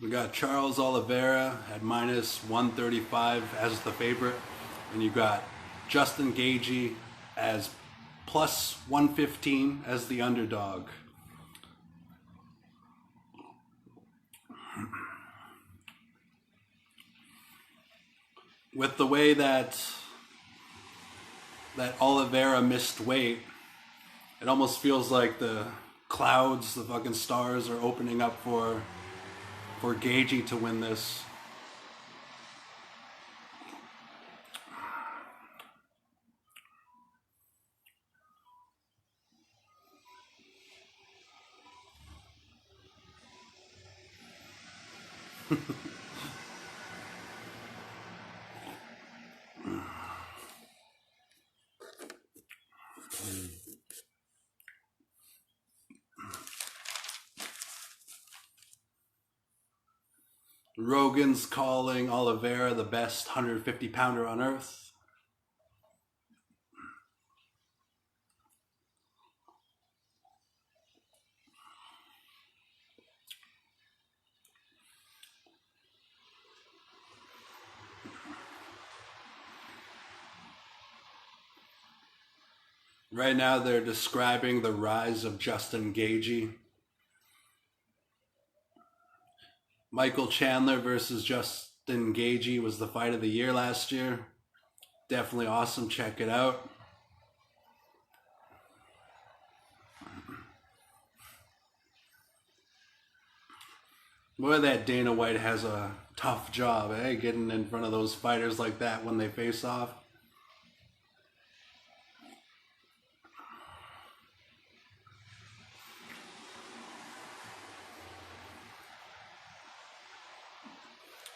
We got Charles Oliveira at minus 135 as the favorite. And you got Justin Gaethje as plus 115 as the underdog. With the way that Oliveira missed weight, it almost feels like the clouds, the fucking stars are opening up for Gaethje to win this. Rogan's calling Oliveira the best 150-pounder on earth. Right now they're describing the rise of Justin Gaethje. Michael Chandler versus Justin Gaethje was the fight of the year last year. Definitely awesome. Check it out. Boy, that Dana White has a tough job, eh? Getting in front of those fighters like that when they face off.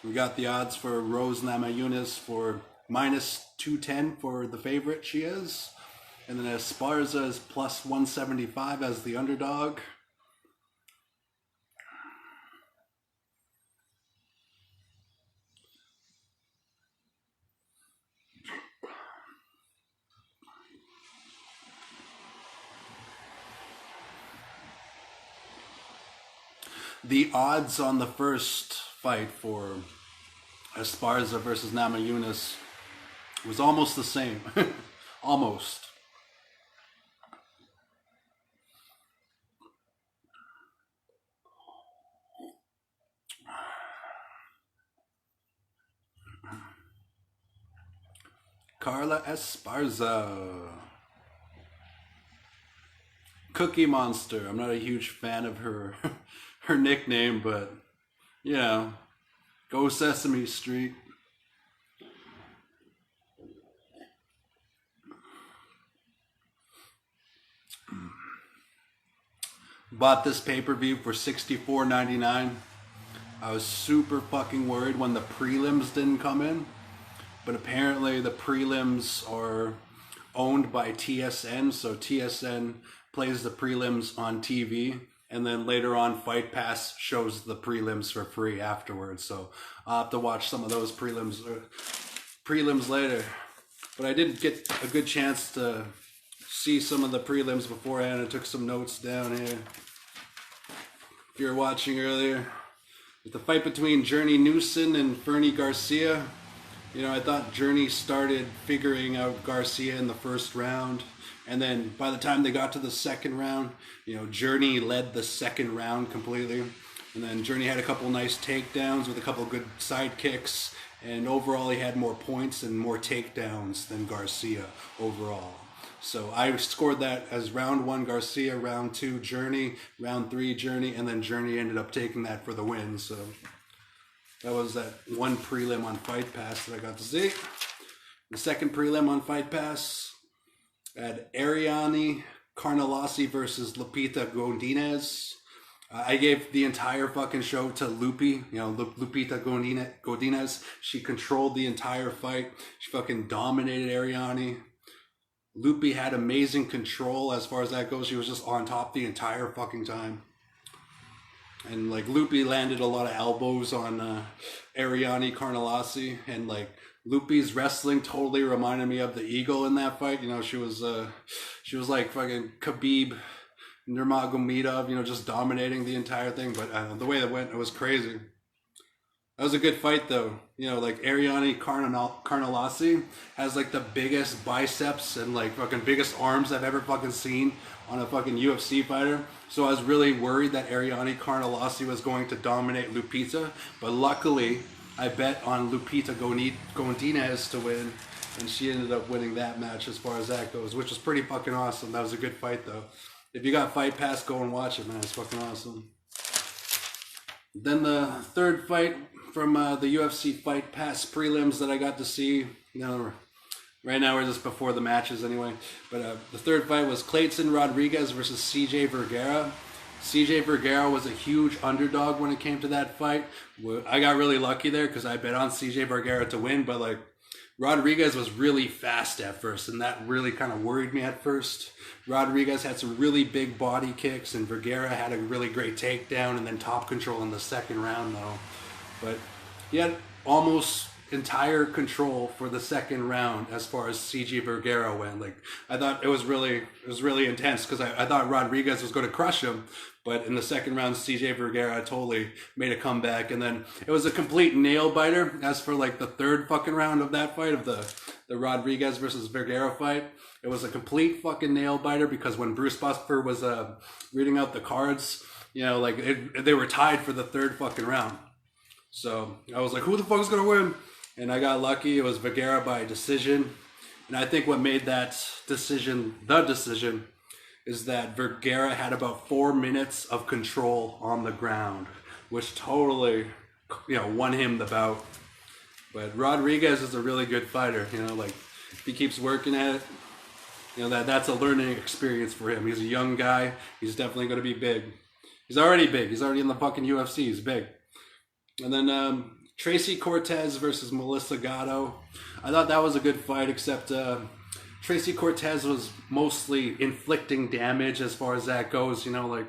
We got the odds for Rose Namajunas for minus 210 for the favorite she is. And then Esparza is plus 175 as the underdog. The odds on the first fight for Esparza versus Namajunas was almost the same. Almost. Carla Esparza. Cookie Monster. I'm not a huge fan of her her nickname, but you know, go Sesame Street. Bought this pay-per-view for $64.99. I was super fucking worried when the prelims didn't come in, but apparently the prelims are owned by TSN, so TSN plays the prelims on TV, and then later on Fight Pass shows the prelims for free afterwards. So I'll have to watch some of those prelims later. But I did get a good chance to see some of the prelims beforehand. I took some notes down here. If you were watching earlier, with the fight between Journey Newson and Fernie Garcia, you know, I thought Journey started figuring out Garcia in the first round. And then by the time they got to the second round, you know, Journey led the second round completely. And then Journey had a couple nice takedowns with a couple good side kicks. And overall, he had more points and more takedowns than Garcia overall. So I scored that as round 1 Garcia, round 2 Journey, round 3 Journey, and then Journey ended up taking that for the win. So that was that one prelim on Fight Pass that I got to see. The second prelim on Fight Pass had Ariane Carnelossi versus Lupita Godinez. I gave the entire fucking show to Lupita Godinez. She controlled the entire fight. She fucking dominated Ariane. Lupi had amazing control as far as that goes. She was just on top the entire fucking time. And like Lupi landed a lot of elbows on Ariane Carnelossi, and like Lupi's wrestling totally reminded me of the Eagle in that fight. You know, she was like fucking Khabib Nurmagomedov, you know, just dominating the entire thing. But the way that went, it was crazy. That was a good fight, though. You know, like Ariane Carnelossi has like the biggest biceps and like fucking biggest arms I've ever fucking seen on a fucking UFC fighter. So I was really worried that Ariane Carnelossi was going to dominate Lupita, but luckily I bet on Lupita Gondinez to win, and she ended up winning that match as far as that goes, which was pretty fucking awesome. That was a good fight, though. If you got Fight Pass, go and watch it, man. It's fucking awesome. Then the third fight from the UFC Fight Pass prelims that I got to see. You know, right now we're just before the matches anyway. But the third fight was Clayton Rodriguez versus Cj Vergara. Cj Vergara was a huge underdog when it came to that fight. I got really lucky there because I bet on Cj Vergara to win, but like Rodriguez was really fast at first, and that really kind of worried me at first. Rodriguez had some really big body kicks, and Vergara had a really great takedown and then top control in the second round, though. But he had almost entire control for the second round as far as Cj Vergara went. Like I thought it was really intense because I thought Rodriguez was going to crush him, but in the second round, Cj Vergara totally made a comeback, and then it was a complete nail biter. As for like the third fucking round of that fight, of the Rodriguez versus Vergara fight, it was a complete fucking nail biter because when Bruce Buffer was reading out the cards, you know, like they were tied for the third fucking round. So I was like, who the fuck is gonna win? And I got lucky. It was Vergara by decision. And I think what made that decision the decision is that Vergara had about 4 minutes of control on the ground, which totally, you know, won him the bout. But Rodriguez is a really good fighter, you know, like if he keeps working at it, you know, that's a learning experience for him. He's a young guy. He's definitely going to be big. He's already big. He's already in the fucking UFC. He's big. And then Tracy Cortez versus Melissa Gatto. I thought that was a good fight, except Tracy Cortez was mostly inflicting damage as far as that goes, you know, like,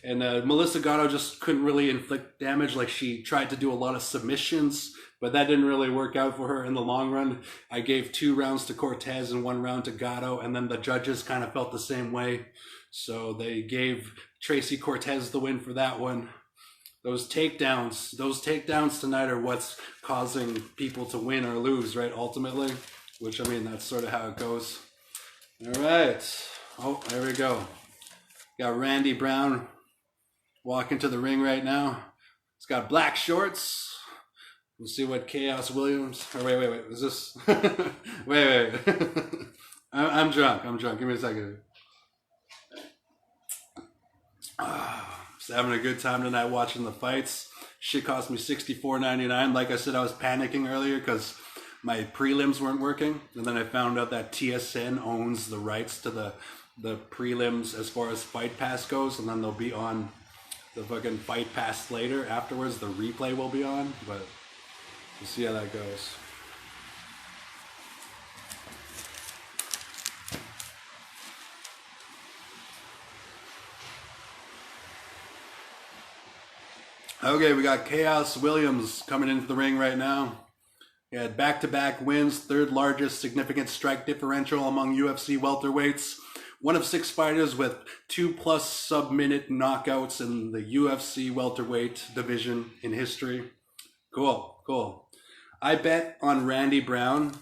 and Melissa Gatto just couldn't really inflict damage. Like she tried to do a lot of submissions, but that didn't really work out for her in the long run. I gave 2 rounds to Cortez and 1 round to Gatto, and then the judges kind of felt the same way. So they gave Tracy Cortez the win for that one. Those takedowns tonight are what's causing people to win or lose, right? Ultimately, which I mean, that's sort of how it goes. All right. Oh, there we go. Got Randy Brown walking to the ring right now. He's got black shorts. We'll see what Chaos Williams. Or wait. Is this? wait. I'm drunk. Give me a second. Just having a good time tonight watching the fights. Shit cost me $64.99. Like I said, I was panicking earlier because my prelims weren't working, and then I found out that TSN owns the rights to the prelims as far as Fight Pass goes, and then they'll be on the fucking Fight Pass later. Afterwards, the replay will be on, but we'll see how that goes. Okay, we got Chaos Williams coming into the ring right now. He had back-to-back wins, third largest significant strike differential among UFC welterweights. One of 6 fighters with 2+ sub-minute knockouts in the UFC welterweight division in history. Cool. I bet on Randy Brown,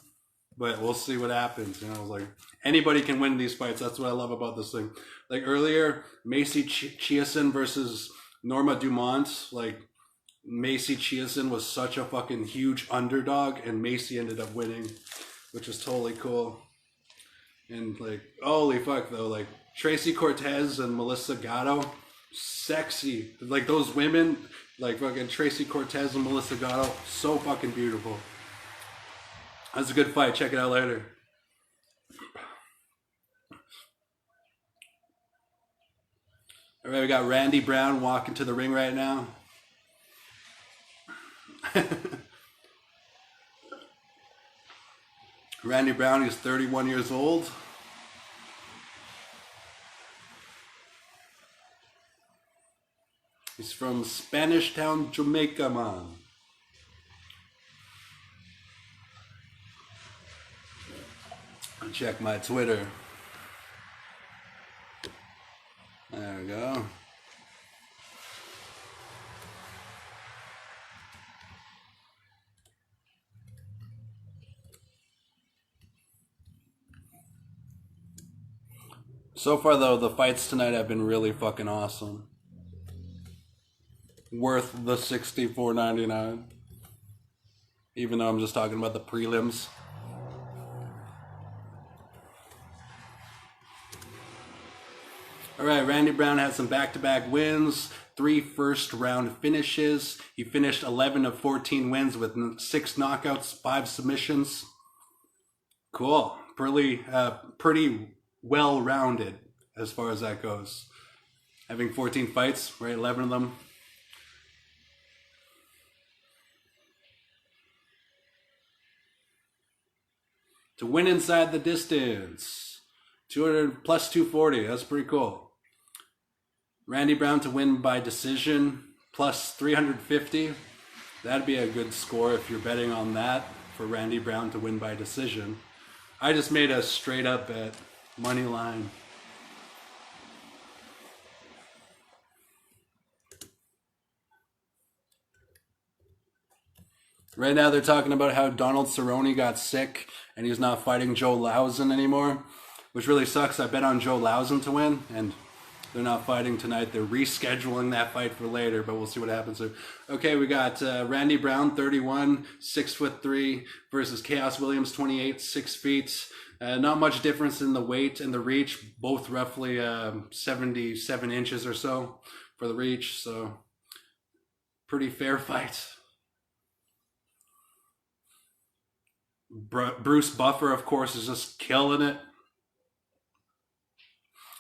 but we'll see what happens. You know, like anybody can win these fights. That's what I love about this thing. Like earlier, Macy Chiasson versus Norma Dumont, like Macy Chiasson was such a fucking huge underdog, and Macy ended up winning, which was totally cool. And like, holy fuck though, like Tracy Cortez and Melissa Gatto, sexy. Like those women, like fucking Tracy Cortez and Melissa Gatto, so fucking beautiful. That's a good fight. Check it out later. All right, we got Randy Brown walking to the ring right now. Randy Brown is 31 years old. He's from Spanish Town, Jamaica, man. I'll check my Twitter. There we go. So far, though, the fights tonight have been really fucking awesome. Worth the $64.99. Even though I'm just talking about the prelims. Alright, Randy Brown had some back-to-back wins, 3 first-round finishes. He finished 11 of 14 wins with 6 knockouts, 5 submissions. Cool. Pretty well-rounded as far as that goes. Having 14 fights, right? 11 of them. To win inside the distance. 200 plus 240. That's pretty cool. Randy Brown to win by decision plus 350. That'd be a good score if you're betting on that for Randy Brown to win by decision. I just made a straight up bet. Money line. Right now they're talking about how Donald Cerrone got sick and he's not fighting Joe Lauzen anymore, which really sucks. I bet on Joe Lauzen to win, and they're not fighting tonight. They're rescheduling that fight for later, but we'll see what happens there. Okay, we got Randy Brown, 31, 6'3", versus Chaos Williams, 28, 6 feet. Not much difference in the weight and the reach, both roughly 77 inches or so for the reach, so pretty fair fight. Bruce Buffer, of course, is just killing it.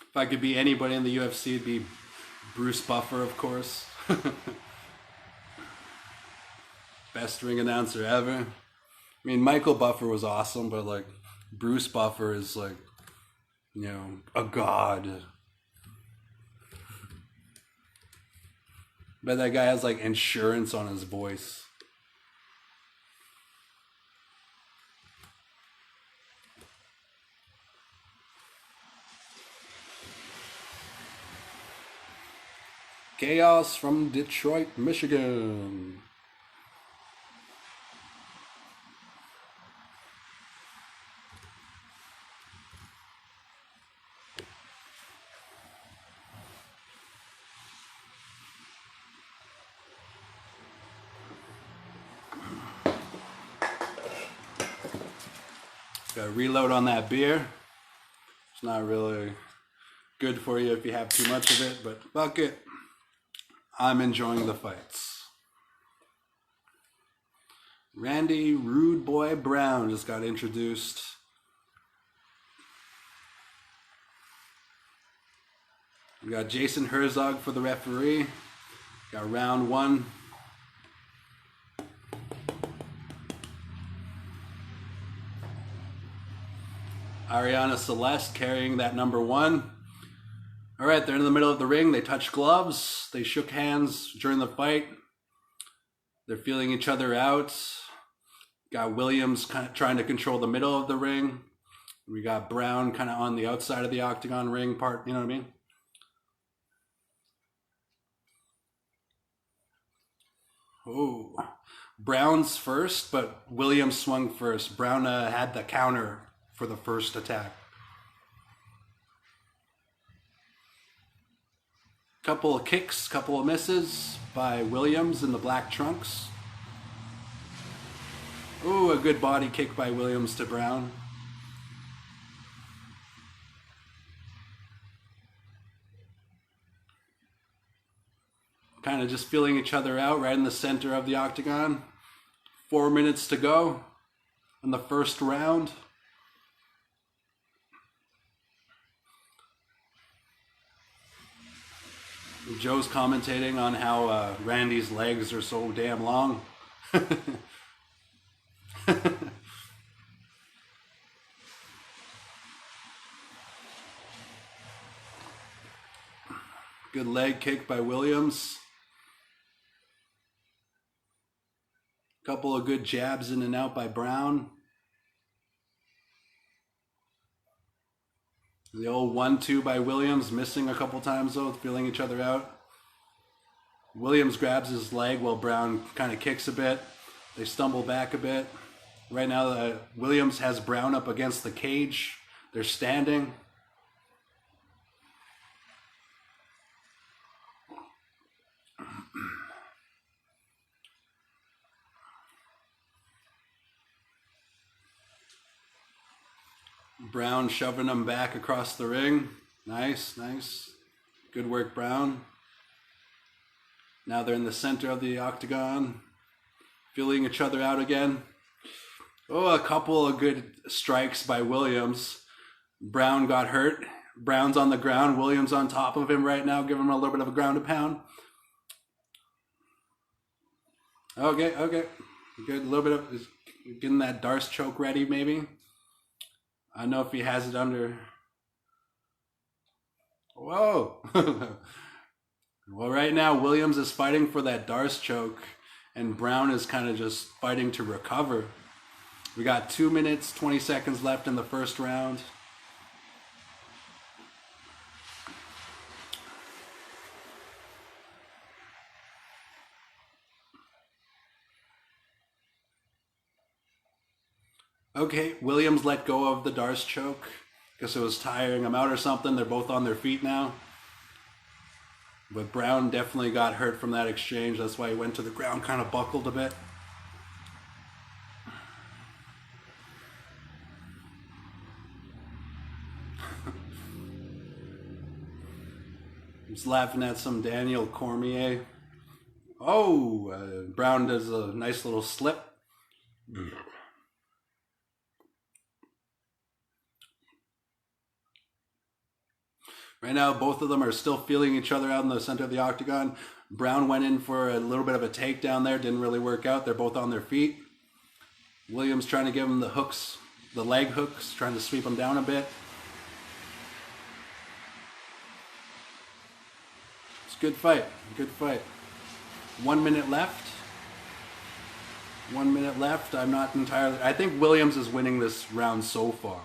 If I could be anybody in the UFC, it'd be Bruce Buffer, of course. Best ring announcer ever. I mean, Michael Buffer was awesome, but like Bruce Buffer is like, you know, a god. Bet that guy has like insurance on his voice. Chaos from Detroit, Michigan. Gotta reload on that beer. It's not really good for you if you have too much of it, but fuck it. I'm enjoying the fights. Randy Rude Boy Brown just got introduced. We got Jason Herzog for the referee. Got round 1. Ariana Celeste carrying that number 1. All right, they're in the middle of the ring. They touch gloves. They shook hands during the fight. They're feeling each other out. Got Williams kind of trying to control the middle of the ring. We got Brown kind of on the outside of the octagon ring part. You know what I mean? Oh, Brown's first, but Williams swung first. Brown had the counter for the first attack. Couple of kicks, couple of misses by Williams in the black trunks. Ooh, a good body kick by Williams to Brown. Kind of just feeling each other out right in the center of the octagon. 4 minutes to go in the first round. Joe's commentating on how Randy's legs are so damn long. Good leg kick by Williams. Couple of good jabs in and out by Brown. The old 1-2 by Williams, missing a couple times though, feeling each other out. Williams grabs his leg while Brown kind of kicks a bit. They stumble back a bit. Right now, Williams has Brown up against the cage. They're standing. Brown shoving him back across the ring. Nice, nice. Good work, Brown. Now they're in the center of the octagon, feeling each other out again. Oh, a couple of good strikes by Williams. Brown got hurt. Brown's on the ground. Williams on top of him right now, giving him a little bit of a ground and pound. Okay. Good. A little bit of getting that Darce choke ready, maybe. I don't know if he has it under. Whoa. Well, right now, Williams is fighting for that Darce choke, and Brown is kind of just fighting to recover. We got 2 minutes, 20 seconds left in the first round. Okay, Williams let go of the Darce choke because it was tiring him out or something. They're both on their feet now. But Brown definitely got hurt from that exchange. That's why he went to the ground, kind of buckled a bit. He's laughing at some Daniel Cormier. Oh, Brown does a nice little slip. Right now, both of them are still feeling each other out in the center of the octagon. Brown went in for a little bit of a takedown there. Didn't really work out. They're both on their feet. Williams trying to give him the hooks, the leg hooks, trying to sweep him down a bit. It's a good fight. Good fight. 1 minute left. 1 minute left. I'm not entirely... I think Williams is winning this round so far.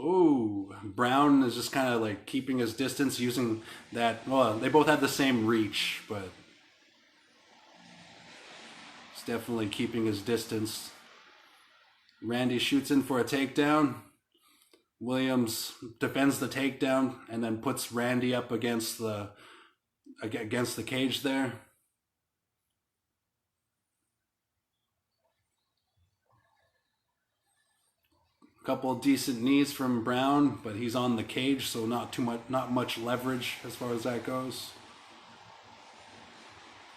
Oh, Brown is just kind of like keeping his distance using that. Well, they both have the same reach, but he's definitely keeping his distance. Randy shoots in for a takedown. Williams defends the takedown and then puts Randy up against the cage there. Couple decent knees from Brown, but he's on the cage, so not much leverage as far as that goes.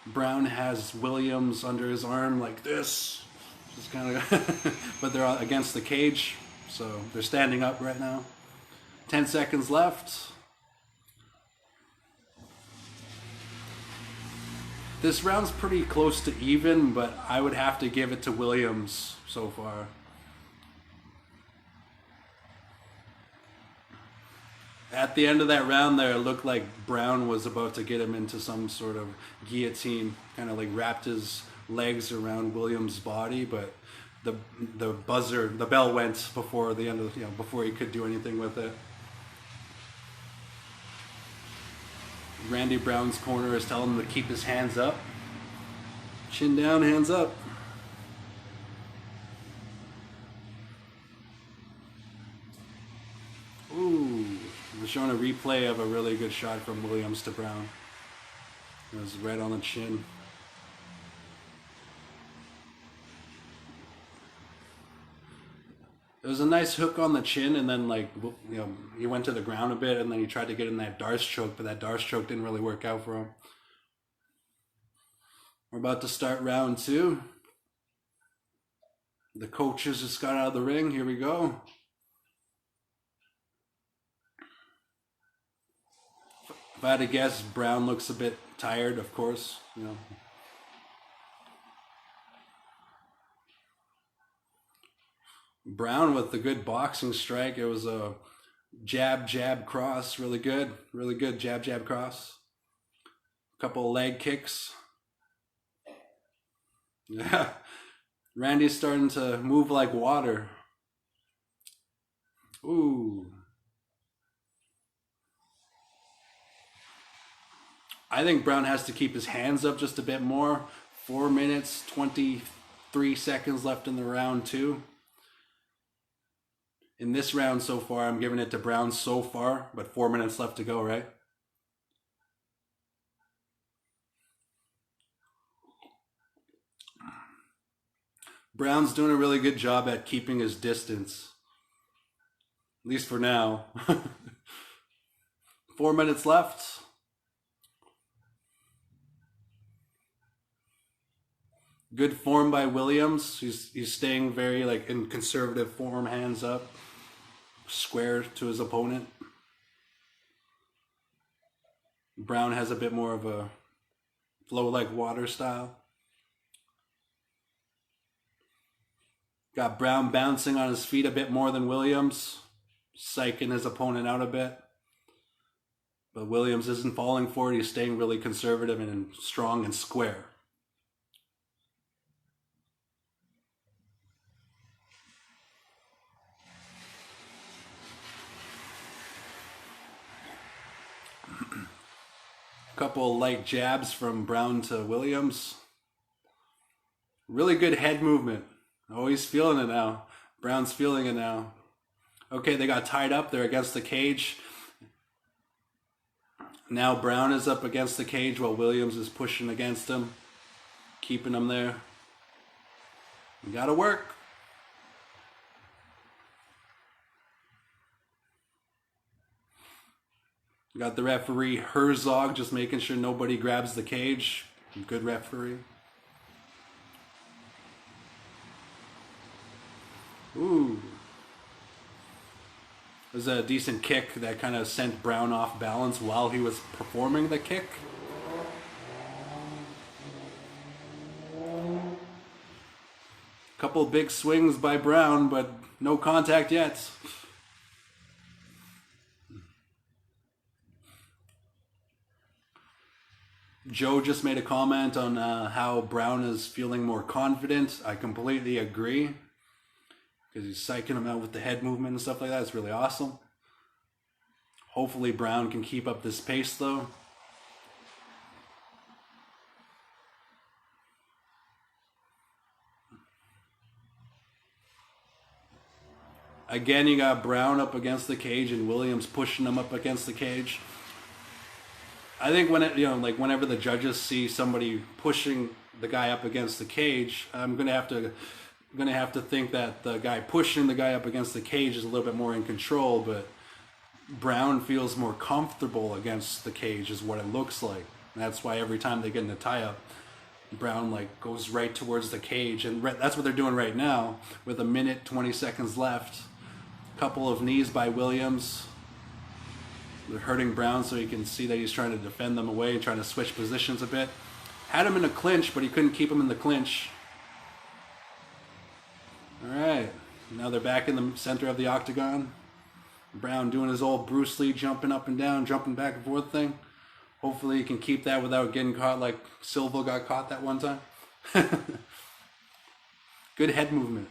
Brown has Williams under his arm like this, just kind of, but they're against the cage, so they're standing up right now. 10 seconds left. This round's pretty close to even, but I would have to give it to Williams so far. At the end of that round there, it looked like Brown was about to get him into some sort of guillotine, kind of like wrapped his legs around Williams' body, but the bell went before the end of, before he could do anything with it. Randy Brown's corner is telling him to keep his hands up. Chin down, hands up. Ooh. We're showing a replay of a really good shot from Williams to Brown. It was right on the chin. It was a nice hook on the chin, and then he went to the ground a bit, and then he tried to get in that Darce choke, but that Darce choke didn't really work out for him. We're about to start round 2. The coaches just got out of the ring. Here we go. If I had to guess, Brown looks a bit tired, of course, Brown with the good boxing strike. It was a jab, jab, cross. Really good jab, jab, cross. A couple of leg kicks. Yeah. Randy's starting to move like water. Ooh. I think Brown has to keep his hands up just a bit more. 4 minutes, 23 seconds left in the round 2. In this round so far, I'm giving it to Brown so far, but 4 minutes left to go, right? Brown's doing a really good job at keeping his distance. At least for now. 4 minutes left. Good form by Williams. He's staying very like in conservative form, hands up, square to his opponent. Brown has a bit more of a flow like water style. Got Brown bouncing on his feet a bit more than Williams, psyching his opponent out a bit. But Williams isn't falling for it. He's staying really conservative and strong and square. Couple light jabs from Brown to Williams. Really good head movement. Oh, he's feeling it now. Brown's feeling it now. Okay, they got tied up. They're against the cage. Now Brown is up against the cage while Williams is pushing against him, keeping him there. You gotta work. Got the referee Herzog just making sure nobody grabs the cage. Good referee. Ooh. It was a decent kick that kind of sent Brown off balance while he was performing the kick. Couple big swings by Brown, but no contact yet. Joe just made a comment on how Brown is feeling more confident. I completely agree. Because he's psyching him out with the head movement and stuff like that. It's really awesome. Hopefully Brown can keep up this pace though. Again, you got Brown up against the cage and Williams pushing him up against the cage. I think when it, whenever the judges see somebody pushing the guy up against the cage, I'm gonna have to think that the guy pushing the guy up against the cage is a little bit more in control, but Brown feels more comfortable against the cage is what it looks like. And that's why every time they get in a tie-up, Brown goes right towards the cage, and that's what they're doing right now with 1 minute 20 seconds left. Couple of knees by Williams. They're hurting Brown so you can see that he's trying to defend them away, trying to switch positions a bit. Had him in a clinch, but he couldn't keep him in the clinch. Alright, now they're back in the center of the octagon. Brown doing his old Bruce Lee jumping up and down, jumping back and forth thing. Hopefully he can keep that without getting caught like Silva got caught that one time. Good head movement.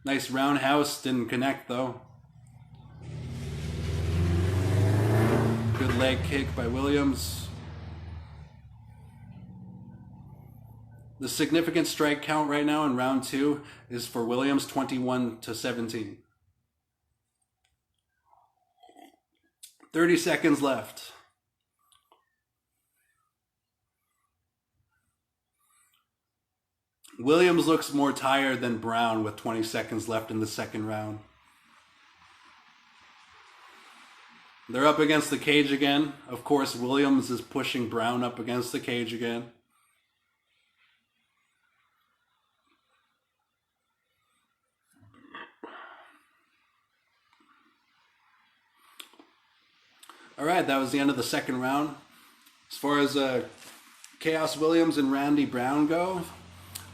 Nice roundhouse, didn't connect though. Good leg kick by Williams. The significant strike count right now in round 2 is for Williams 21-17. 30 seconds left. Williams looks more tired than Brown with 20 seconds left in the second round. They're up against the cage again. Of course, Williams is pushing Brown up against the cage again. All right, that was the end of the second round. As far as Chaos Williams and Randy Brown go,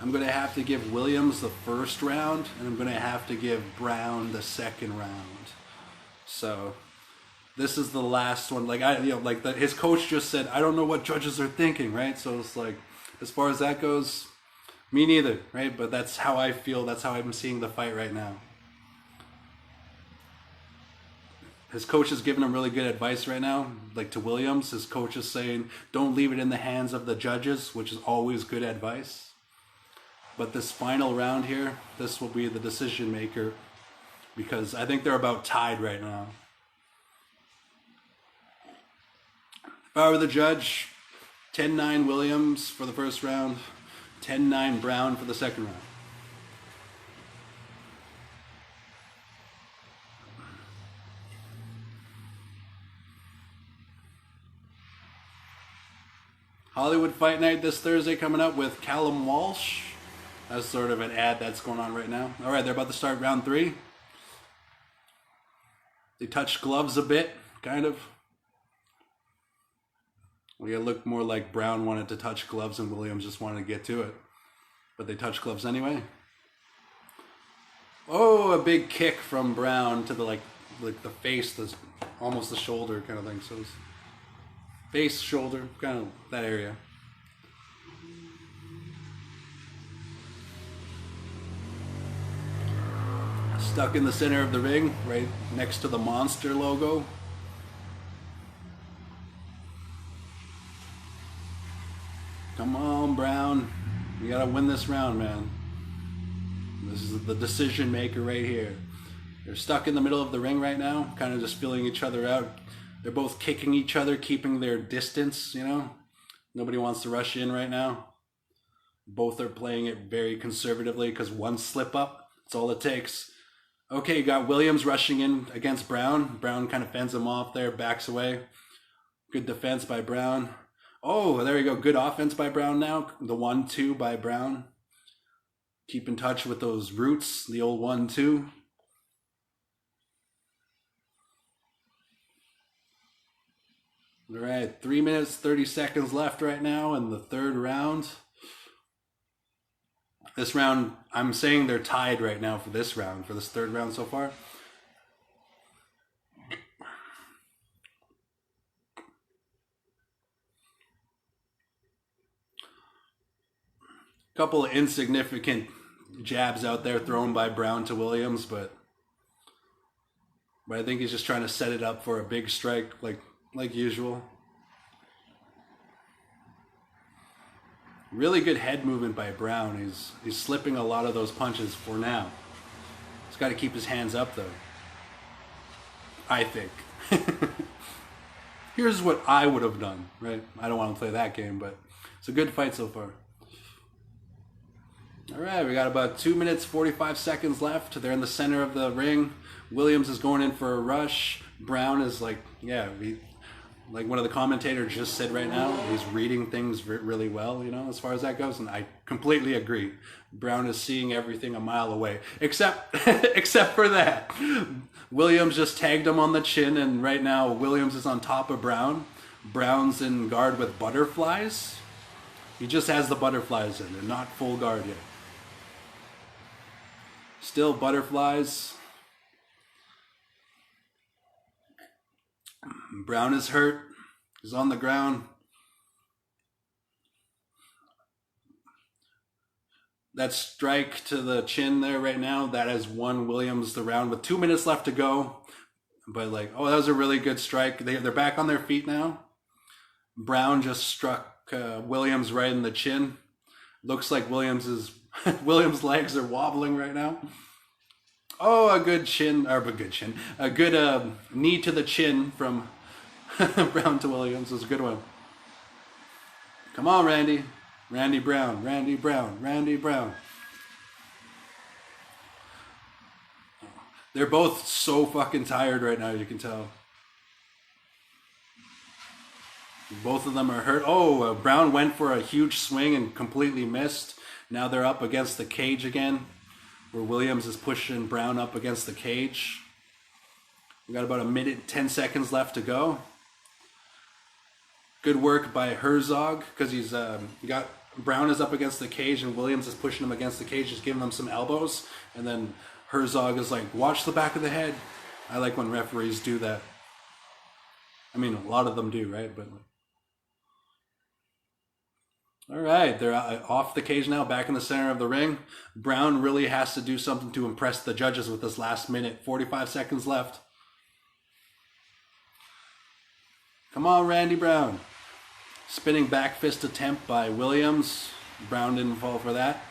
I'm going to have to give Williams the first round, and I'm going to have to give Brown the second round. So this is the last one. His coach just said, I don't know what judges are thinking, right? So it's like, as far as that goes, me neither, right? But that's how I feel. That's how I'm seeing the fight right now. His coach is giving him really good advice right now, to Williams. His coach is saying, don't leave it in the hands of the judges, which is always good advice. But this final round here, this will be the decision maker, because I think they're about tied right now. If I were the judge, 10-9 Williams for the first round, 10-9 Brown for the second round. Hollywood Fight Night this Thursday coming up with Callum Walsh. That's sort of an ad that's going on right now. All right, they're about to start round 3. They touched gloves a bit, kind of. We looked more like Brown wanted to touch gloves and Williams just wanted to get to it. But they touched gloves anyway. Oh, a big kick from Brown to the like the face, almost the shoulder kind of thing. So it's face, shoulder, kind of that area. Stuck in the center of the ring, right next to the Monster logo. Come on, Brown. You gotta win this round, man. This is the decision maker right here. They're stuck in the middle of the ring right now, kind of just feeling each other out. They're both kicking each other, keeping their distance, you know? Nobody wants to rush in right now. Both are playing it very conservatively because one slip up, that's all it takes. Okay, you got Williams rushing in against Brown. Brown kind of fends him off there, backs away. Good defense by Brown. Oh, there you go. Good offense by Brown now. The 1-2 by Brown. Keep in touch with those roots, the old 1-2. All right, 3 minutes, 30 seconds left right now in the third round. This round, I'm saying they're tied right now for this round, for this third round so far. Couple of insignificant jabs out there thrown by Brown to Williams, but I think he's just trying to set it up for a big strike like usual. Really good head movement by Brown. He's slipping a lot of those punches for now. He's got to keep his hands up though, I think. Here's what I would have done, right? I don't want to play that game, but it's a good fight so far. All right, we got about 2 minutes, 45 seconds left. They're in the center of the ring. Williams is going in for a rush. Brown is like, like one of the commentators just said right now, he's reading things really well, you know, as far as that goes. And I completely agree. Brown is seeing everything a mile away, except for that. Williams just tagged him on the chin, and right now Williams is on top of Brown. Brown's in guard with butterflies. He just has the butterflies in. They're not full guard yet. Still butterflies. Brown is hurt. He's on the ground. That strike to the chin there right now, that has won Williams the round with 2 minutes left to go. But that was a really good strike. They're back on their feet now. Brown just struck Williams right in the chin. Looks like Williams' legs are wobbling right now. Oh, a good knee to the chin from Brown to Williams was a good one. Come on, Randy. Randy Brown. They're both so fucking tired right now, you can tell. Both of them are hurt. Oh, Brown went for a huge swing and completely missed. Now they're up against the cage again, where Williams is pushing Brown up against the cage. We got about 1 minute, 10 seconds left to go. Good work by Herzog, because he's got Brown is up against the cage and Williams is pushing him against the cage, just giving them some elbows. And then Herzog is like, watch the back of the head. I like when referees do that. I mean, a lot of them do, right? But all right, they're off the cage now, back in the center of the ring. Brown really has to do something to impress the judges with this last minute. 45 seconds left. Come on, Randy Brown. Spinning back fist attempt by Williams. Brown didn't fall for that.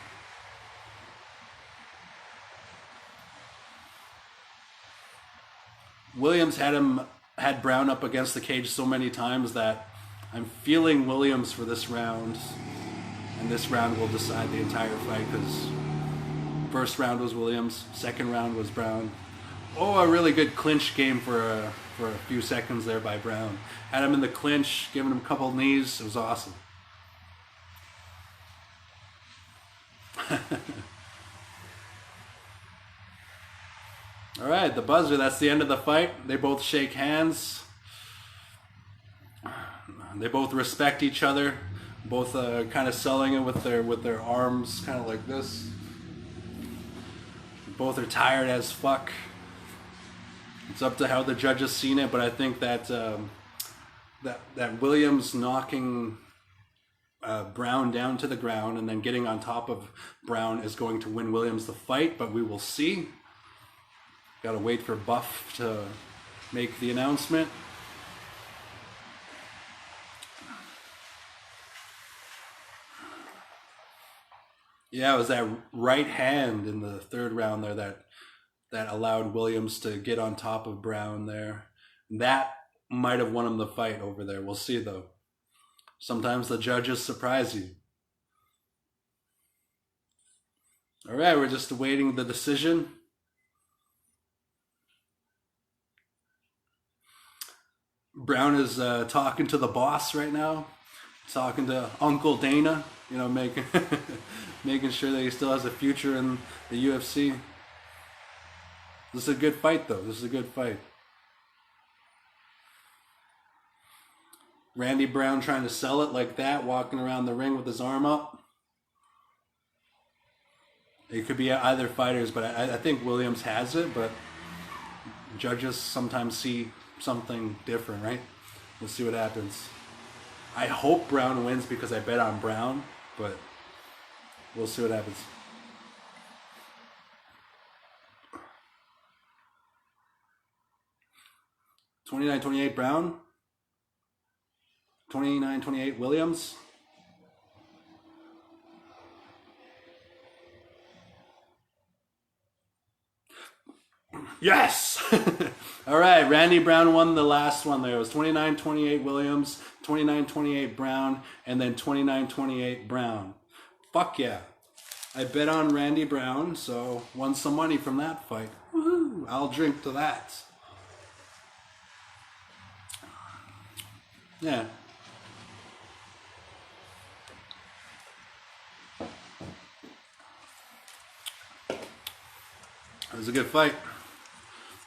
Williams had Brown up against the cage so many times that I'm feeling Williams for this round. And this round will decide the entire fight because first round was Williams, second round was Brown. Oh, a really good clinch game for a few seconds there by Brown. Had him in the clinch, giving him a couple knees. It was awesome. All right, the buzzer. That's the end of the fight. They both shake hands. They both respect each other. Both kind of selling it with their arms kind of like this. Both are tired as fuck. It's up to how the judges seen it, but I think that that Williams knocking Brown down to the ground and then getting on top of Brown is going to win Williams the fight, but we will see. Got to wait for Buff to make the announcement. Yeah, it was that right hand in the third round there that allowed Williams to get on top of Brown there. That might have won him the fight over there. We'll see, though. Sometimes the judges surprise you. All right, we're just awaiting the decision. Brown is talking to the boss right now, talking to Uncle Dana, you know, making making sure that he still has a future in the UFC. This is a good fight, though. This is a good fight. Randy Brown trying to sell it like that, walking around the ring with his arm up. It could be either fighters, but I think Williams has it, but judges sometimes see something different, right? We'll see what happens. I hope Brown wins because I bet on Brown, but we'll see what happens. $29-28 Brown. $29-28 Williams. Yes! All right, Randy Brown won the last one there. It was 29-28 Williams, 29-28 Brown, and then 29-28 Brown. Fuck yeah. I bet on Randy Brown, so won some money from that fight. Woohoo! I'll drink to that. Yeah. It was a good fight.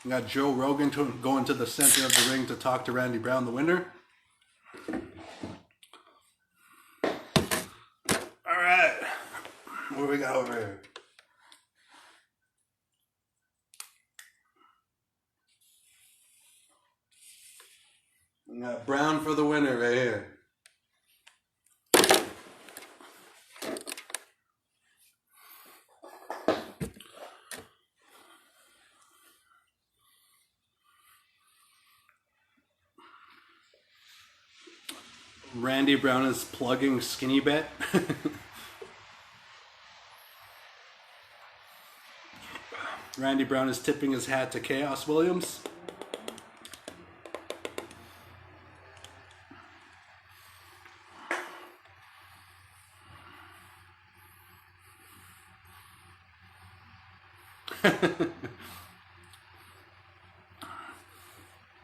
We got Joe Rogan going to the center of the ring to talk to Randy Brown, the winner. All right. What do we got over here? We got Brown for the winner right here. Randy Brown is plugging Skinny Bet. Randy Brown is tipping his hat to Chaos Williams.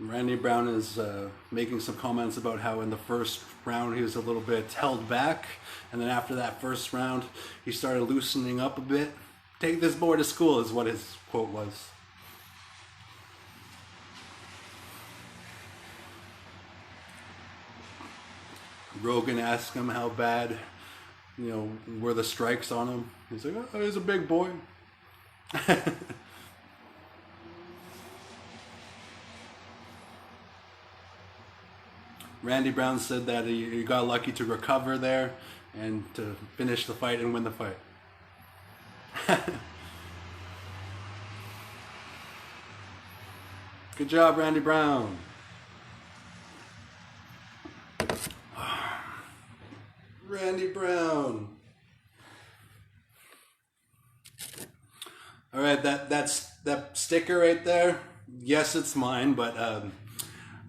Randy Brown is making some comments about how in the first round he was a little bit held back, and then after that first round he started loosening up a bit. Take this boy to school is what his quote was. Rogan asked him how bad, you know, were the strikes on him. He's like, oh, he's a big boy. Randy Brown said that he got lucky to recover there and to finish the fight and win the fight. Good job, Randy Brown. Randy Brown. All right, that sticker right there. Yes, it's mine, but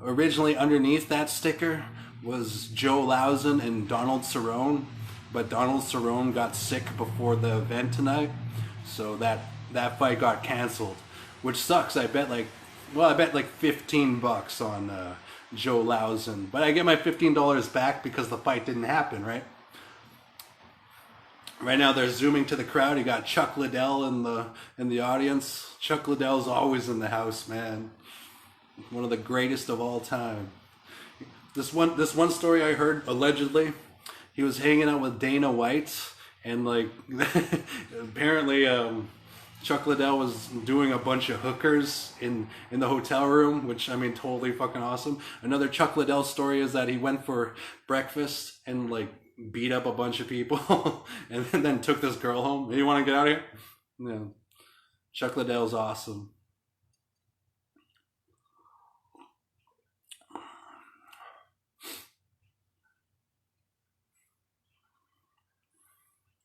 originally underneath that sticker was Joe Lauzen and Donald Cerrone. but Donald Cerrone got sick before the event tonight, so that fight got canceled, which sucks. I bet like 15 bucks on Joe Lausen, but I get my $15 back because the fight didn't happen, right? Right now they're zooming to the crowd. You got Chuck Liddell in the audience. Chuck Liddell's always in the house, man. One of the greatest of all time. This one story I heard, allegedly, he was hanging out with Dana White, and like apparently Chuck Liddell was doing a bunch of hookers in the hotel room, which, I mean, totally fucking awesome. Another Chuck Liddell story is that he went for breakfast and like beat up a bunch of people and then took this girl home. Hey, you want to get out of here? No. Chuck Liddell's awesome.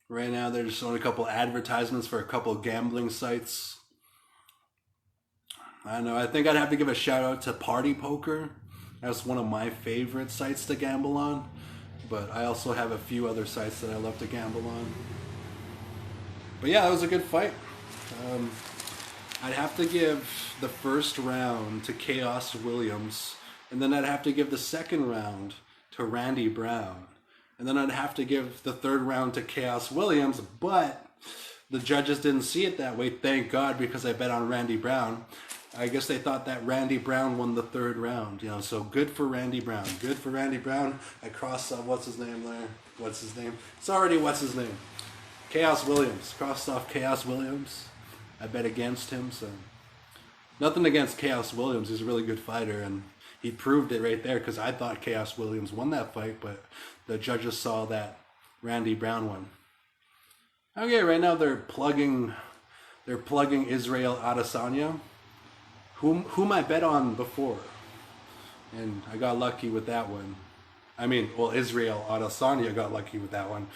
Right now they're just showing a couple advertisements for a couple gambling sites. I don't know, I think I'd have to give a shout out to Party Poker. That's one of my favorite sites to gamble on. But I also have a few other sites that I love to gamble on. But yeah, that was a good fight. I'd have to give the first round to Chaos Williams, and then I'd have to give the second round to Randy Brown, and then I'd have to give the third round to Chaos Williams, but the judges didn't see it that way, thank God, because I bet on Randy Brown. I guess they thought that Randy Brown won the third round, you know, so good for Randy Brown. Good for Randy Brown. I crossed off, what's his name there? What's his name? It's already what's his name? Chaos Williams. Crossed off Chaos Williams. I bet against him, so. Nothing against Chaos Williams. He's a really good fighter, and he proved it right there, because I thought Chaos Williams won that fight, but the judges saw that Randy Brown won. Okay, right now they're plugging Israel Adesanya. Whom I bet on before, and I got lucky with that one. I mean, well, Israel Adesanya got lucky with that one.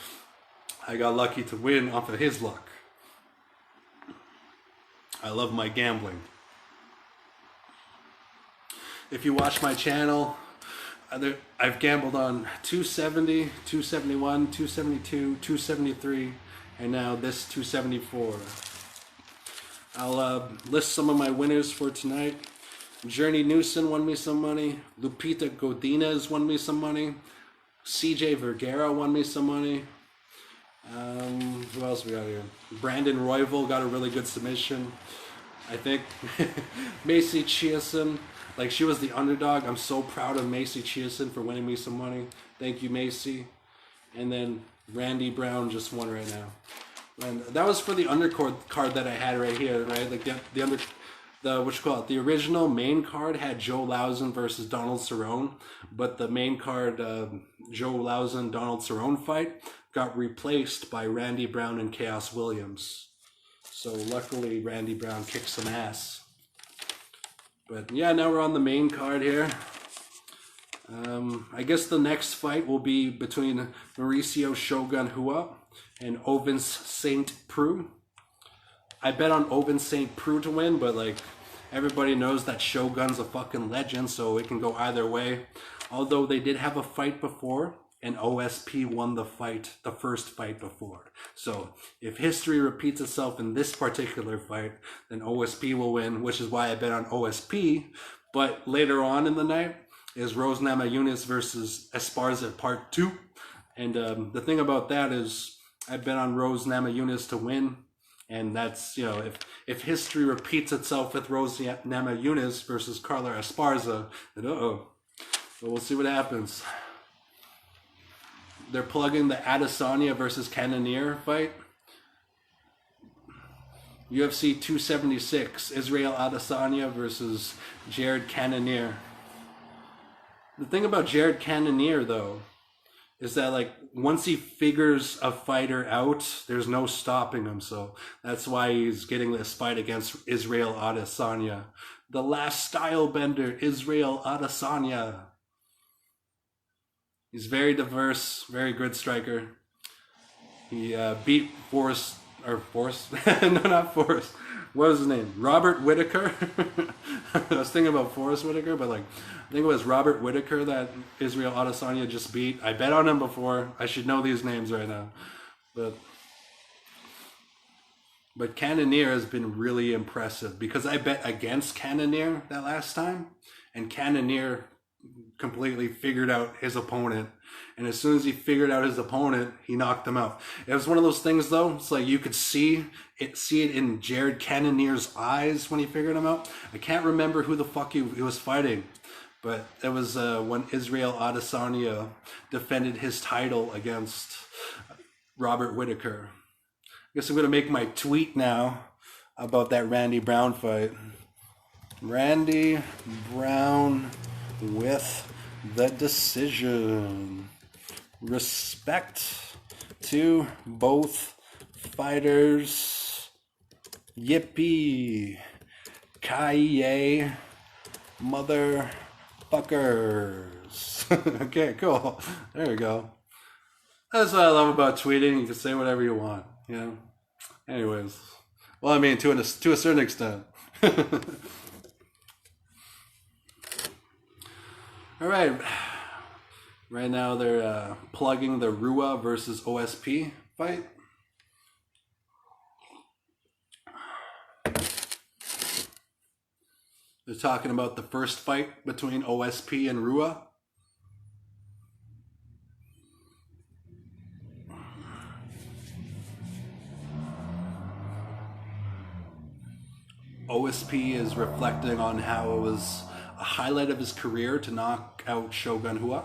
I got lucky to win off of his luck. I love my gambling. If you watch my channel, I've gambled on 270, 271, 272, 273, and now this 274. I'll list some of my winners for tonight. Journey Newson won me some money. Lupita Godinez won me some money. Cj Vergara won me some money. Who else we got here? Brandon Royval got a really good submission. I think Macy Chiasson, like, she was the underdog. I'm so proud of Macy Chiasson for winning me some money. Thank you, Macy. And then Randy Brown just won right now. And that was for the undercard that I had right here, right? Like the original main card had Joe Lausen versus Donald Cerrone, but the main card Joe Lausen Donald Cerrone fight got replaced by Randy Brown and Chaos Williams. So luckily Randy Brown kicked some ass. But yeah, now we're on the main card here. I guess the next fight will be between Mauricio Shogun Hua and Ovens St. Preux. I bet on Ovens St. Preux to win, but like, everybody knows that Shogun's a fucking legend, so it can go either way. Although they did have a fight before, and OSP won the first fight before. So if history repeats itself in this particular fight, then OSP will win, which is why I bet on OSP. But later on in the night is Rose Namajunas versus Esparza Part 2. And the thing about that is, I bet on Rose Namajunas to win, and that's, you know, if history repeats itself with Rose Namajunas versus Carla Esparza, then but we'll see what happens. They're plugging the Adesanya versus Cannonier fight. UFC 276, Israel Adesanya versus Jared Cannonier. The thing about Jared Cannonier, though, is that, like, once he figures a fighter out, there's no stopping him. So that's why he's getting this fight against Israel Adesanya. The last style bender, Israel Adesanya. He's very diverse, very good striker. He beat no, not Forrest. what was his name? Robert Whitaker. I was thinking about Forrest Whitaker, but like, I think it was Robert Whitaker that Israel Adesanya just beat. I bet on him before. I should know these names right now, but Cannonier has been really impressive because I bet against Cannonier that last time, and Cannonier completely figured out his opponent. And as soon as he figured out his opponent, he knocked him out. It was one of those things, though. It's like you could see it in Jared Cannonier's eyes when he figured him out. I can't remember who the fuck he was fighting, but it was when Israel Adesanya defended his title against Robert Whitaker. I guess I'm going to make my tweet now about that Randy Brown fight. Randy Brown with the decision. Respect to both fighters. Yippee. Kaye. Motherfuckers. Okay, cool. There we go. That's what I love about tweeting. You can say whatever you want. You know? Anyways. Well, I mean, to a certain extent. All right. Right now they're plugging the Rua versus OSP fight. They're talking about the first fight between OSP and Rua. OSP is reflecting on how it was a highlight of his career to knock out Shogun Rua.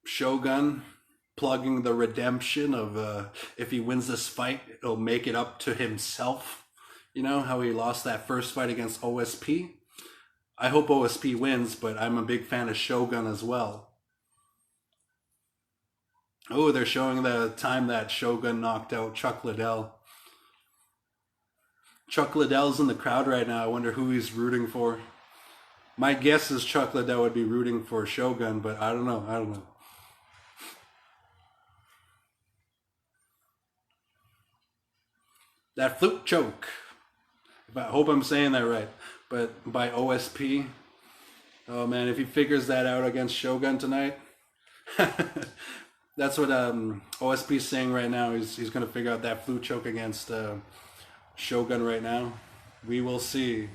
Shogun plugging the redemption of if he wins this fight, it'll make it up to himself. You know, how he lost that first fight against OSP. I hope OSP wins, but I'm a big fan of Shogun as well. Oh, they're showing the time that Shogun knocked out Chuck Liddell. Chuck Liddell's in the crowd right now. I wonder who he's rooting for. My guess is Chuck Liddell would be rooting for Shogun, but I don't know. That fluke choke. I hope I'm saying that right. But by OSP. Oh man, if he figures that out against Shogun tonight. That's what OSP's saying right now. He's going to figure out that fluke choke against Shogun right now. We will see.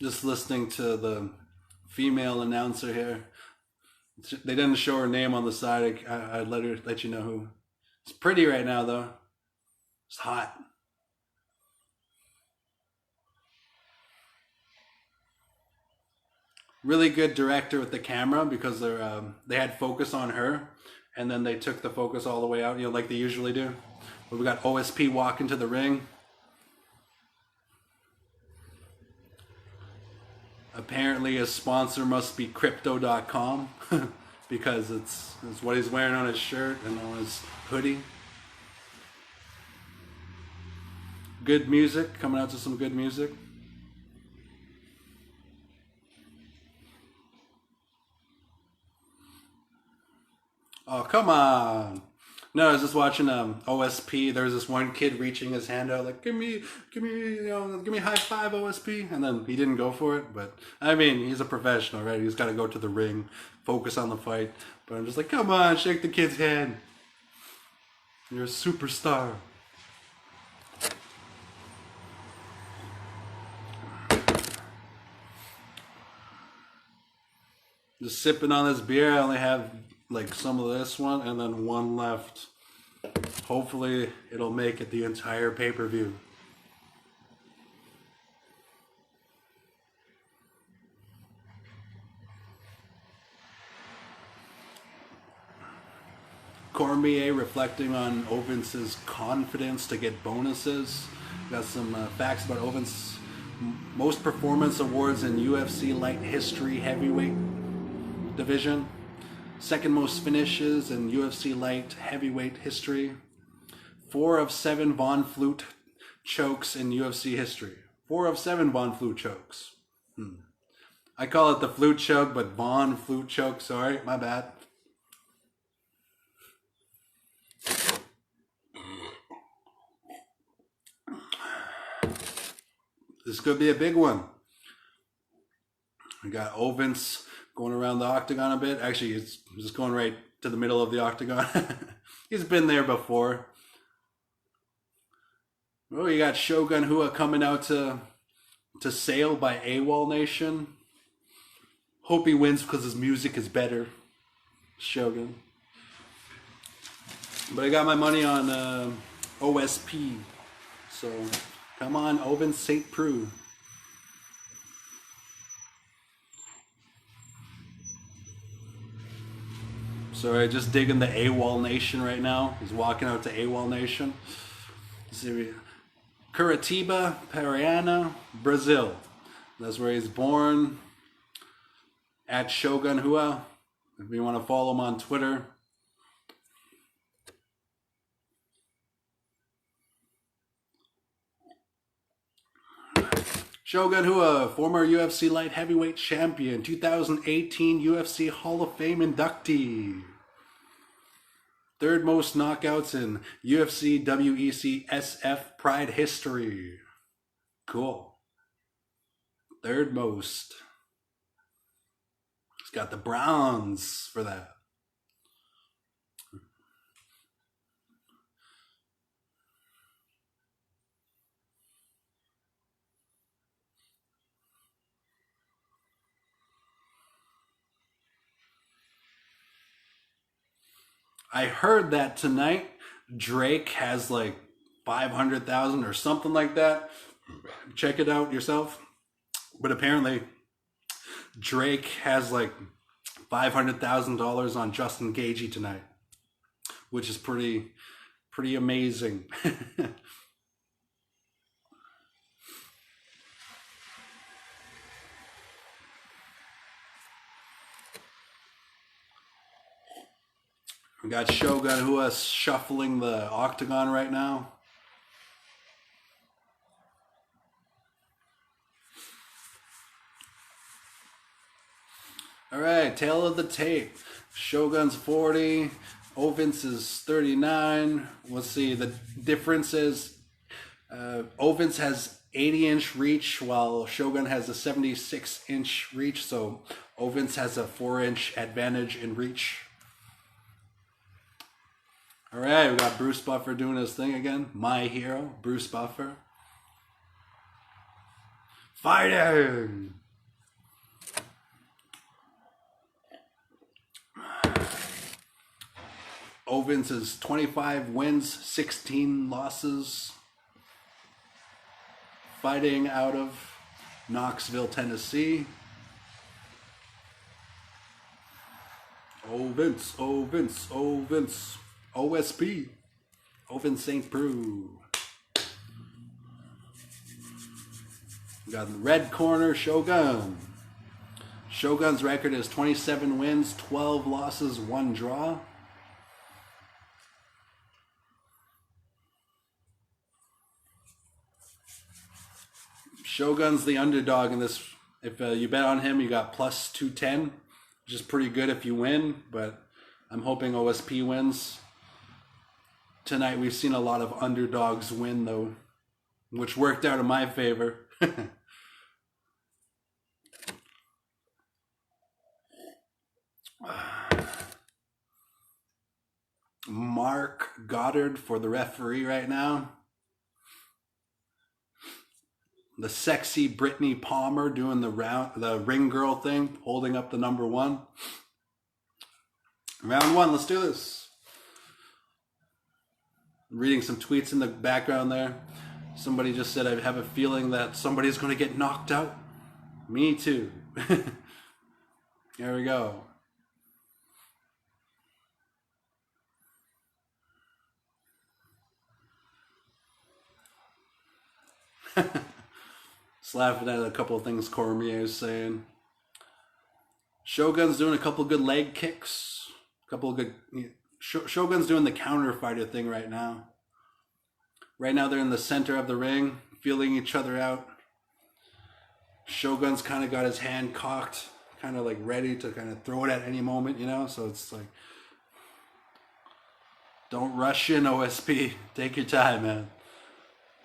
Just listening to the female announcer here. They didn't show her name on the side. I'd let you know who. It's pretty right now though. It's hot. Really good director with the camera because they had focus on her and then they took the focus all the way out, you know, like they usually do. But we got OSP walking to the ring. Apparently his sponsor must be Crypto.com because it's what he's wearing on his shirt and on his hoodie. Good music, coming out to some good music. Oh, come on. No, I was just watching OSP. There was this one kid reaching his hand out like, give me a high five, OSP. And then he didn't go for it. But, I mean, he's a professional, right? He's got to go to the ring, focus on the fight. But I'm just like, come on, shake the kid's hand. You're a superstar. Just sipping on this beer. I only have like some of this one and then one left. Hopefully it'll make it the entire pay-per-view. Cormier reflecting on Ovince's confidence to get bonuses. Got some facts about Ovince. Most performance awards in UFC light history heavyweight division. Second most finishes in UFC light heavyweight history. 4 of 7 Von Flute chokes in UFC history. 4 of 7 Von Flute chokes. I call it the flute choke, but Von Flute choke. Sorry, my bad. This could be a big one. We got Ovens going around the octagon a bit. Actually, it's just going right to the middle of the octagon. He's been there before. Oh, you got Shogun Rua coming out to sail by AWOL Nation. Hope he wins because his music is better. Shogun. But I got my money on OSP. So, come on, Oven St. Preux. Sorry, just digging the AWOL Nation right now. He's walking out to AWOL Nation. Curitiba, Paraná, Brazil. That's where he's born. At Shogun Rua. If you want to follow him on Twitter. Shogun Rua, former UFC light heavyweight champion, 2018 UFC Hall of Fame inductee. Third most knockouts in UFC WEC SF Pride history. Cool. Third most. He's got the bronze for that. I heard that tonight Drake has like 500,000 or something like that. Check it out yourself. But apparently Drake has like $500,000 on Justin Gaethje tonight, which is pretty amazing. We got Shogun Rua shuffling the octagon right now. All right, tail of the tape. Shogun's 40, Ovens is 39. Let's see, the difference is Ovens has 80-inch reach while Shogun has a 76-inch reach, so Ovens has a 4-inch advantage in reach. All right, we got Bruce Buffer doing his thing again. My hero, Bruce Buffer. Fighting! Ovens is 25 wins, 16 losses. Fighting out of Knoxville, Tennessee. Ovens, Ovens, Ovens. OSP, Oven St. Preux. We got the red corner, Shogun. Shogun's record is 27 wins, 12 losses, 1 draw. Shogun's the underdog in this. If you bet on him, you got plus 210, which is pretty good if you win, but I'm hoping OSP wins. Tonight we've seen a lot of underdogs win though, which worked out in my favor. Mark Goddard for the referee right now. The sexy Brittany Palmer doing the ring girl thing, holding up the number 1. Round 1, let's do this. Reading some tweets in the background there. Somebody just said, I have a feeling that somebody's going to get knocked out. Me too. Here we go. Just laughing at a couple of things Cormier is saying. Shogun's doing a couple good leg kicks. A couple of good... Shogun's doing the counter fighter thing right now. Right now they're in the center of the ring, feeling each other out. Shogun's kind of got his hand cocked, kind of like ready to kind of throw it at any moment, you know? So it's like, don't rush in, OSP. Take your time, man.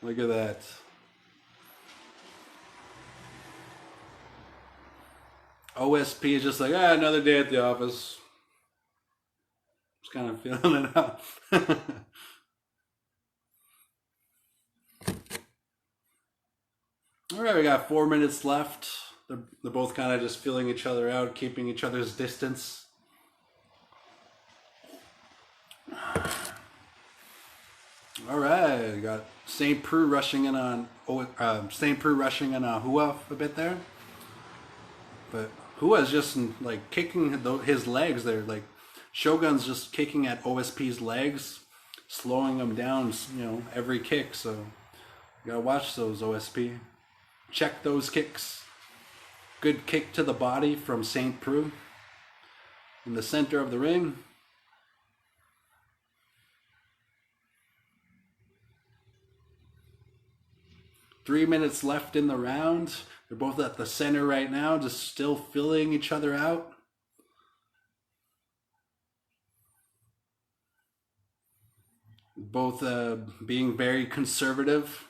Look at that. OSP is just like, another day at the office. Just kind of feeling it out. All right, we got 4 minutes left. They're both kind of just feeling each other out, keeping each other's distance. All right, we got St. Preux rushing in on Hua a bit there, but Hua's just like kicking his legs there. Like Shogun's just kicking at OSP's legs, slowing him down, you know, every kick. So you gotta watch those, OSP. Check those kicks. Good kick to the body from St. Preux in the center of the ring. Three minutes left in the round. They're both at the center right now, just still filling each other out. Both being very conservative.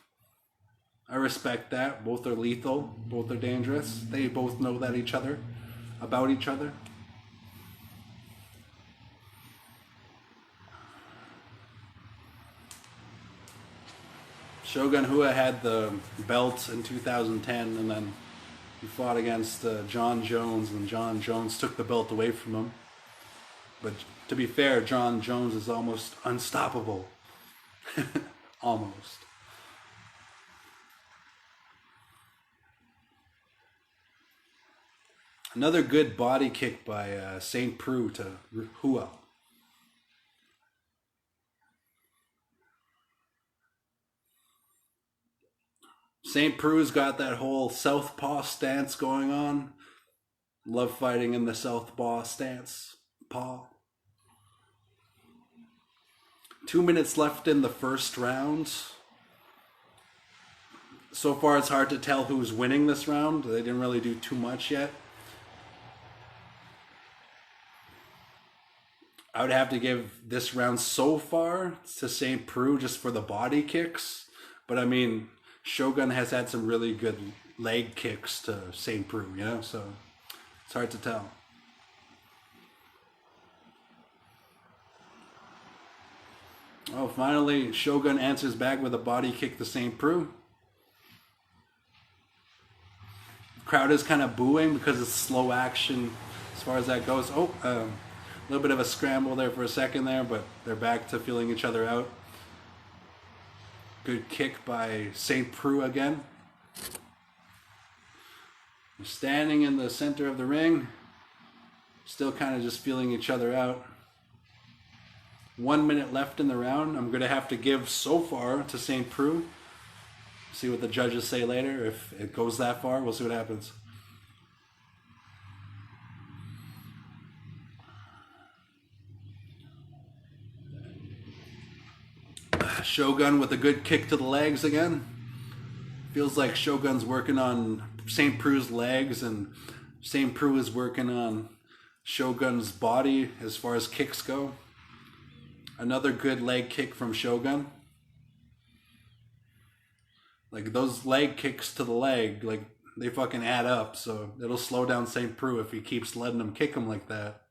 I respect that. Both are lethal. Both are dangerous. They both know that about each other. Shogun Hua had the belt in 2010, and then he fought against John Jones, and John Jones took the belt away from him. But to be fair, John Jones is almost unstoppable. Almost. Another good body kick by St. Preux to Hua. St. Preux's got that whole southpaw stance going on. Love fighting in the southpaw stance. Paw. 2 minutes left in the first round. So far it's hard to tell who's winning this round. They didn't really do too much yet. I would have to give this round so far to St. Preux just for the body kicks. But I mean, Shogun has had some really good leg kicks to St. Preux, you know? So it's hard to tell. Oh, finally, Shogun answers back with a body kick to St. Preux. The crowd is kind of booing because it's slow action as far as that goes. Oh, a little bit of a scramble there for a second there, but they're back to feeling each other out. Good kick by St. Preux again. They're standing in the center of the ring. Still kind of just feeling each other out. 1 minute left in the round. I'm going to have to give so far to St. Preux. See what the judges say later. If it goes that far, we'll see what happens. Shogun with a good kick to the legs again. Feels like Shogun's working on St. Preux's legs and St. Preux is working on Shogun's body as far as kicks go. Another good leg kick from Shogun. Like those leg kicks to the leg, like they fucking add up. So it'll slow down St. Preux if he keeps letting him kick him like that.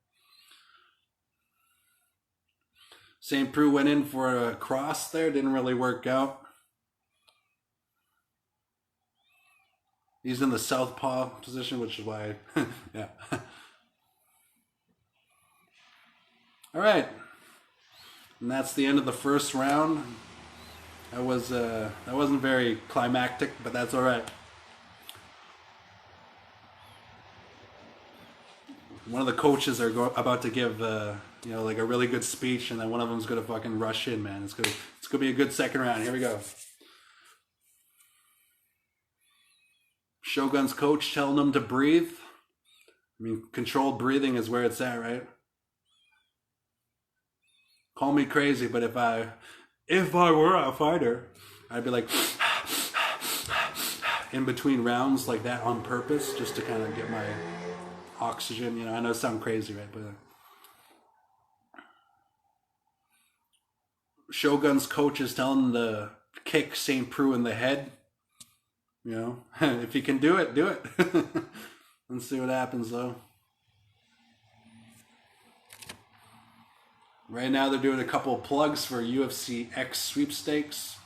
St. Preux went in for a cross there, didn't really work out. He's in the southpaw position, which is why, yeah. All right, and that's the end of the first round. That wasn't very climactic, but that's all right. One of the coaches are about to give, you know, like a really good speech, and then one of them's gonna fucking rush in, man. It's gonna be a good second round. Here we go. Shogun's coach telling him to breathe. I mean, controlled breathing is where it's at, right? Call me crazy, but if I if I were a fighter, I'd be like in between rounds like that on purpose, just to kind of get my oxygen. You know, I know it sounds crazy, right? But Shogun's coach is telling him to kick St. Preux in the head. You know, if you can do it, do it. Let's see what happens, though. Right now, they're doing a couple of plugs for UFC X sweepstakes.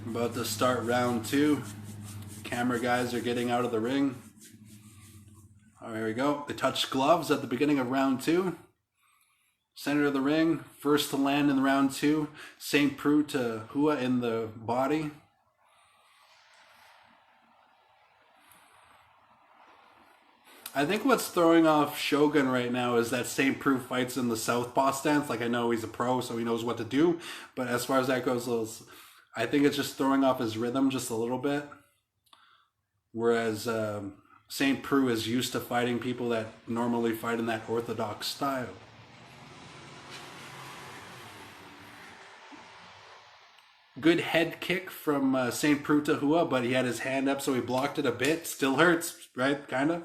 About to start round 2. Camera guys are getting out of the ring. Oh, here we go. They touch gloves at the beginning of round 2. Center of the ring, first to land in round 2. St. Preux to Hua in the body. I think what's throwing off Shogun right now is that St. Preux fights in the southpaw stance. Like, I know he's a pro, so he knows what to do. But as far as that goes, I think it's just throwing off his rhythm just a little bit. Whereas St. Preux is used to fighting people that normally fight in that orthodox style. Good head kick from St. Preux to Hua, but he had his hand up, so he blocked it a bit. Still hurts, right? Kind of.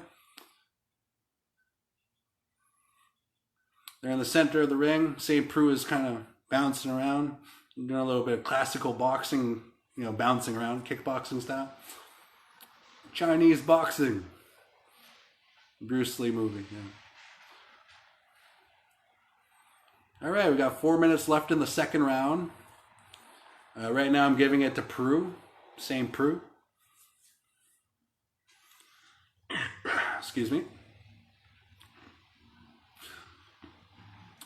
They're in the center of the ring. St. Preux is kind of bouncing around, doing a little bit of classical boxing, you know, bouncing around, kickboxing style. Chinese boxing. Bruce Lee movie, yeah. All right, we got 4 minutes left in the second round. Right now I'm giving it to Preux, St. Preux. Excuse me.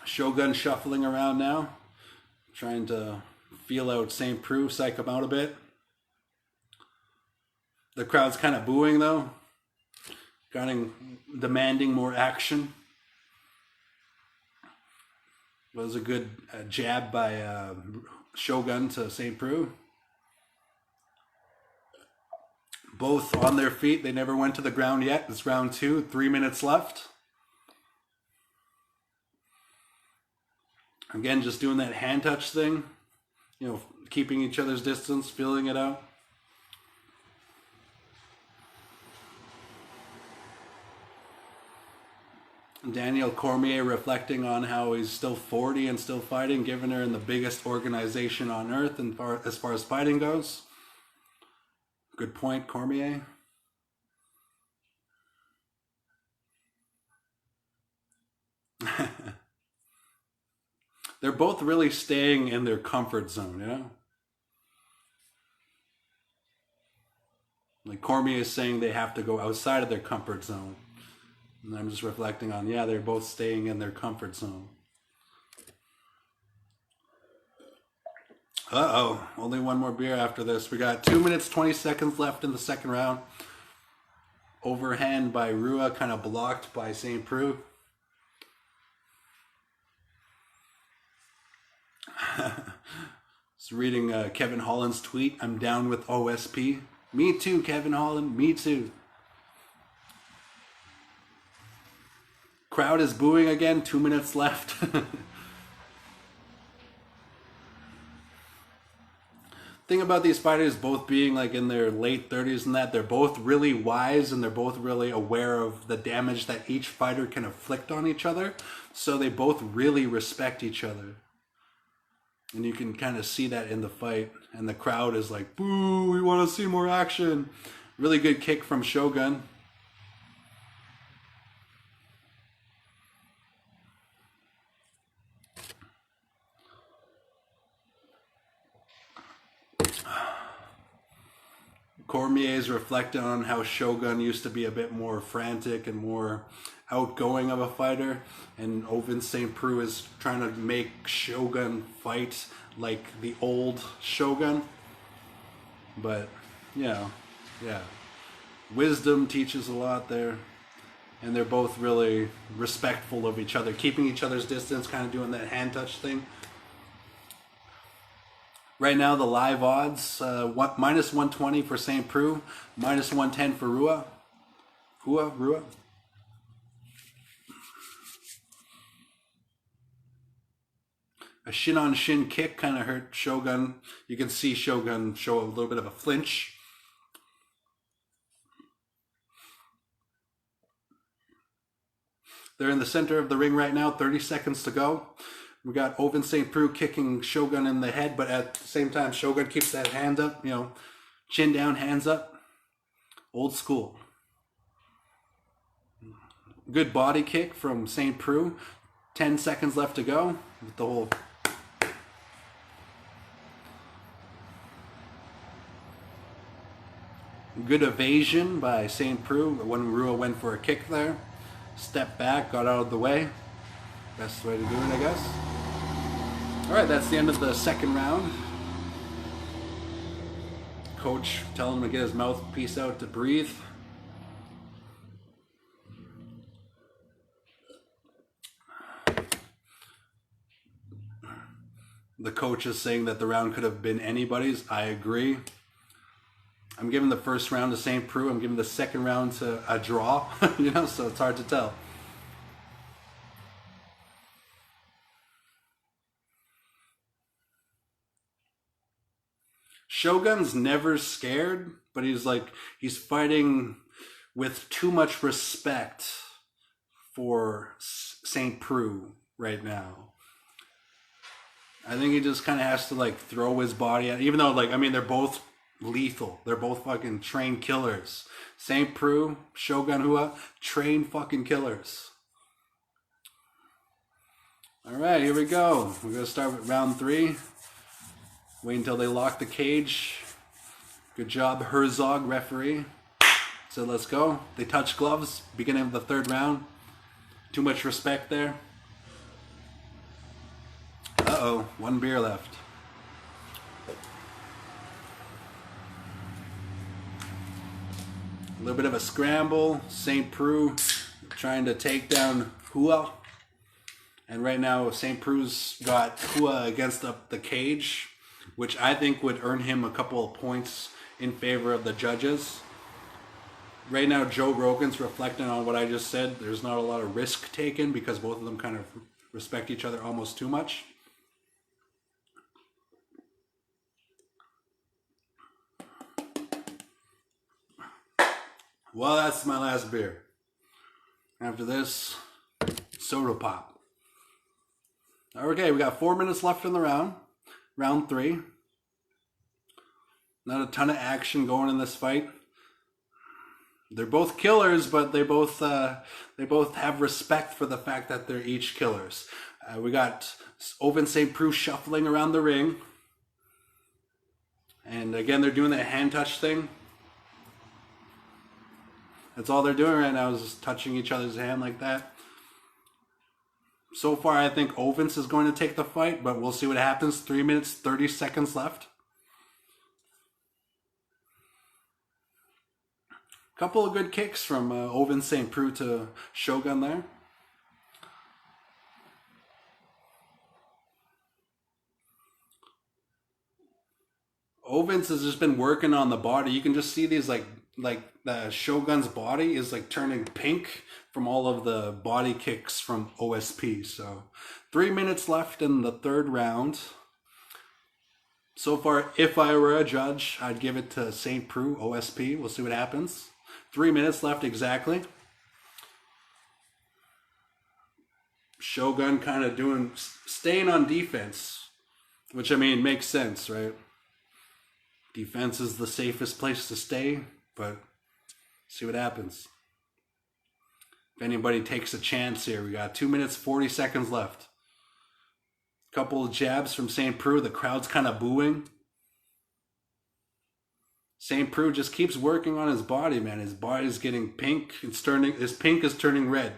Shogun shuffling around now, trying to feel out St. Preux, psych him out a bit. The crowd's kind of booing though, demanding more action. It was a good jab by Shogun to St. Preux. Both on their feet. They never went to the ground yet. It's round 2. 3 minutes left. Again, just doing that hand touch thing. You know, keeping each other's distance, feeling it out. Daniel Cormier reflecting on how he's still 40 and still fighting, given her in the biggest organization on earth and as far as fighting goes. Good point, Cormier. They're both really staying in their comfort zone, you know? Like Cormier is saying they have to go outside of their comfort zone. And I'm just reflecting on, yeah, they're both staying in their comfort zone. Uh-oh, only one more beer after this. We got 2 minutes, 20 seconds left in the second round. Overhand by Rua, kind of blocked by St. Preux. Just reading Kevin Holland's tweet. I'm down with OSP. Me too, Kevin Holland. Me too. Crowd is booing again. 2 minutes left. Thing about these fighters both being like in their late 30s and that, they're both really wise and they're both really aware of the damage that each fighter can inflict on each other. So they both really respect each other. And you can kind of see that in the fight. And the crowd is like, boo, we want to see more action. Really good kick from Shogun. Cormier's reflecting on how Shogun used to be a bit more frantic and more outgoing of a fighter, and Ovince St. Preux is trying to make Shogun fight like the old Shogun. But yeah, wisdom teaches a lot there, and they're both really respectful of each other, keeping each other's distance, kind of doing that hand touch thing. Right now, the live odds, minus 120 for St. Preux, minus 110 for Rua. Rua. A shin-on-shin kick kind of hurt Shogun. You can see Shogun show a little bit of a flinch. They're in the center of the ring right now, 30 seconds to go. We got Ovince St. Preux kicking Shogun in the head, but at the same time, Shogun keeps that hand up, you know, chin down, hands up. Old school. Good body kick from St. Preux. 10 seconds left to go with the whole... Good evasion by St. Preux when Rua went for a kick there. Step back, got out of the way. Best way to do it, I guess. Alright, that's the end of the second round. Coach telling him to get his mouthpiece out to breathe. The coach is saying that the round could have been anybody's. I agree. I'm giving the first round to St. Preux. I'm giving the second round to a draw, you know, so it's hard to tell. Shogun's never scared, but he's fighting with too much respect for St. Preux right now. I think he just kind of has to like throw his body at, even though like, I mean, they're both lethal. They're both fucking trained killers. St. Preux, Shogun Rua, trained fucking killers. All right, here we go. We're going to start with round 3. Wait until they lock the cage. Good job, Herzog, referee. So let's go. They touch gloves, beginning of the third round. Too much respect there. Uh-oh, 1 beer left. A little bit of a scramble. St. Preux trying to take down Rua. And right now, St. Preux's got Rua against the cage, which I think would earn him a couple of points in favor of the judges. Right now, Joe Rogan's reflecting on what I just said. There's not a lot of risk taken because both of them kind of respect each other almost too much. Well, that's my last beer. After this, soda pop. Okay, we got 4 minutes left in the round. Round 3. Not a ton of action going in this fight. They're both killers, but they both have respect for the fact that they're each killers. We got Ovince St. Preux shuffling around the ring. And again, they're doing that hand touch thing. That's all they're doing right now is just touching each other's hand like that. So far, I think Ovince is going to take the fight, but we'll see what happens. 3 minutes, 30 seconds left. Couple of good kicks from Ovince St. Preux to Shogun there. Ovince has just been working on the body. You can just see these like the Shogun's body is like turning pink from all of the body kicks from OSP. So 3 minutes left in the third round. So far, if I were a judge, I'd give it to St. Preux, OSP. We'll see what happens. 3 minutes left exactly. Shogun kind of staying on defense, which I mean makes sense, right? Defense is the safest place to stay, but see what happens. If anybody takes a chance here, we got 2 minutes, 40 seconds left. Couple of jabs from St. Preux. The crowd's kind of booing. St. Preux just keeps working on his body, man. His body's getting pink. His pink is turning red.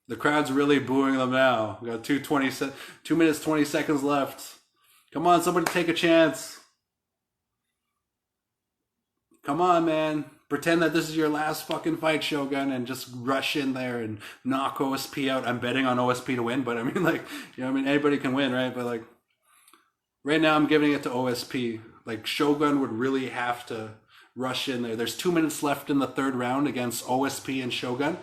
The crowd's really booing them now. We got 2 minutes, 20 seconds left. Come on, somebody take a chance. Come on, man. Pretend that this is your last fucking fight, Shogun, and just rush in there and knock OSP out. I'm betting on OSP to win, but I mean, like, you know, I mean, anybody can win, right? But like, right now I'm giving it to OSP. Like, Shogun would really have to rush in there. There's 2 minutes left in the third round against OSP and Shogun.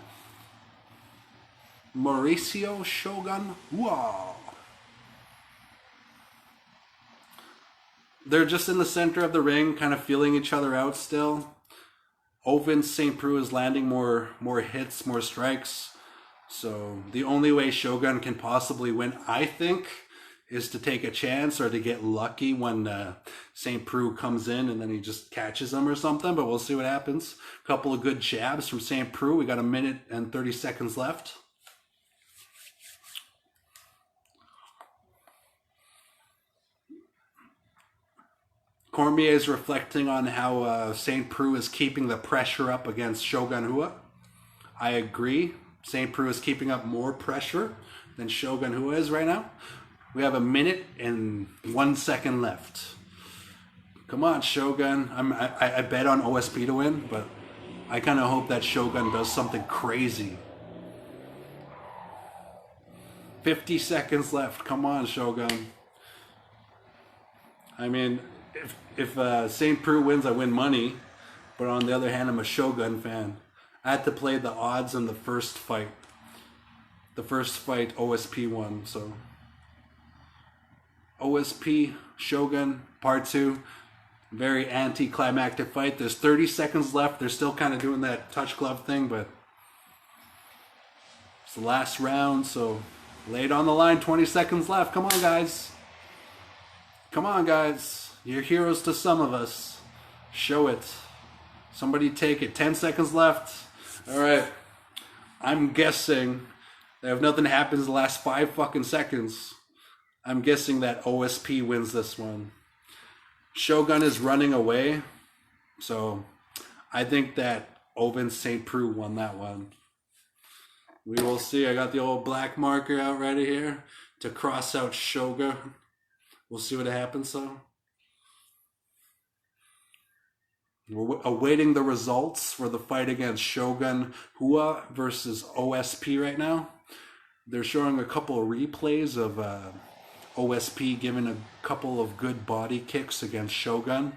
Mauricio Shogun Hua. They're just in the center of the ring, kind of feeling each other out still. Ovince St. Preux is landing more hits, more strikes. So the only way Shogun can possibly win, I think, is to take a chance or to get lucky when St. Preux comes in and then he just catches him or something. But we'll see what happens. A couple of good jabs from St. Preux. We got a minute and 30 seconds left. Cormier is reflecting on how St. Preux is keeping the pressure up against Shogun Rua. I agree. St. Preux is keeping up more pressure than Shogun Rua is right now. We have a minute and 1 second left. Come on, Shogun. I bet on OSP to win, but I kind of hope that Shogun does something crazy. 50 seconds left. Come on, Shogun. I mean, if St. Preux wins, I win money. But on the other hand, I'm a Shogun fan. I had to play the odds in the first fight. The first fight, OSP won, so... OSP, Shogun, part 2. Very anticlimactic fight. There's 30 seconds left. They're still kind of doing that touch glove thing, but... it's the last round, so... lay it on the line, 20 seconds left. Come on, guys. Come on, guys. You're heroes to some of us. Show it. Somebody take it. 10 seconds left. All right. I'm guessing that if nothing happens the last 5 fucking seconds, I'm guessing that OSP wins this one. Shogun is running away. So I think that Ovince St. Preux won that one. We will see. I got the old black marker out ready here to cross out Shogun. We'll see what happens, so. We're awaiting the results for the fight against Shogun Rua versus OSP right now. They're showing a couple of replays of OSP giving a couple of good body kicks against Shogun.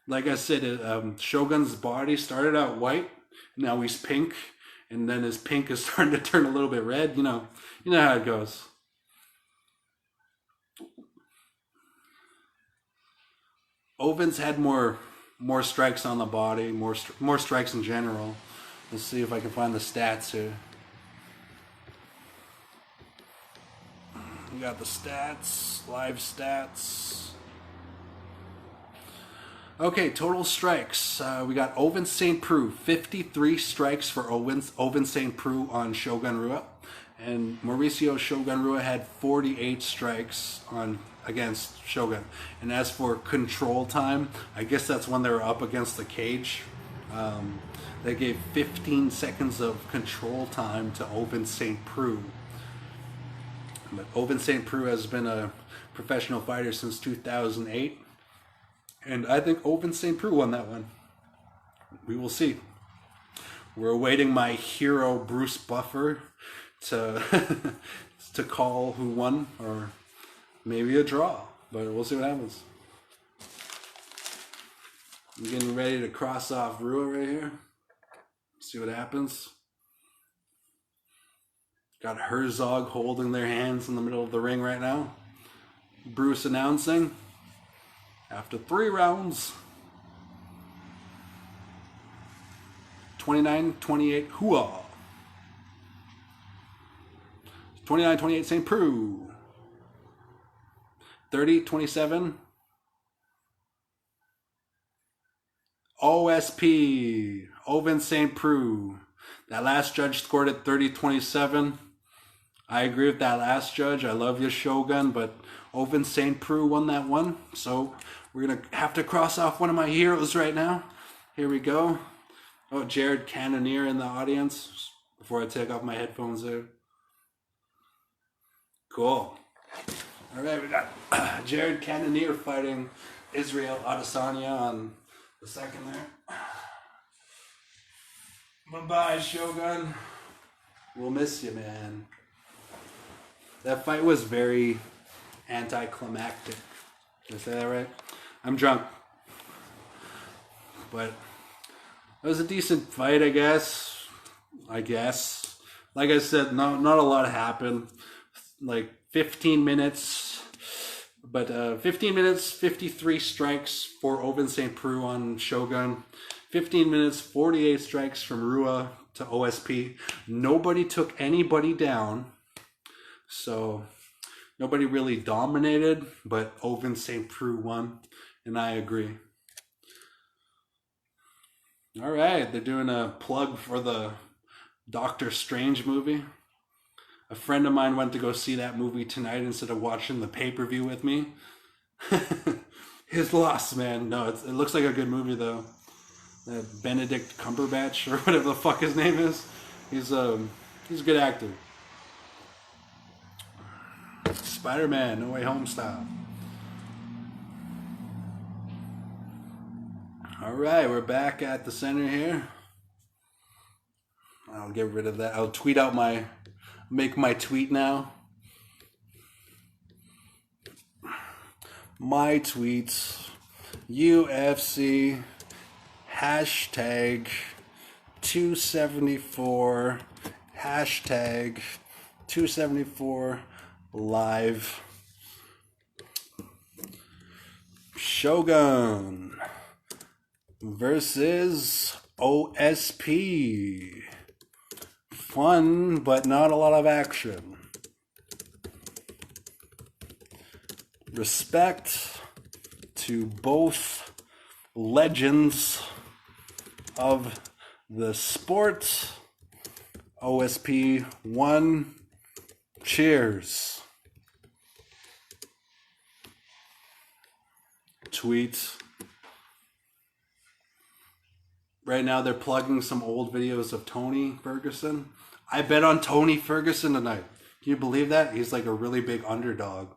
Like I said, Shogun's body started out white, now he's pink, and then his pink is starting to turn a little bit red. You know how it goes. Ovince had more strikes on the body, more strikes in general. Let's see if I can find the stats here. We got the stats, live stats. Okay, total strikes. We got Ovince St. Preux, 53 strikes for Ovince St. Preux on Shogun Rua. And Mauricio Shogun Rua had 48 strikes against Shogun. And as for control time, I guess that's when they were up against the cage. They gave 15 seconds of control time to Ovince St. Preux. But Ovince St. Preux has been a professional fighter since 2008. And I think Ovince St. Preux won that one. We will see. We're awaiting my hero Bruce Buffer to to call who won, or maybe a draw, but we'll see what happens. I'm getting ready to cross off Rua right here. See what happens. Got Herzog holding their hands in the middle of the ring right now. Bruce announcing, after 3 rounds, 29-28 Hua. 29-28 St. Preux. 30-27 OSP. Ovince St. Preux. That last judge scored it 30-27. I agree with that last judge. I love you, Shogun, but Ovince St. Preux won that one. So we're going to have to cross off one of my heroes right now. Here we go. Oh, Jared Cannonier in the audience. Before I take off my headphones there. Cool. All right, we got Jared Cannonier fighting Israel Adesanya on the second there. Bye-bye, Shogun. We'll miss you, man. That fight was very anticlimactic. Did I say that right? I'm drunk. But it was a decent fight, I guess. like I said, not a lot happened. Like 15 minutes, but 15 minutes, 53 strikes for Ovince St. Preux on Shogun. 15 minutes, 48 strikes from Rua to OSP. Nobody took anybody down. So nobody really dominated, but Ovince St. Preux won, and I agree. All right, they're doing a plug for the Doctor Strange movie. A friend of mine went to go see that movie tonight instead of watching the pay-per-view with me. His loss, man. No, it looks like a good movie, though. Benedict Cumberbatch, or whatever the fuck his name is. He's a good actor. Spider-Man, No Way Home style. All right, we're back at the center here. I'll get rid of that. I'll tweet out make my tweet now. My tweets, UFC, hashtag 274, hashtag 274 live. Shogun versus OSP. Fun, but not a lot of action. Respect to both legends of the sport. OSP won. Cheers. Tweet. Right now they're plugging some old videos of Tony Ferguson. I bet on Tony Ferguson tonight. Can you believe that? He's like a really big underdog.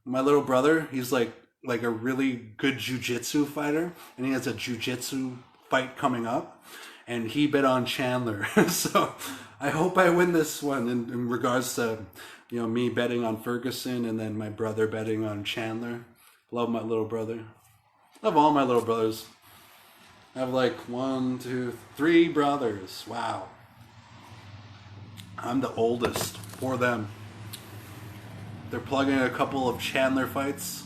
My little brother, he's like a really good jiu-jitsu fighter, and he has a jiu-jitsu fight coming up, and he bet on Chandler. So I hope I win this one in regards to, you know, me betting on Ferguson and then my brother betting on Chandler. Love my little brother. Love all my little brothers. I have like 1, 2, 3 brothers. Wow. I'm the oldest for them. They're plugging a couple of Chandler fights.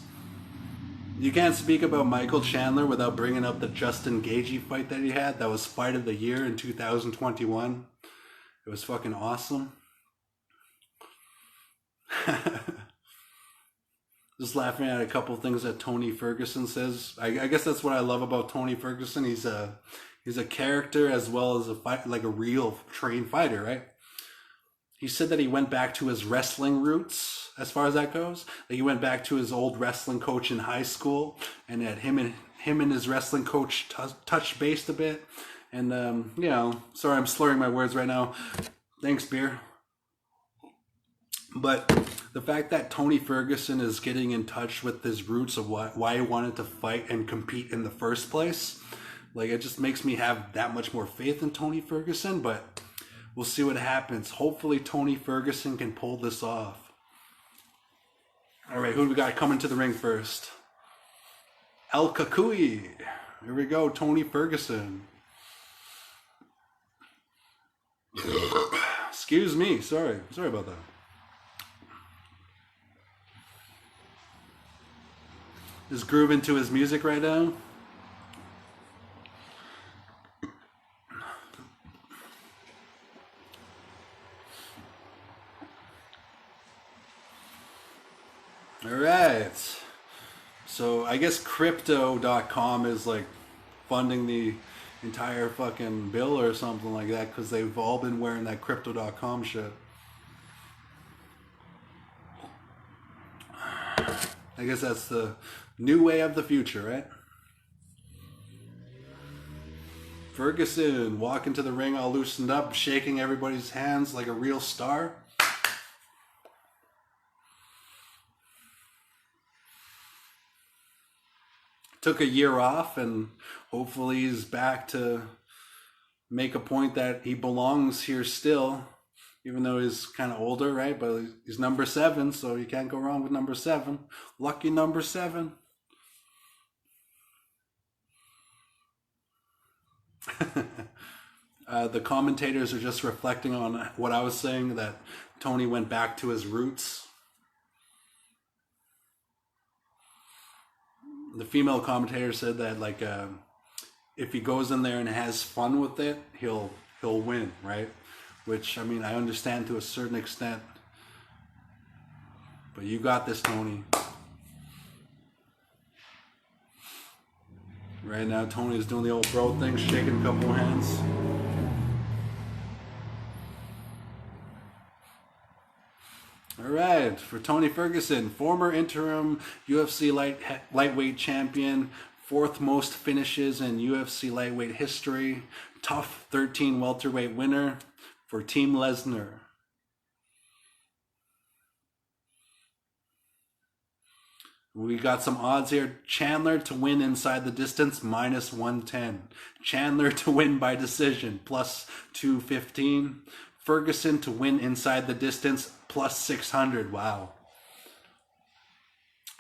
You can't speak about Michael Chandler without bringing up the Justin Gaethje fight that he had. That was Fight of the Year in 2021. It was fucking awesome. Just laughing at a couple of things that Tony Ferguson says. I guess that's what I love about Tony Ferguson. He's a character as well as a real trained fighter, right? He said that he went back to his wrestling roots as far as that goes. That he went back to his old wrestling coach in high school, and that him and his wrestling coach touched base a bit. And you know, sorry, I'm slurring my words right now. Thanks, beer. But the fact that Tony Ferguson is getting in touch with his roots of why he wanted to fight and compete in the first place, like, it just makes me have that much more faith in Tony Ferguson. But we'll see what happens. Hopefully Tony Ferguson can pull this off. All right, who do we got coming to the ring first? El Kakui. Here we go, Tony Ferguson. Excuse me, sorry about that. Just grooving to his music right now. All right. So I guess crypto.com is like funding the entire fucking bill or something like that, because they've all been wearing that crypto.com shit. I guess that's the new way of the future, right? Ferguson walking to the ring all loosened up, shaking everybody's hands like a real star. Took a year off, and hopefully he's back to make a point that he belongs here still, even though he's kind of older, right? But he's number 7, so you can't go wrong with number 7. Lucky number 7. The commentators are just reflecting on what I was saying, that Tony went back to his roots. The female commentator said that, like, if he goes in there and has fun with it, he'll win, right? Which, I mean, I understand to a certain extent. But you got this, Tony. Right now, Tony is doing the old bro thing, shaking a couple hands. All right, for Tony Ferguson, former interim UFC lightweight champion, 4th most finishes in UFC lightweight history, tough 13 welterweight winner for Team Lesnar. We got some odds here. Chandler to win inside the distance, -110. Chandler to win by decision, +215. Ferguson to win inside the distance, +600. Wow.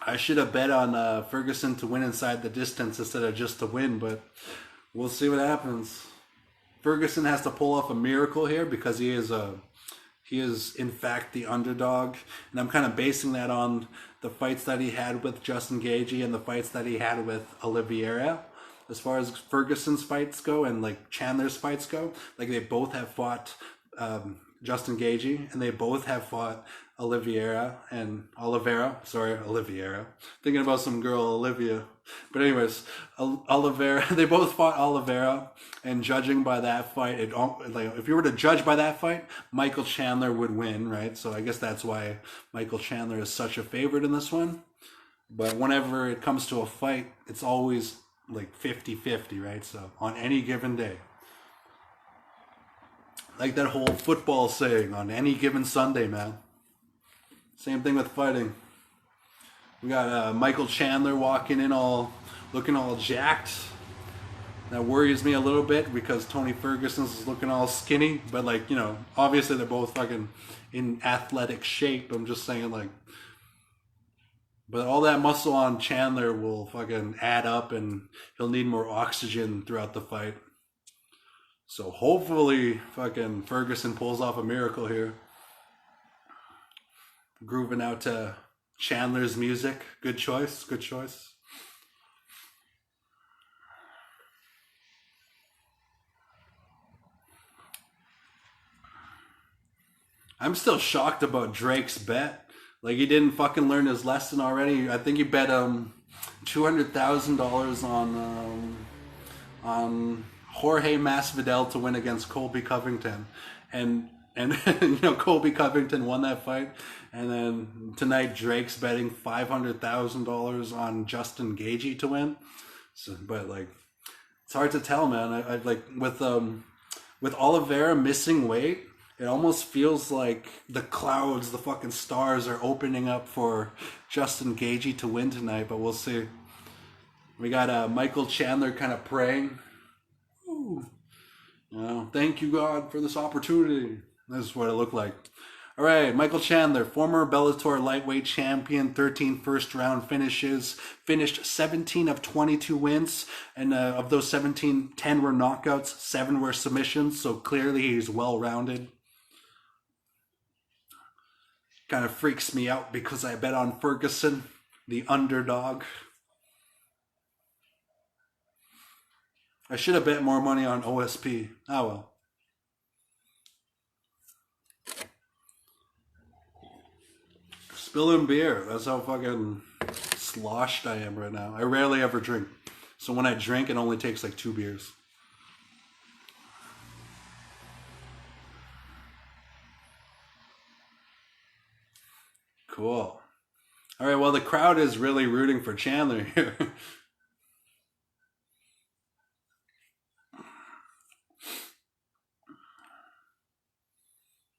I should have bet on Ferguson to win inside the distance instead of just to win, but we'll see what happens. Ferguson has to pull off a miracle here because he is in fact the underdog, and I'm kind of basing that on the fights that he had with Justin Gaethje and the fights that he had with Oliveira. As far as Ferguson's fights go and like Chandler's fights go, like they both have fought Justin Gaethje and they both have fought Oliveira. Thinking about some girl, Olivia. But anyways, Oliveira, they both fought Oliveira, and judging by that fight, if you were to judge by that fight, Michael Chandler would win, right? So I guess that's why Michael Chandler is such a favorite in this one. But whenever it comes to a fight, it's always like 50-50, right? So on any given day. Like that whole football saying, on any given Sunday, man. Same thing with fighting. We got Michael Chandler walking in looking all jacked. That worries me a little bit because Tony Ferguson's looking all skinny. But like, you know, obviously they're both fucking in athletic shape. I'm just saying, like, but all that muscle on Chandler will fucking add up and he'll need more oxygen throughout the fight. So hopefully fucking Ferguson pulls off a miracle here. Grooving out to Chandler's music. Good choice. Good choice. I'm still shocked about Drake's bet. Like, he didn't fucking learn his lesson already. I think he bet $200,000 on Jorge Masvidal to win against Colby Covington. And you know, Colby Covington won that fight. And then tonight Drake's betting $500,000 on Justin Gaethje to win. So, but like, it's hard to tell, man. I like with Oliveira missing weight, it almost feels like the clouds, the fucking stars are opening up for Justin Gaethje to win tonight, but we'll see. We got Michael Chandler kind of praying. Ooh. You know, thank you, God, for this opportunity. This is what it looked like. All right, Michael Chandler, former Bellator lightweight champion, 13 first-round finishes, finished 17 of 22 wins, and of those 17, 10 were knockouts, 7 were submissions, so clearly he's well-rounded. Kind of freaks me out because I bet on Ferguson, the underdog. I should have bet more money on OSP. Oh well. Spilling beer. That's how fucking sloshed I am right now. I rarely ever drink. So when I drink, it only takes like 2 beers. Cool. All right, well, the crowd is really rooting for Chandler here.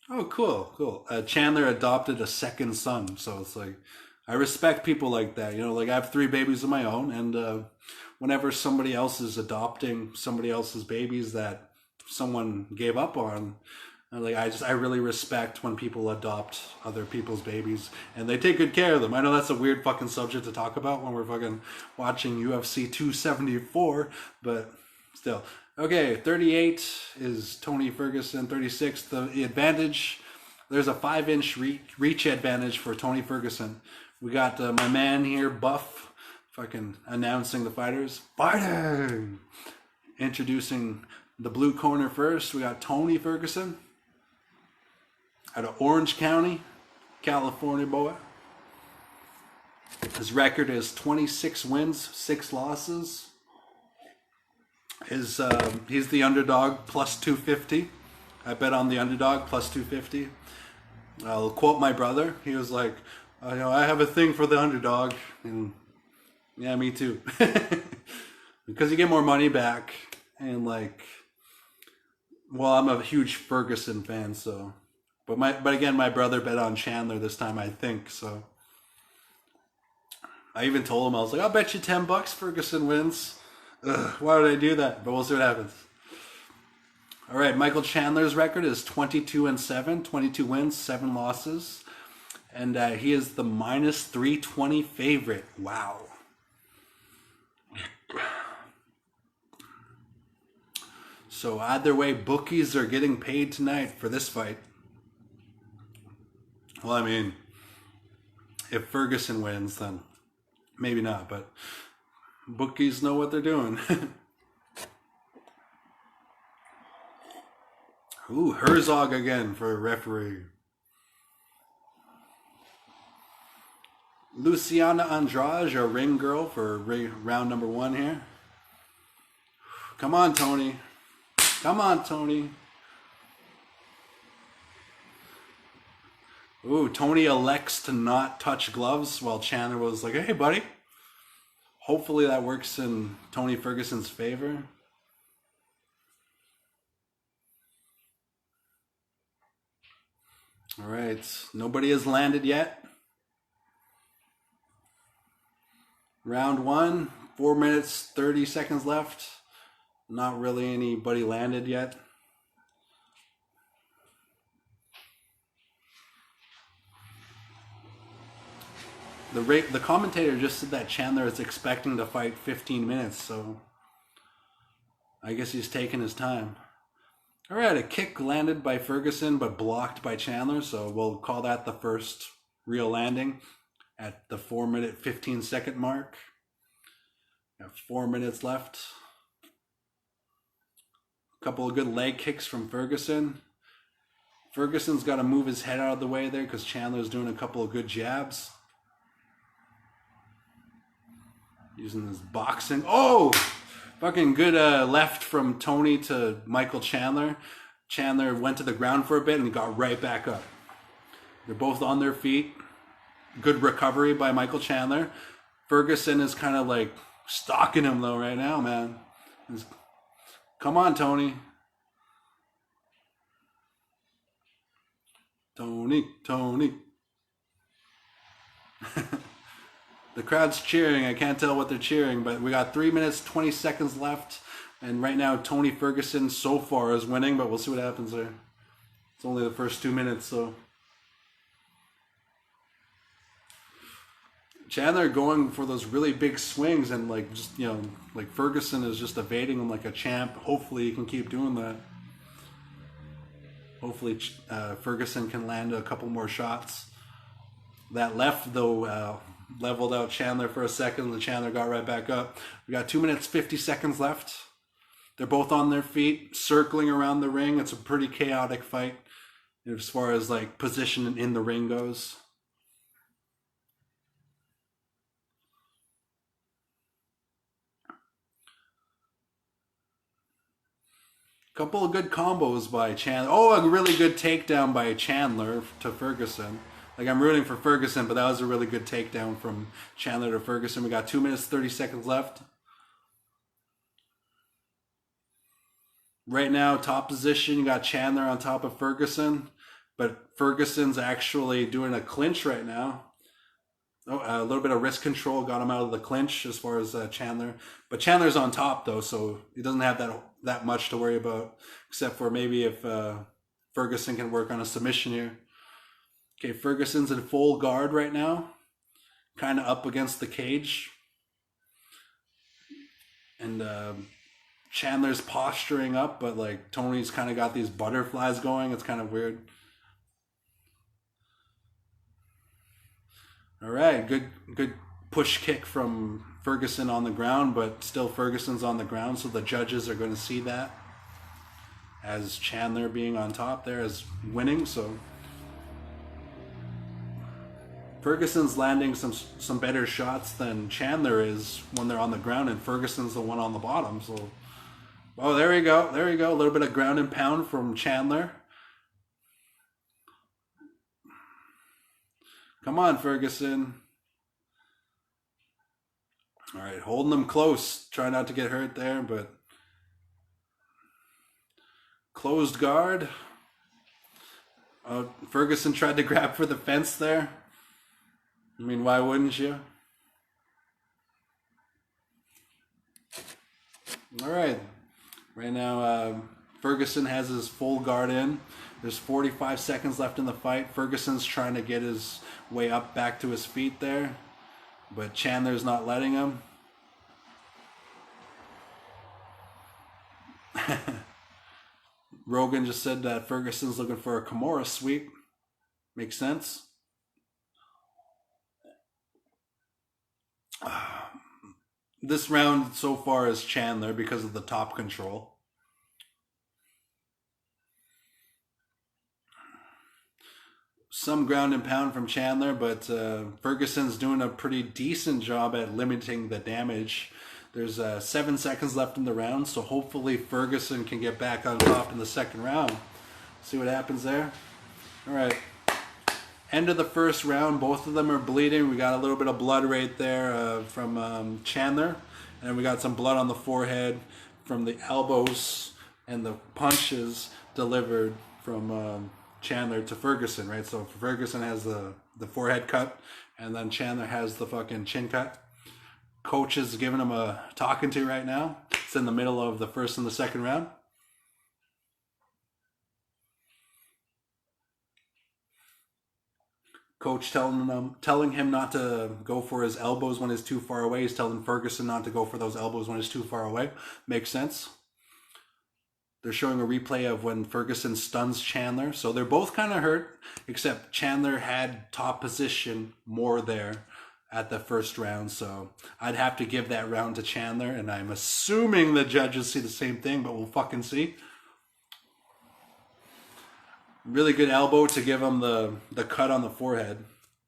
Oh, cool. Chandler adopted a second son, so it's like, I respect people like that. You know, like I have 3 babies of my own, and whenever somebody else is adopting somebody else's babies that someone gave up on, I really respect when people adopt other people's babies and they take good care of them. I know that's a weird fucking subject to talk about when we're fucking watching UFC 274, but still. Okay, 38 is Tony Ferguson. 36, the advantage. There's a 5-inch reach advantage for Tony Ferguson. We got my man here, Buff, fucking announcing the fighters. Fighting! Introducing the blue corner first. We got Tony Ferguson out of Orange County, California boy. His record is 26 wins, 6 losses. He's the underdog, plus 250. I bet on the underdog, plus 250. I'll quote my brother. He was like, I have a thing for the underdog. And yeah, me too. Because you get more money back. And like, well, I'm a huge Ferguson fan, so. But again, my brother bet on Chandler this time, I think, so. I even told him, I was like, I'll bet you $10 Ferguson wins. Ugh, why would I do that? But we'll see what happens. All right, Michael Chandler's record is 22-7, 22 wins, 7 losses. And he is the minus 320 favorite. Wow. So either way, bookies are getting paid tonight for this fight. Well, I mean, if Ferguson wins, then maybe not, but bookies know what they're doing. Ooh, Herzog again for a referee. Luciana Andrade, a ring girl for round number 1 here. Come on, Tony. Come on, Tony. Ooh, Tony elects to not touch gloves while Chandler was like, hey, buddy. Hopefully that works in Tony Ferguson's favor. All right, nobody has landed yet. Round 1, 4 minutes, 30 seconds left. Not really anybody landed yet. The commentator just said that Chandler is expecting to fight 15 minutes, so I guess he's taking his time. All right, a kick landed by Ferguson but blocked by Chandler, so we'll call that the first real landing at the 4 minute 15 second mark. We have 4 minutes left. A couple of good leg kicks from Ferguson. Ferguson's got to move his head out of the way there because Chandler's doing a couple of good jabs. Using his boxing. Oh! Fucking good left from Tony to Michael Chandler. Chandler went to the ground for a bit and got right back up. They're both on their feet. Good recovery by Michael Chandler. Ferguson is kind of like stalking him though right now, man. Come on, Tony. Tony. The crowd's cheering. I can't tell what they're cheering, but we got 3 minutes, 20 seconds left. And right now, Tony Ferguson so far is winning, but we'll see what happens there. It's only the first 2 minutes, so. Chandler going for those really big swings and like just, you know, like Ferguson is just evading him like a champ. Hopefully he can keep doing that. Hopefully Ferguson can land a couple more shots. That left though leveled out Chandler for a second. The Chandler got right back up. We got 2 minutes, 50 seconds left. They're both on their feet, circling around the ring. It's a pretty chaotic fight as far as like position in the ring goes. Couple of good combos by Chandler. Oh, a really good takedown by Chandler to Ferguson. Like, I'm rooting for Ferguson, but that was a really good takedown from Chandler to Ferguson. We got 2 minutes, 30 seconds left. Right now, top position, you got Chandler on top of Ferguson, but Ferguson's actually doing a clinch right now. Oh, a little bit of wrist control got him out of the clinch as far as Chandler. But Chandler's on top, though, so he doesn't have that much to worry about, except for maybe if Ferguson can work on a submission here. Okay, Ferguson's in full guard right now, kind of up against the cage. And Chandler's posturing up, but like Tony's kind of got these butterflies going. It's kind of weird. All right, good push kick from Ferguson on the ground, but still Ferguson's on the ground, so the judges are going to see that as Chandler being on top there as winning. So Ferguson's landing some better shots than Chandler is when they're on the ground, and Ferguson's the one on the bottom. So, oh, there we go. There you go. A little bit of ground and pound from Chandler. Come on, Ferguson. All right, holding them close. Try not to get hurt there, but closed guard. Ferguson tried to grab for the fence there. I mean, why wouldn't you? All right. Right now, Ferguson has his full guard in. There's 45 seconds left in the fight. Ferguson's trying to get his way up back to his feet there, but Chandler's not letting him. Rogan just said that Ferguson's looking for a Kimura sweep. Makes sense. This round so far is Chandler because of the top control. Some ground and pound from Chandler, but Ferguson's doing a pretty decent job at limiting the damage. There's 7 seconds left in the round, so hopefully Ferguson can get back on top in the second round. See what happens there? All right. End of the first round, both of them are bleeding. We got a little bit of blood right there from Chandler, and we got some blood on the forehead from the elbows and the punches delivered from Chandler to Ferguson, right? So Ferguson has the forehead cut, and then Chandler has the fucking chin cut. Coach is giving him a talking to right now. It's in the middle of the first and the second round. Coach telling him not to go for his elbows when he's too far away. He's telling Ferguson not to go for those elbows when he's too far away. Makes sense. They're showing a replay of when Ferguson stuns Chandler. So they're both kind of hurt, except Chandler had top position more there at the first round. So I'd have to give that round to Chandler, and I'm assuming the judges see the same thing, but we'll fucking see. Really good elbow to give him the cut on the forehead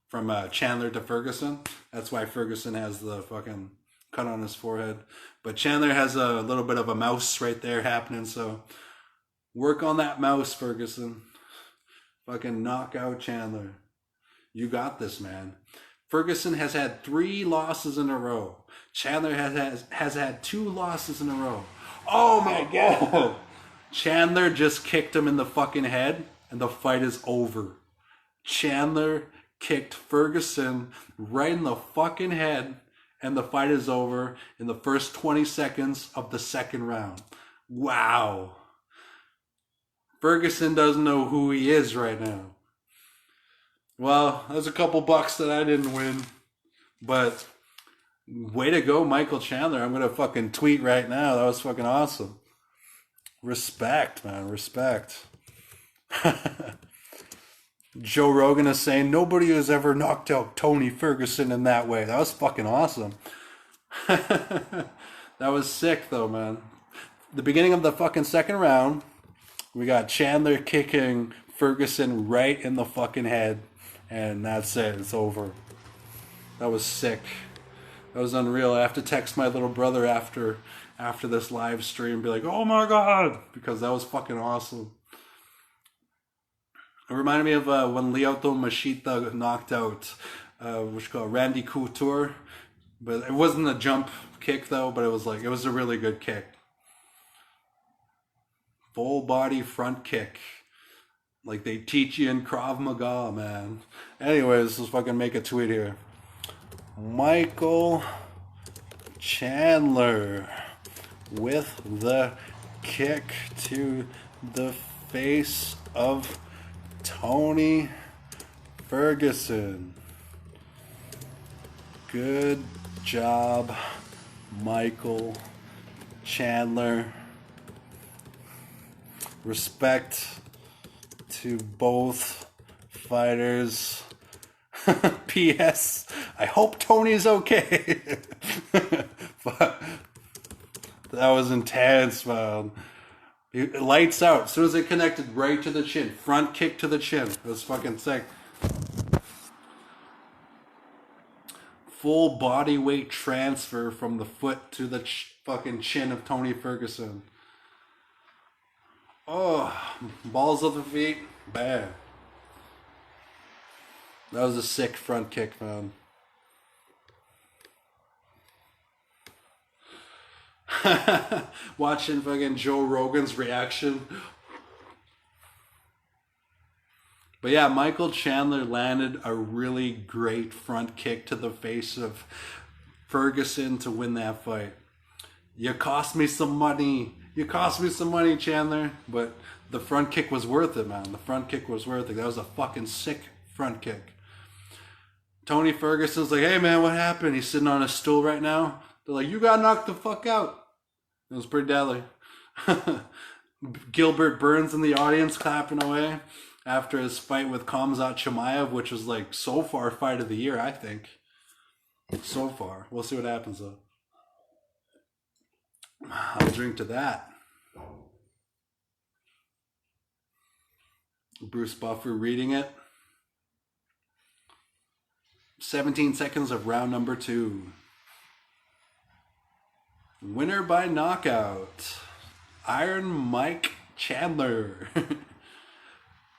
from Chandler to Ferguson. That's why Ferguson has the fucking cut on his forehead. But Chandler has a little bit of a mouse right there happening, so work on that mouse, Ferguson. Fucking knock out Chandler. You got this, man. Ferguson has had 3 losses in a row. Chandler has had 2 losses in a row. Oh my God. Chandler just kicked him in the fucking head, and the fight is over. Chandler kicked Ferguson right in the fucking head, and the fight is over in the first 20 seconds of the second round. Wow. Ferguson doesn't know who he is right now. Well, there's a couple bucks that I didn't win, but way to go, Michael Chandler. I'm going to fucking tweet right now. That was fucking awesome. Respect, man. Respect. Joe Rogan is saying nobody has ever knocked out Tony Ferguson in that way. That was fucking awesome. That was sick, though, man. The beginning of the fucking second round, we got Chandler kicking Ferguson right in the fucking head. And that's it. It's over. That was sick. That was unreal. I have to text my little brother after this live stream and be like, oh my God, because that was fucking awesome. It reminded me of when Lyoto Machida knocked out what's called Randy Couture. But it wasn't a jump kick though, but it was a really good kick. Full body front kick. Like they teach you in Krav Maga, man. Anyways, let's fucking make a tweet here. Michael Chandler with the kick to the face of Tony Ferguson. Good job, Michael Chandler. Respect to both fighters. P.S. I hope Tony's okay. But that was intense, man. Lights out. As soon as it connected right to the chin. Front kick to the chin. It was fucking sick. Full body weight transfer from the foot to the fucking chin of Tony Ferguson. Oh, balls of the feet. Bad. That was a sick front kick, man. Watching fucking Joe Rogan's reaction. But yeah, Michael Chandler landed a really great front kick to the face of Ferguson to win that fight. You cost me some money. You cost me some money, Chandler. But the front kick was worth it, man. The front kick was worth it. That was a fucking sick front kick. Tony Ferguson's like, hey man, what happened? He's sitting on a stool right now. They're like, you got knocked the fuck out. It was pretty deadly. Gilbert Burns in the audience clapping away after his fight with Khamzat Chimaev, which was like so far fight of the year, I think. So far. We'll see what happens though. I'll drink to that. Bruce Buffer reading it. 17 seconds of round number 2. Winner by knockout. Iron Mike Chandler.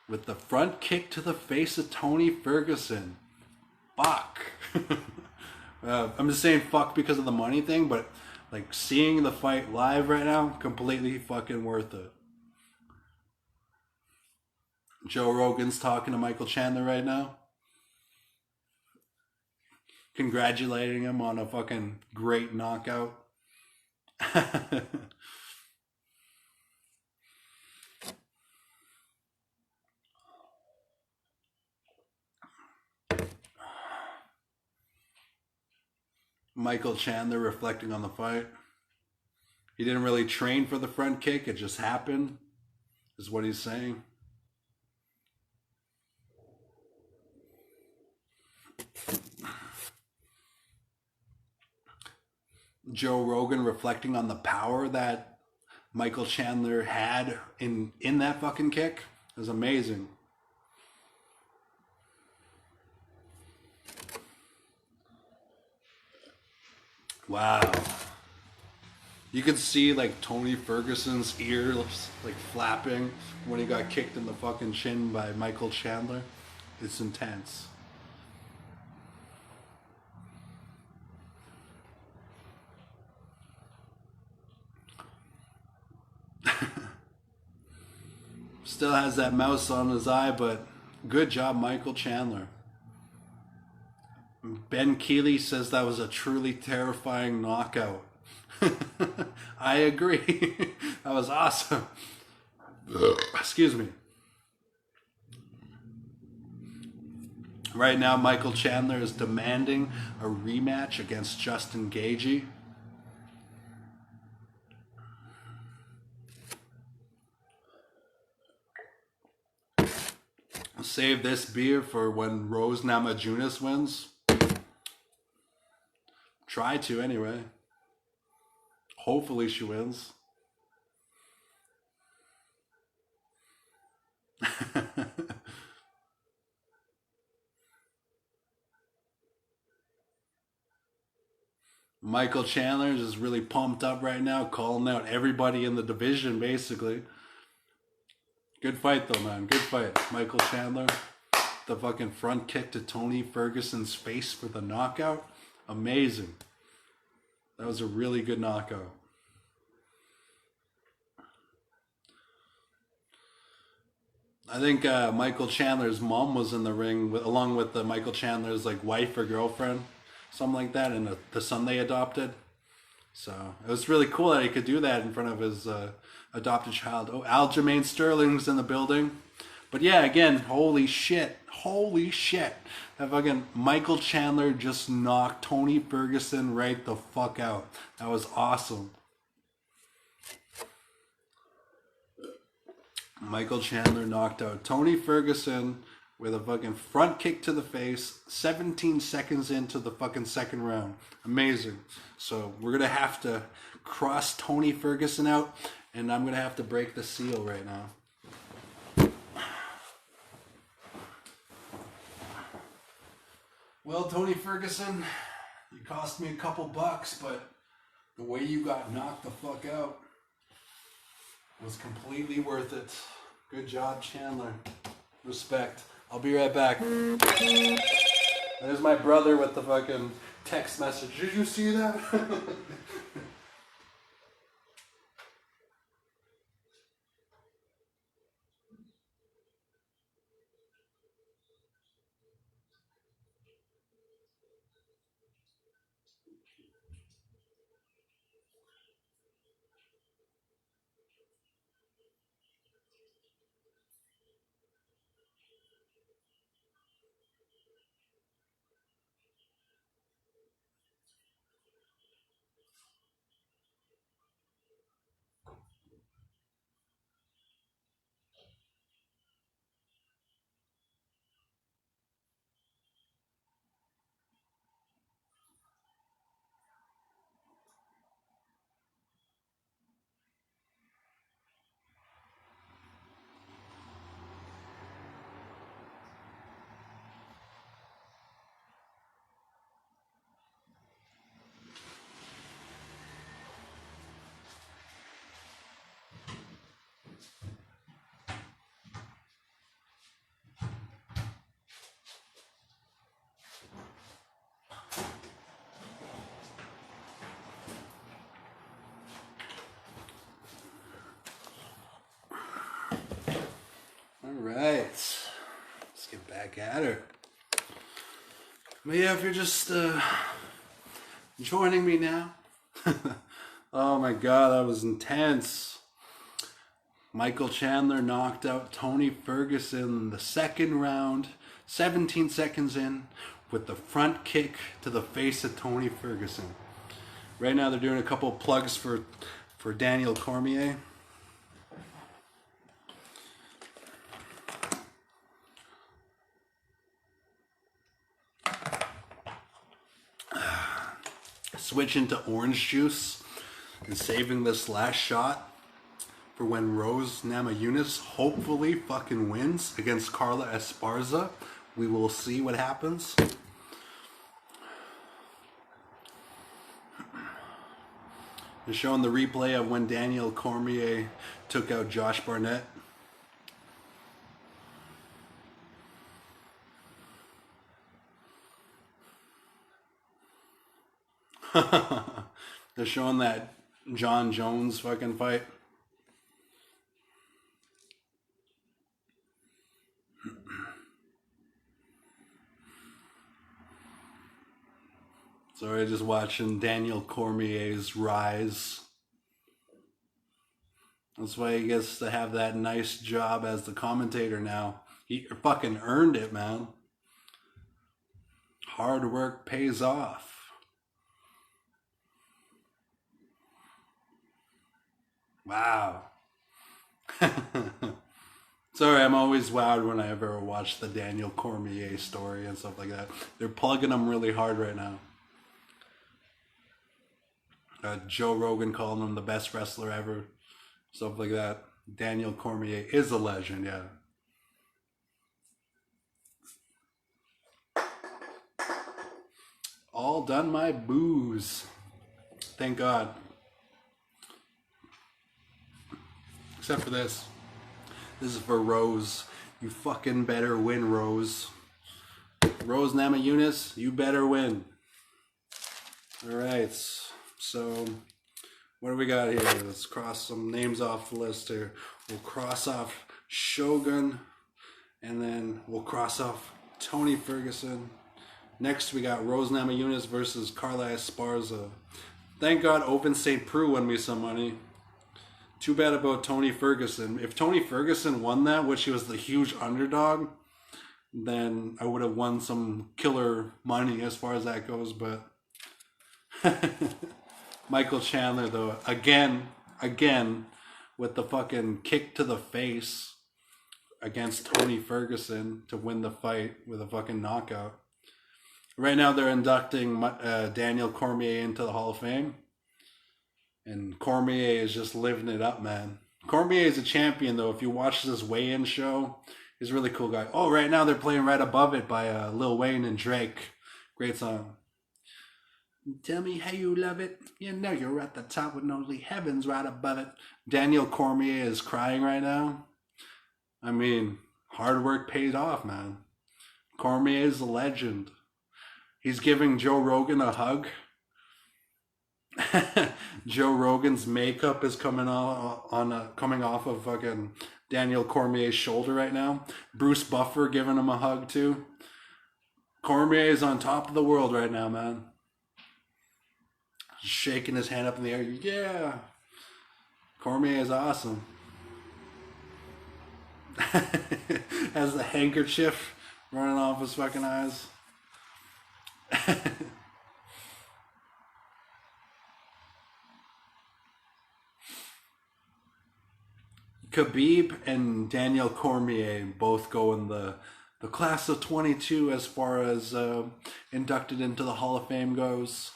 With the front kick to the face of Tony Ferguson. Fuck. I'm just saying fuck because of the money thing, but like seeing the fight live right now, completely fucking worth it. Joe Rogan's talking to Michael Chandler right now. Congratulating him on a fucking great knockout. Michael Chandler reflecting on the fight. He didn't really train for the front kick. It just happened, is what he's saying. Joe Rogan reflecting on the power that Michael Chandler had in that fucking kick. It was amazing. Wow. You could see like Tony Ferguson's ears like flapping when he got kicked in the fucking chin by Michael Chandler. It's intense. Still has that mouse on his eye, but good job, Michael Chandler. Ben Keeley says that was a truly terrifying knockout. I agree. That was awesome. Excuse me. Right now, Michael Chandler is demanding a rematch against Justin Gaethje. Save this beer for when Rose Namajunas wins. Try to anyway. Hopefully she wins. Michael Chandler is just really pumped up right now, calling out everybody in the division, basically. Good fight, though, man. Good fight. Michael Chandler. The fucking front kick to Tony Ferguson's face for the knockout. Amazing. That was a really good knockout. I think Michael Chandler's mom was in the ring along with Michael Chandler's like wife or girlfriend, something like that, and the son they adopted. So it was really cool that he could do that in front of his adopted child. Oh, Aljamain Sterling's in the building. But yeah, again, holy shit. Holy shit. That fucking Michael Chandler just knocked Tony Ferguson right the fuck out. That was awesome. Michael Chandler knocked out Tony Ferguson with a fucking front kick to the face 17 seconds into the fucking second round. Amazing. So we're going to have to cross Tony Ferguson out, and I'm going to have to break the seal right now. Well, Tony Ferguson, you cost me a couple bucks, but the way you got knocked the fuck out was completely worth it. Good job, Chandler. Respect. I'll be right back. There's my brother with the fucking text message. Did you see that? Alright, let's get back at her. But yeah, if you're just joining me now, oh my god, that was intense. Michael Chandler knocked out Tony Ferguson in the second round, 17 seconds in, with the front kick to the face of Tony Ferguson. Right now they're doing a couple of plugs for Daniel Cormier. Switching to orange juice and saving this last shot for when Rose Namajunas hopefully fucking wins against Carla Esparza. We will see what happens. They're showing the replay of when Daniel Cormier took out Josh Barnett. They're showing that John Jones fucking fight. Sorry, just watching Daniel Cormier's rise. That's why he gets to have that nice job as the commentator now. He fucking earned it, man. Hard work pays off. Wow. Sorry, I'm always wowed when I ever watch the Daniel Cormier story and stuff like that. They're plugging him really hard right now. Joe Rogan calling him the best wrestler ever. Stuff like that. Daniel Cormier is a legend, yeah. All done my booze. Thank God. Except for this. This is for Rose. You fucking better win, Rose. Rose Namajunas, you better win. Alright, so what do we got here? Let's cross some names off the list here. We'll cross off Shogun, and then we'll cross off Tony Ferguson. Next we got Rose Namajunas versus Carla Esparza. Thank God Open St. Preux won me some money. Too bad about Tony Ferguson. If Tony Ferguson won that, which he was the huge underdog, then I would have won some killer money as far as that goes. But Michael Chandler, though, again, with the fucking kick to the face. against Tony Ferguson to win the fight with a fucking knockout. Right now they're inducting Daniel Cormier into the Hall of Fame. And Cormier is just living it up, man. Cormier is a champion, though. If you watch this weigh-in show, he's a really cool guy. Oh, right now they're playing Right Above It by Lil Wayne and Drake. Great song. Tell me how you love it. You know you're at the top with only heaven's right above it. Daniel Cormier is crying right now. I mean, hard work paid off, man. Cormier is a legend. He's giving Joe Rogan a hug. Joe Rogan's makeup is coming off of fucking Daniel Cormier's shoulder right now. Bruce Buffer giving him a hug too. Cormier is on top of the world right now, man. Shaking his hand up in the air. Yeah. Cormier is awesome. Has the handkerchief running off his fucking eyes. Khabib and Daniel Cormier both go in the class of 22 as far as inducted into the Hall of Fame goes.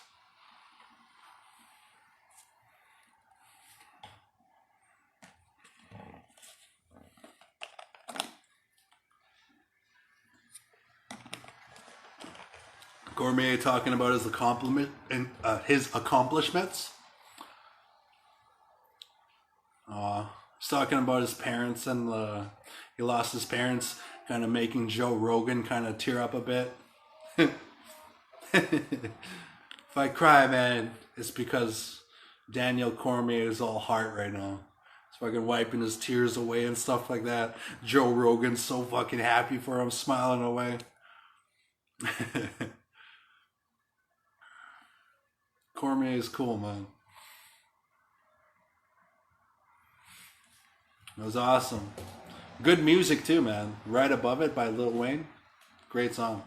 Cormier talking about his accomplishments. He's talking about his parents and he lost his parents, kind of making Joe Rogan kind of tear up a bit. If I cry, man, it's because Daniel Cormier is all heart right now. He's fucking wiping his tears away and stuff like that. Joe Rogan's so fucking happy for him, smiling away. Cormier is cool, man. It was awesome. Good music too, man. Right Above It by Lil Wayne. Great song.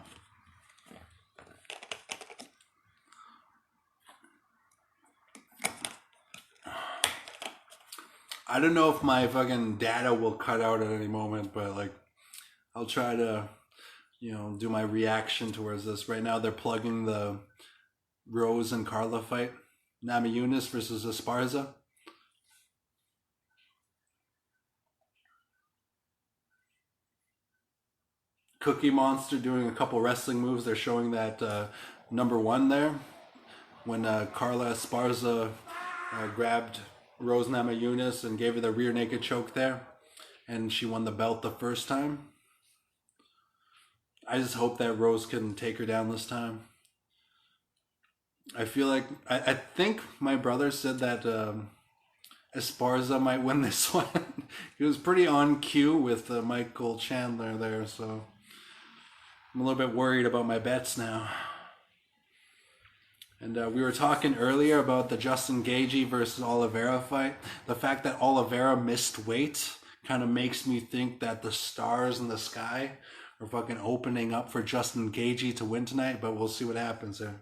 I don't know if my fucking data will cut out at any moment, but like I'll try to, do my reaction towards this. Right now they're plugging the Rose and Carla fight. Namajunas versus Esparza. Cookie Monster doing a couple wrestling moves. They're showing that number one there. When Carla Esparza grabbed Rose Namajunas and gave her the rear naked choke there. And she won the belt the first time. I just hope that Rose can take her down this time. I feel like, I think my brother said that Esparza might win this one. He was pretty on cue with Michael Chandler there, so I'm a little bit worried about my bets now. And we were talking earlier about the Justin Gaethje versus Oliveira fight. The fact that Oliveira missed weight kind of makes me think that the stars in the sky are fucking opening up for Justin Gaethje to win tonight, but we'll see what happens there.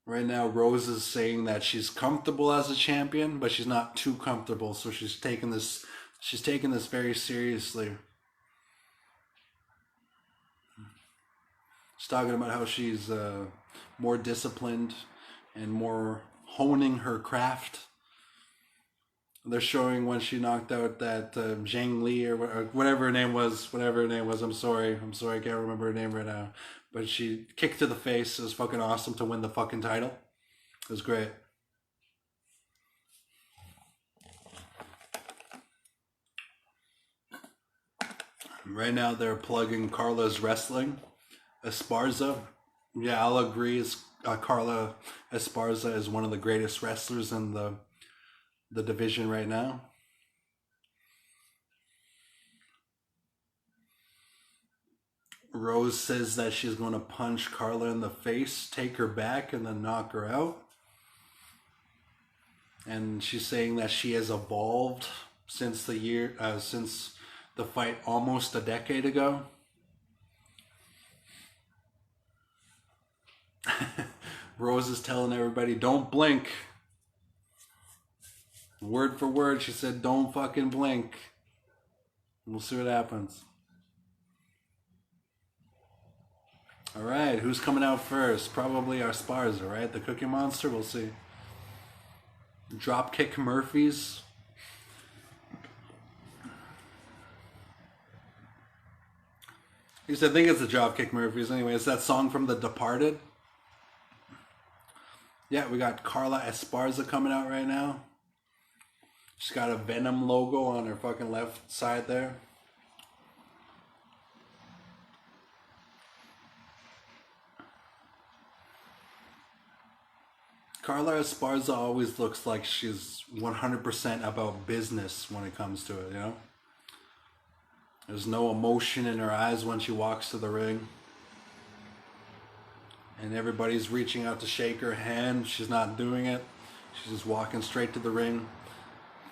Right now, Rose is saying that she's comfortable as a champion, but she's not too comfortable, so she's taking this very seriously. She's talking about how she's more disciplined and more honing her craft. They're showing when she knocked out that Zhang Li or whatever her name was. I'm sorry, I can't remember her name right now. But she kicked to the face. It was fucking awesome to win the fucking title. It was great. Right now they're plugging Carla's wrestling. Esparza. Yeah, I'll agree. Carla Esparza is one of the greatest wrestlers in the division right now. Rose says that she's going to punch Carla in the face, take her back, and then knock her out. And she's saying that she has evolved since the fight almost a decade ago. Rose is telling everybody, don't blink. Word for word, she said, don't fucking blink. We'll see what happens. All right, who's coming out first? Probably our Esparza, right? The Cookie Monster, we'll see. Dropkick Murphys. At least I think it's the Dropkick Murphys anyway. It's that song from The Departed. Yeah, we got Carla Esparza coming out right now. She's got a Venom logo on her fucking left side there. Carla Esparza always looks like she's 100% about business when it comes to it, you know? There's no emotion in her eyes when she walks to the ring. And everybody's reaching out to shake her hand. She's not doing it. She's just walking straight to the ring,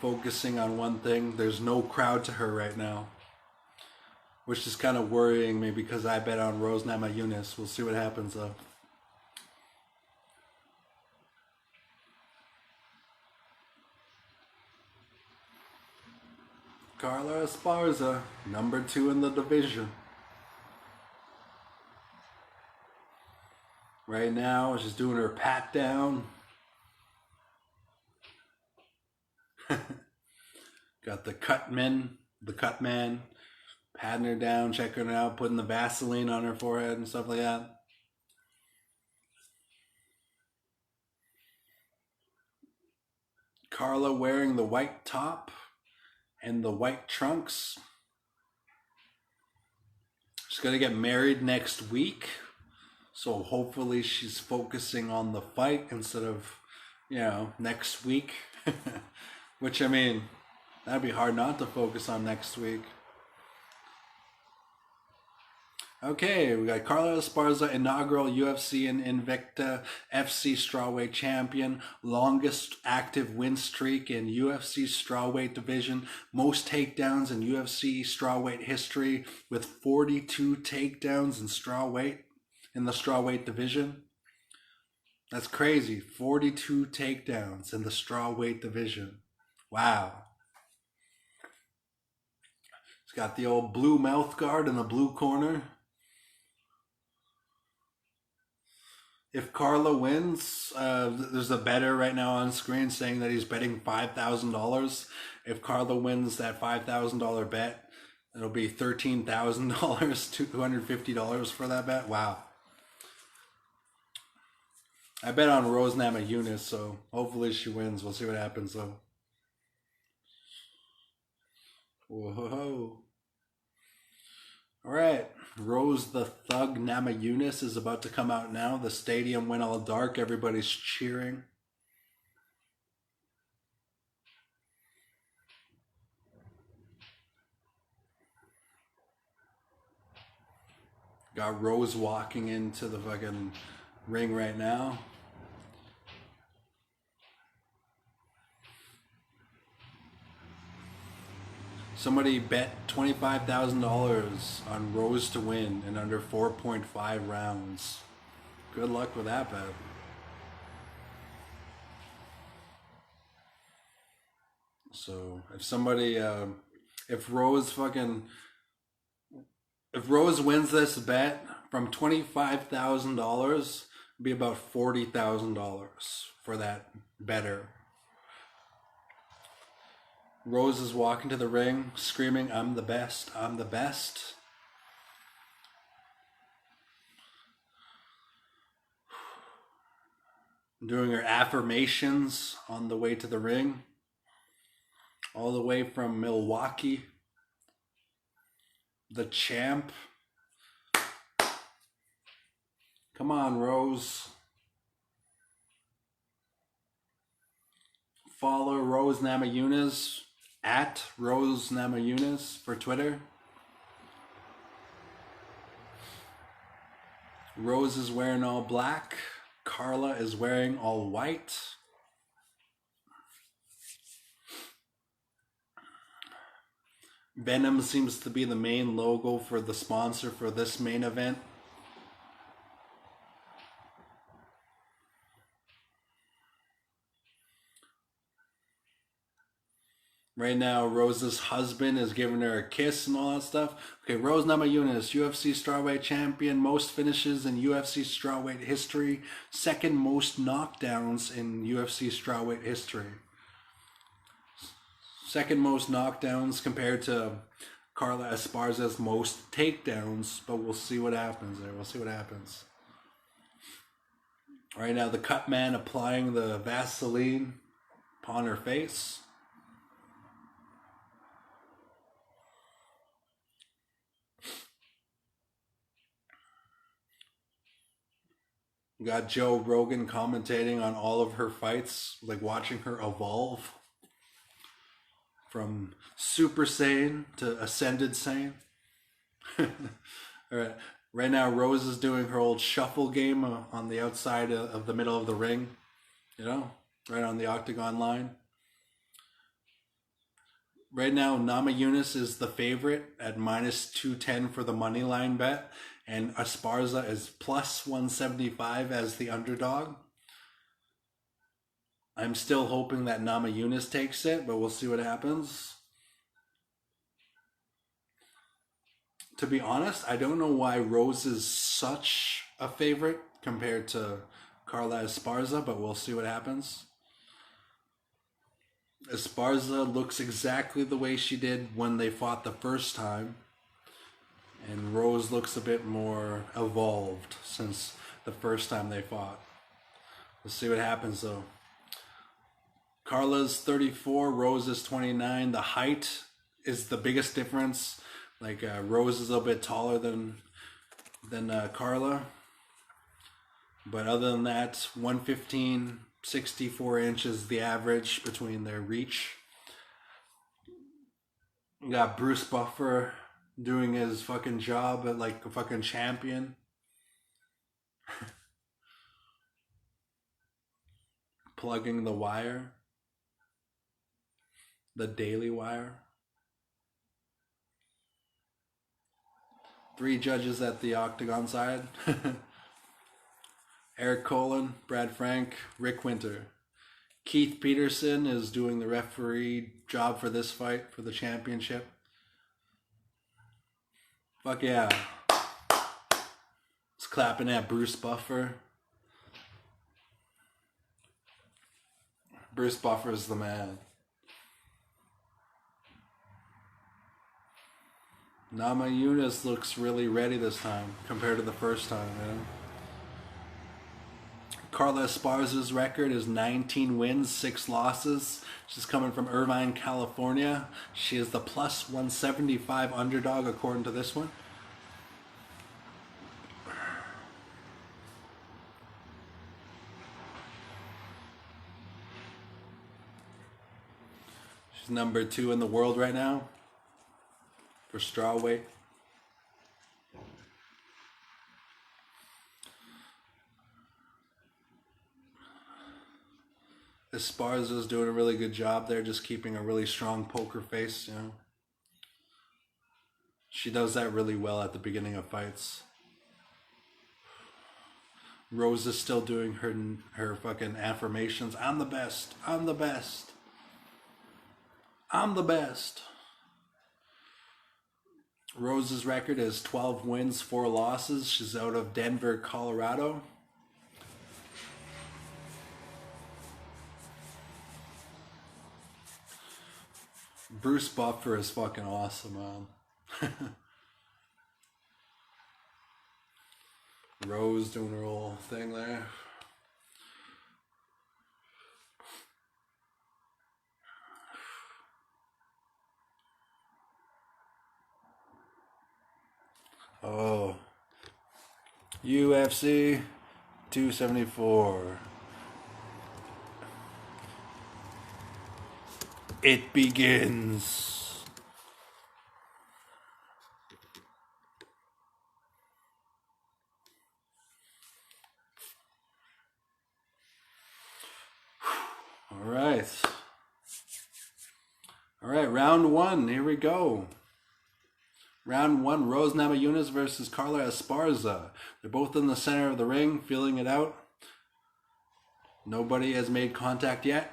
focusing on one thing. There's no crowd to her right now, which is kind of worrying me because I bet on Rose Namajunas. We'll see what happens though. Carla Esparza, number 2 in the division. Right now, she's doing her pat down. Got the cut man, patting her down, checking her out, putting the Vaseline on her forehead and stuff like that. Carla wearing the white top and the white trunks. She's gonna get married next week. So hopefully she's focusing on the fight instead of, you know, next week. Which, I mean, that'd be hard not to focus on next week. Okay, we got Carla Esparza, inaugural UFC and Invicta FC strawweight champion, longest active win streak in UFC strawweight division, most takedowns in UFC strawweight history with 42 takedowns in the strawweight division. That's crazy. 42 takedowns in the strawweight division. Wow. It's got the old blue mouth guard in the blue corner. If Carla wins, there's a bettor right now on screen saying that he's betting $5,000. If Carla wins that $5,000 bet, it'll be $13,000, $250 for that bet. Wow. I bet on Rose Namajunas, so hopefully she wins. We'll see what happens though. Whoa. All right. Rose the Thug Namajunas is about to come out now. The stadium went all dark. Everybody's cheering. Got Rose walking into the fucking ring right now. Somebody bet $25,000 on Rose to win in under 4.5 rounds. Good luck with that bet. So if somebody, if Rose wins this bet from $25,000, it'd be about $40,000 for that bettor. Rose is walking to the ring, screaming, "I'm the best, I'm the best." Doing her affirmations on the way to the ring. All the way from Milwaukee. The champ. Come on, Rose. Follow Rose Namajunas at Rose Namajunas for Twitter. Rose is wearing all black. Carla is wearing all white. Venom seems to be the main logo for the sponsor for this main event. Right now, Rose's husband is giving her a kiss and all that stuff. Okay, Rose Namajunas, UFC strawweight champion, most finishes in UFC strawweight history, second most knockdowns in UFC strawweight history. Second most knockdowns compared to Carla Esparza's most takedowns, but we'll see what happens there. We'll see what happens. Right now, the cut man applying the Vaseline upon her face. We got Joe Rogan commentating on all of her fights, like watching her evolve from Super Saiyan to Ascended Saiyan. All right. Right now, Rose is doing her old shuffle game on the outside of the middle of the ring, you know, right on the octagon line. Right now, Namajunas is the favorite at minus 210 for the money line bet, and Esparza is plus 175 as the underdog. I'm still hoping that Namajunas takes it, but we'll see what happens. To be honest, I don't know why Rose is such a favorite compared to Carla Esparza, but we'll see what happens. Esparza looks exactly the way she did when they fought the first time, and Rose looks a bit more evolved since the first time they fought. We'll see what happens though. Carla's 34, Rose is 29. The height is the biggest difference. Like Rose is a little bit taller than Carla, but other than that, 115, 64 inches the average between their reach. You got Bruce Buffer doing his fucking job at like a fucking champion. Plugging the wire. The Daily Wire. 3 judges at the octagon side. Eric Colin, Brad Frank, Rick Winter. Keith Peterson is doing the referee job for this fight for the championship. Fuck yeah. It's clapping at Bruce Buffer. Bruce Buffer's the man. Namajunas looks really ready this time compared to the first time, man. Carla Esparza's record is 19 wins, 6 losses. She's coming from Irvine, California. She is the plus 175 underdog according to this one. She's number 2 in the world right now for strawweight. Esparza's doing a really good job there, just keeping a really strong poker face, you know. She does that really well at the beginning of fights. Rose is still doing her fucking affirmations. I'm the best. I'm the best. I'm the best. Rose's record is 12 wins, 4 losses. She's out of Denver, Colorado. Bruce Buffer is fucking awesome, man. Rose doing her whole thing there. Oh. UFC 274. It begins. All right. All right, round 1. Here we go. Round 1, Rose Namajunas versus Carla Esparza. They're both in the center of the ring, feeling it out. Nobody has made contact yet.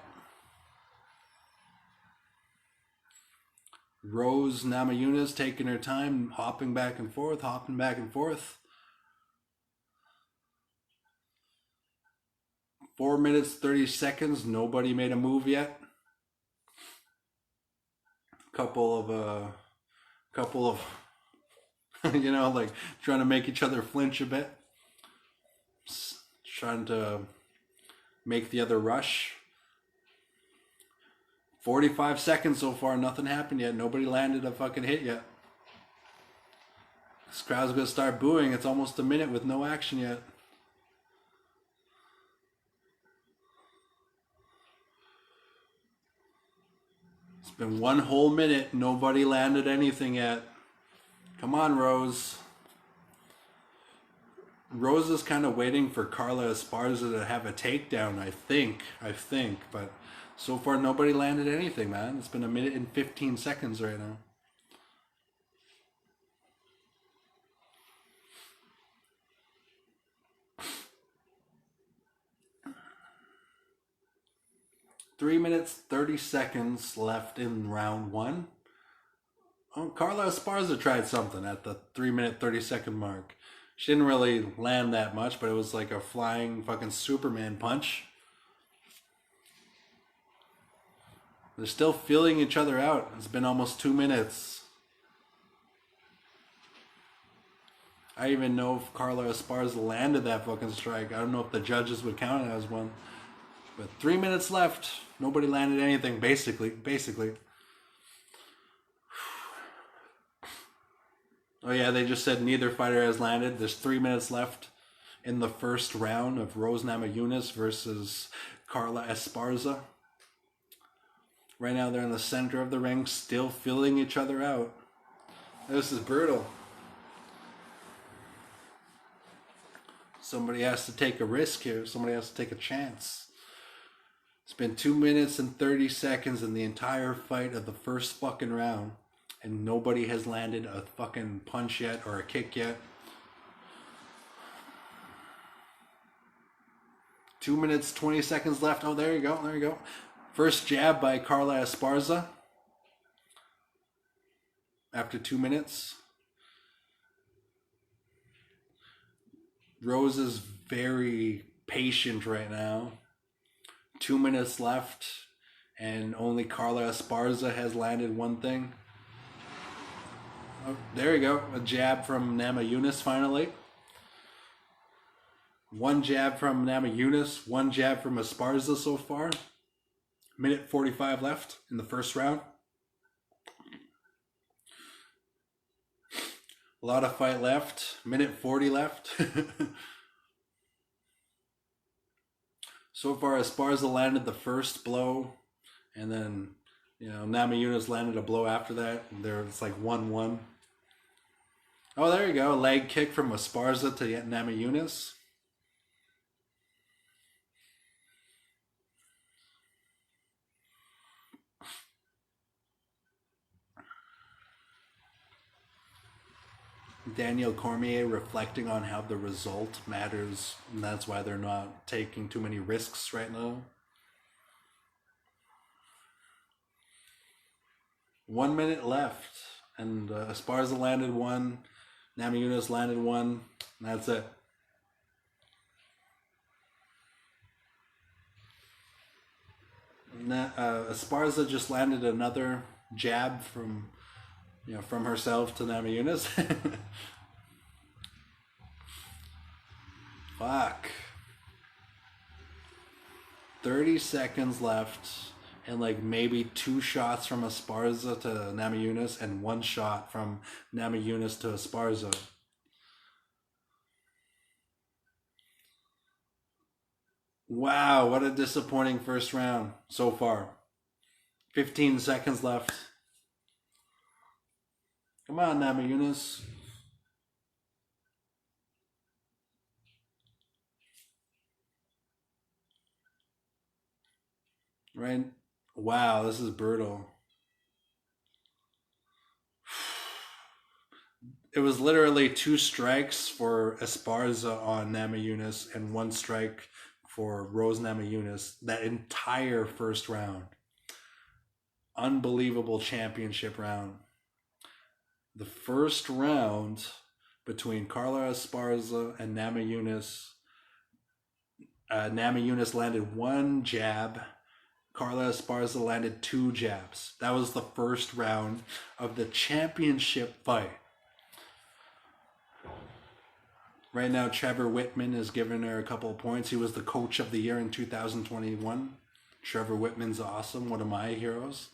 Rose Namajunas taking her time, hopping back and forth, hopping back and forth. 4 minutes, 30 seconds. Nobody made a move yet. Couple of, you know, like trying to make each other flinch a bit. Trying to make the other rush. 45 seconds so far, nothing happened yet. Nobody landed a fucking hit yet. This crowd's gonna start booing. It's almost a minute with no action yet. It's been 1 whole minute. Nobody landed anything yet. Come on, Rose. Rose is kind of waiting for Carla Esparza to have a takedown, I think. But so far, nobody landed anything, man. It's been 1 minute and 15 seconds right now. Three minutes, 30 seconds left in round 1. Oh, Carla Esparza tried something at the 3 minute, 30 second mark. She didn't really land that much, but it was like a flying fucking Superman punch. They're still feeling each other out. It's been almost 2 minutes. I even know if Carla Esparza landed that fucking strike. I don't know if the judges would count it as one. But 3 minutes left. Nobody landed anything, basically. Oh yeah, they just said neither fighter has landed. There's 3 minutes left in the first round of Rose Namajunas versus Carla Esparza. Right now they're in the center of the ring, still filling each other out. This is brutal. Somebody has to take a risk here. Somebody has to take a chance. It's been 2 minutes and 30 seconds in the entire fight of the first fucking round. And nobody has landed a fucking punch yet or a kick yet. 2 minutes, 20 seconds left. Oh, there you go. First jab by Carla Esparza. After 2 minutes. Rose is very patient right now. 2 minutes left. And only Carla Esparza has landed one thing. Oh, there you go. A jab from Namajunas finally. One jab from Namajunas. One jab from Esparza so far. Minute 45 left in the first round. A lot of fight left. Minute 40 left. So far, Esparza landed the first blow. And then, you know, Namajunas landed a blow after that. It's like 1-1. Oh, there you go. A leg kick from Esparza to Namajunas. Daniel Cormier reflecting on how the result matters, and that's why they're not taking too many risks right now. 1 minute left, and Esparza landed one, Namajunas landed one, and that's it. Esparza just landed another jab from herself to Namajunas. Fuck. 30 seconds left, and like maybe 2 shots from Esparza to Namajunas and 1 shot from Namajunas to Esparza. Wow, what a disappointing first round so far. 15 seconds left. Come on, Namajunas. Right? Wow, this is brutal. It was literally 2 strikes for Esparza on Namajunas and 1 strike for Rose Namajunas that entire first round. unbelievable championship round. The first round between Carla Esparza and Namajunas. Namajunas landed one jab. Carla Esparza landed 2 jabs. That was the first round of the championship fight. Right now, Trevor Whitman is giving her a couple of points. He was the coach of the year in 2021. Trevor Whitman's awesome, one of my heroes.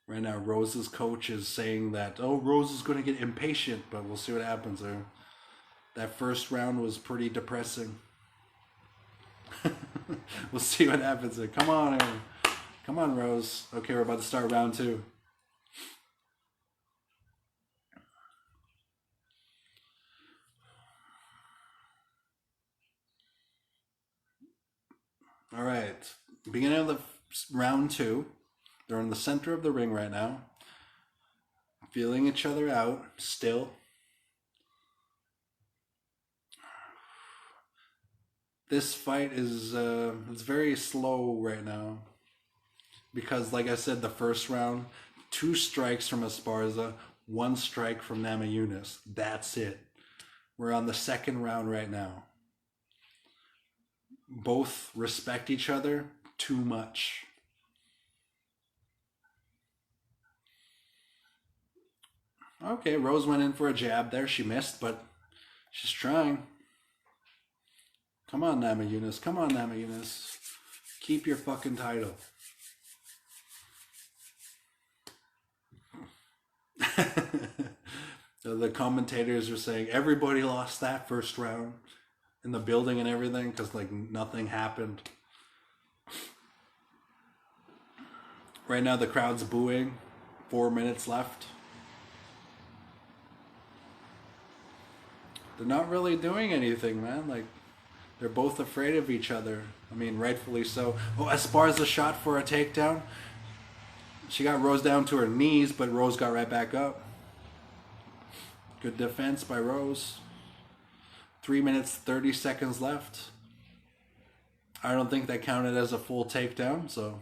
Right now, Rose's coach is saying that, oh, Rose is going to get impatient, but we'll see what happens there. That first round was pretty depressing. We'll see what happens there. Come on, Aaron. Come on, Rose. Okay, we're about to start round 2. All right. Beginning of the round 2. They're in the center of the ring right now. Feeling each other out still. This fight is it's very slow right now. Because like I said, the first round, 2 strikes from Esparza, 1 strike from Namajunas. That's it. We're on the second round right now. Both respect each other too much. Okay, Rose went in for a jab there. She missed, but she's trying. Come on, Namajunas. Come on, Namajunas. Keep your fucking title. The commentators are saying everybody lost that first round in the building and everything because like nothing happened. Right now the crowd's booing. 4 minutes left. They're not really doing anything, man. Like, they're both afraid of each other. I mean, rightfully so. Oh, Esparza shot for a takedown. She got Rose down to her knees, but Rose got right back up. Good defense by Rose. 3 minutes, 30 seconds left. I don't think that counted as a full takedown, so.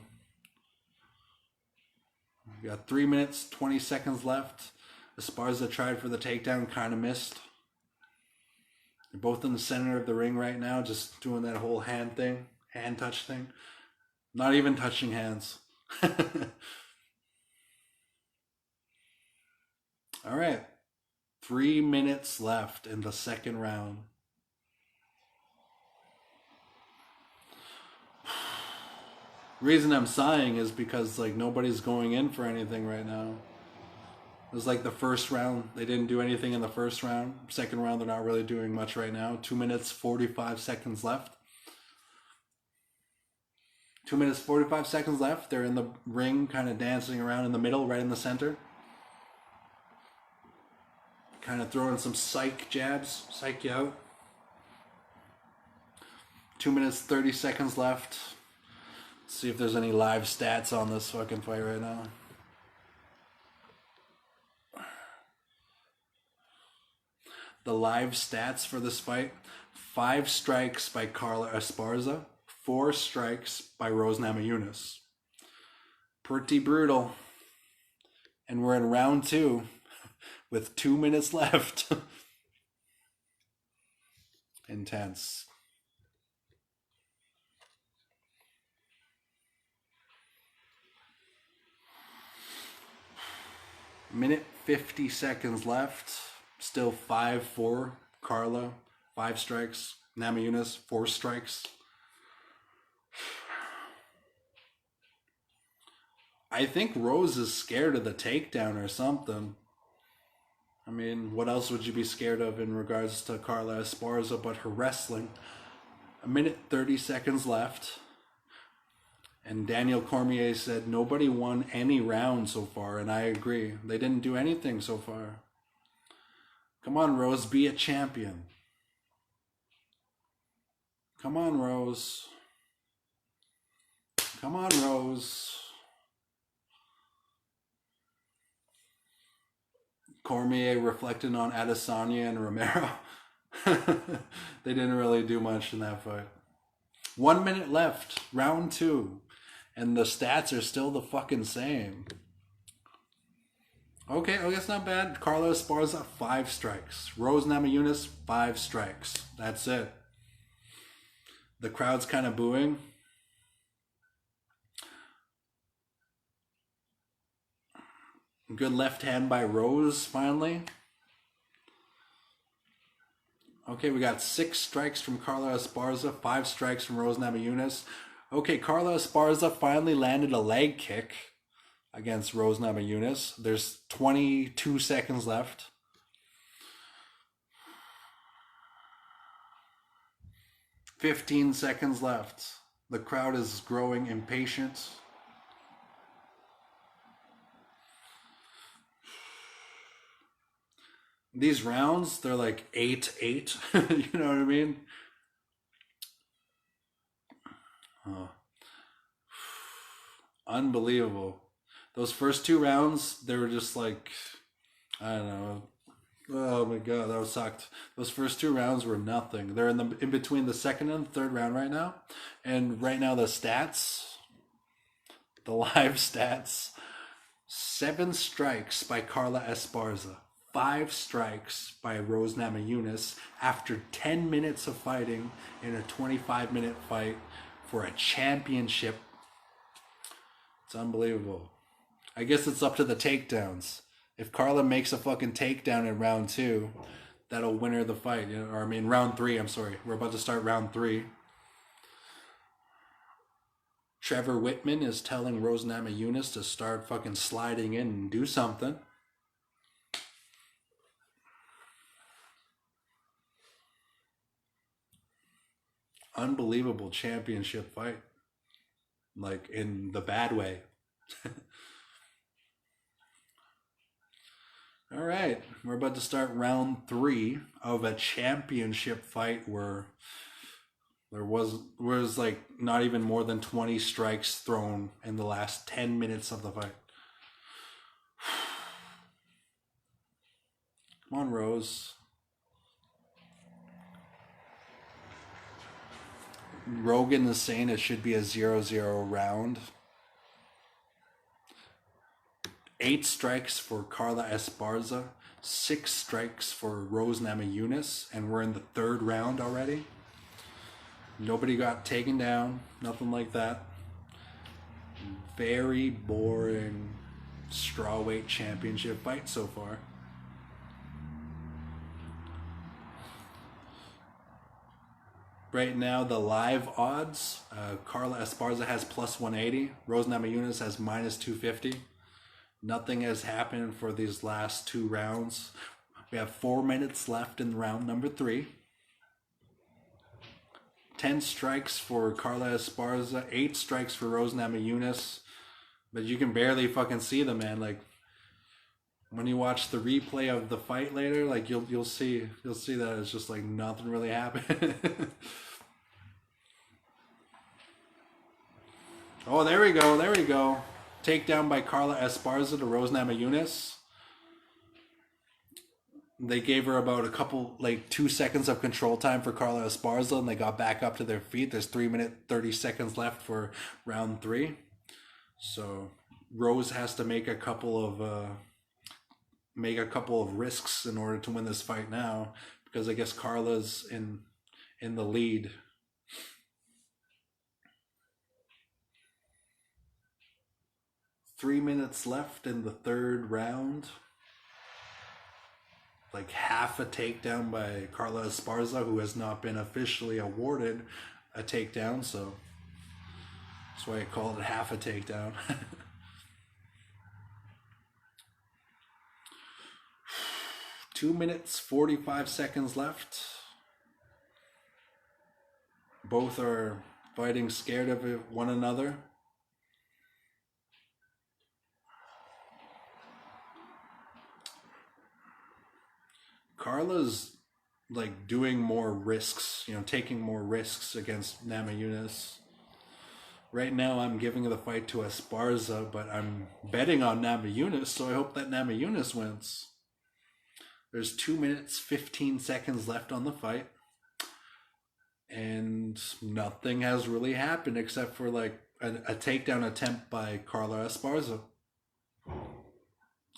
We got 3 minutes, 20 seconds left. Esparza tried for the takedown, kind of missed. They're both in the center of the ring right now, just doing that whole hand thing, hand touch thing. Not even touching hands. All right. 3 minutes left in the second round. Reason I'm sighing is because like nobody's going in for anything right now. It was like the first round. They didn't do anything in the first round. Second round, they're not really doing much right now. 2 minutes, 45 seconds left. 2 minutes, 45 seconds left. They're in the ring, kind of dancing around in the middle, right in the center. Kind of throwing some psych jabs, psych you out. 2 minutes, 30 seconds left. Let's see if there's any live stats on this fucking fight right now. The live stats for this fight: 5 strikes by Carla Esparza, 4 strikes by Rose Namajunas. Pretty brutal. And we're in round 2 with 2 minutes left. Intense. Minute 50 seconds left. Still 5-4 Carla, 5 strikes. Namajunas, 4 strikes. I think Rose is scared of the takedown or something. I mean, what else would you be scared of in regards to Carla Esparza but her wrestling? A minute 30 seconds left. And Daniel Cormier said nobody won any round so far, and I agree. They didn't do anything so far. Come on, Rose, be a champion. Come on, Rose. Come on, Rose. Cormier reflecting on Adesanya and Romero. They didn't really do much in that fight. 1 minute left, round 2. And the stats are still the fucking same. Okay, that's not bad. Carlos Esparza, 5 strikes. Rose Namajunas, 5 strikes. That's it. The crowd's kind of booing. Good left hand by Rose, finally. Okay, we got 6 strikes from Carlos Esparza, 5 strikes from Rose Namajunas. Okay, Carlos Esparza finally landed a leg kick against Rose Namajunas. There's 22 seconds left. "15 seconds left. The crowd is growing impatient. These rounds, they're like 8-8. You know what I mean? Oh. Unbelievable. Those first 2 rounds, they were just like, I don't know. Oh my god, that sucked. Those first 2 rounds were nothing. They're in between the second and third round right now. And right now the stats, the live stats, 7 strikes by Carla Esparza, 5 strikes by Rose Namajunas after 10 minutes of fighting in a 25-minute fight for a championship. It's unbelievable. I guess it's up to the takedowns. If Carla makes a fucking takedown in round 2, that'll win her the fight. You know, or I mean, round 3, I'm sorry. We're about to start round 3. Trevor Whitman is telling Rose Namajunas to start fucking sliding in and do something. Unbelievable championship fight. Like, in the bad way. All right, we're about to start round 3 of a championship fight where there was like not even more than 20 strikes thrown in the last 10 minutes of the fight. Come on, Rose. Rogan is saying it should be a 0-0 round. 8 strikes for Carla Esparza, 6 strikes for Rose Namajunas, and we're in the 3rd round already. Nobody got taken down, nothing like that. Very boring strawweight championship fight so far. Right now, the live odds, Carla Esparza has plus 180, Rose Namajunas has minus 250. Nothing has happened for these last 2 rounds. We have 4 minutes left in round number 3. 10 strikes for Carla Esparza, 8 strikes for Rose Namajunas. But you can barely fucking see them, man. Like, when you watch the replay of the fight later, like you'll see that it's just like nothing really happened. Oh, there we go. Takedown by Carla Esparza to Rose Namajunas. They gave her about 2 seconds of control time for Carla Esparza, and they got back up to their feet. There's 3 minutes 30 seconds left for round 3. So Rose has to make a couple of risks in order to win this fight now, because I guess Carla's in the lead. Three minutes left in the 3rd round. Like half a takedown by Carla Esparza, who has not been officially awarded a takedown, so that's why I call it half a takedown. 2 minutes 45 seconds left. Both are fighting scared of one another. Carla's like doing more risks, taking more risks against Namajunas. Right now I'm giving the fight to Esparza, but I'm betting on Namajunas, so I hope that Namajunas wins. There's 2 minutes 15 seconds left on the fight. and nothing has really happened except for like a takedown attempt by Carla Esparza.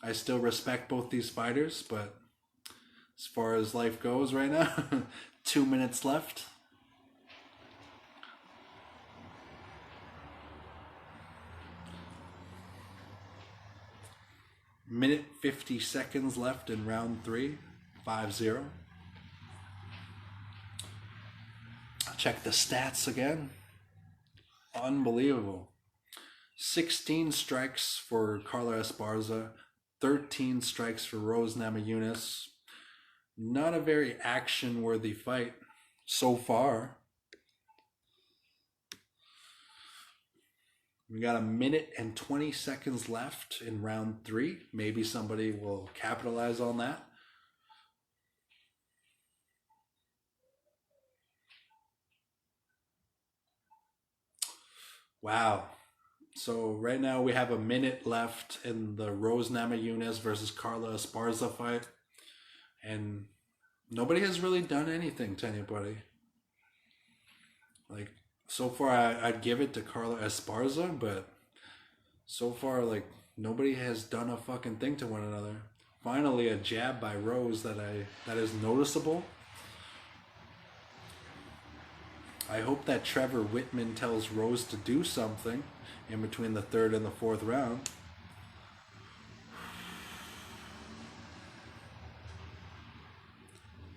I still respect both these fighters, but as far as life goes right now, 2 minutes left. Minute 50 seconds left in round 3, 5-0. Check the stats again. Unbelievable. 16 strikes for Carla Esparza, 13 strikes for Rose Namajunas. Not a very action-worthy fight so far. We got a minute and 20 seconds left in round 3. Maybe somebody will capitalize on that. Wow. So right now we have a minute left in the Rose Namajunas versus Carla Esparza fight. And nobody has really done anything to anybody. Like, so far I'd give it to Carla Esparza, but so far, like, nobody has done a fucking thing to one another. Finally, a jab by Rose that is noticeable. I hope that Trevor Whitman tells Rose to do something in between the 3rd and the 4th round.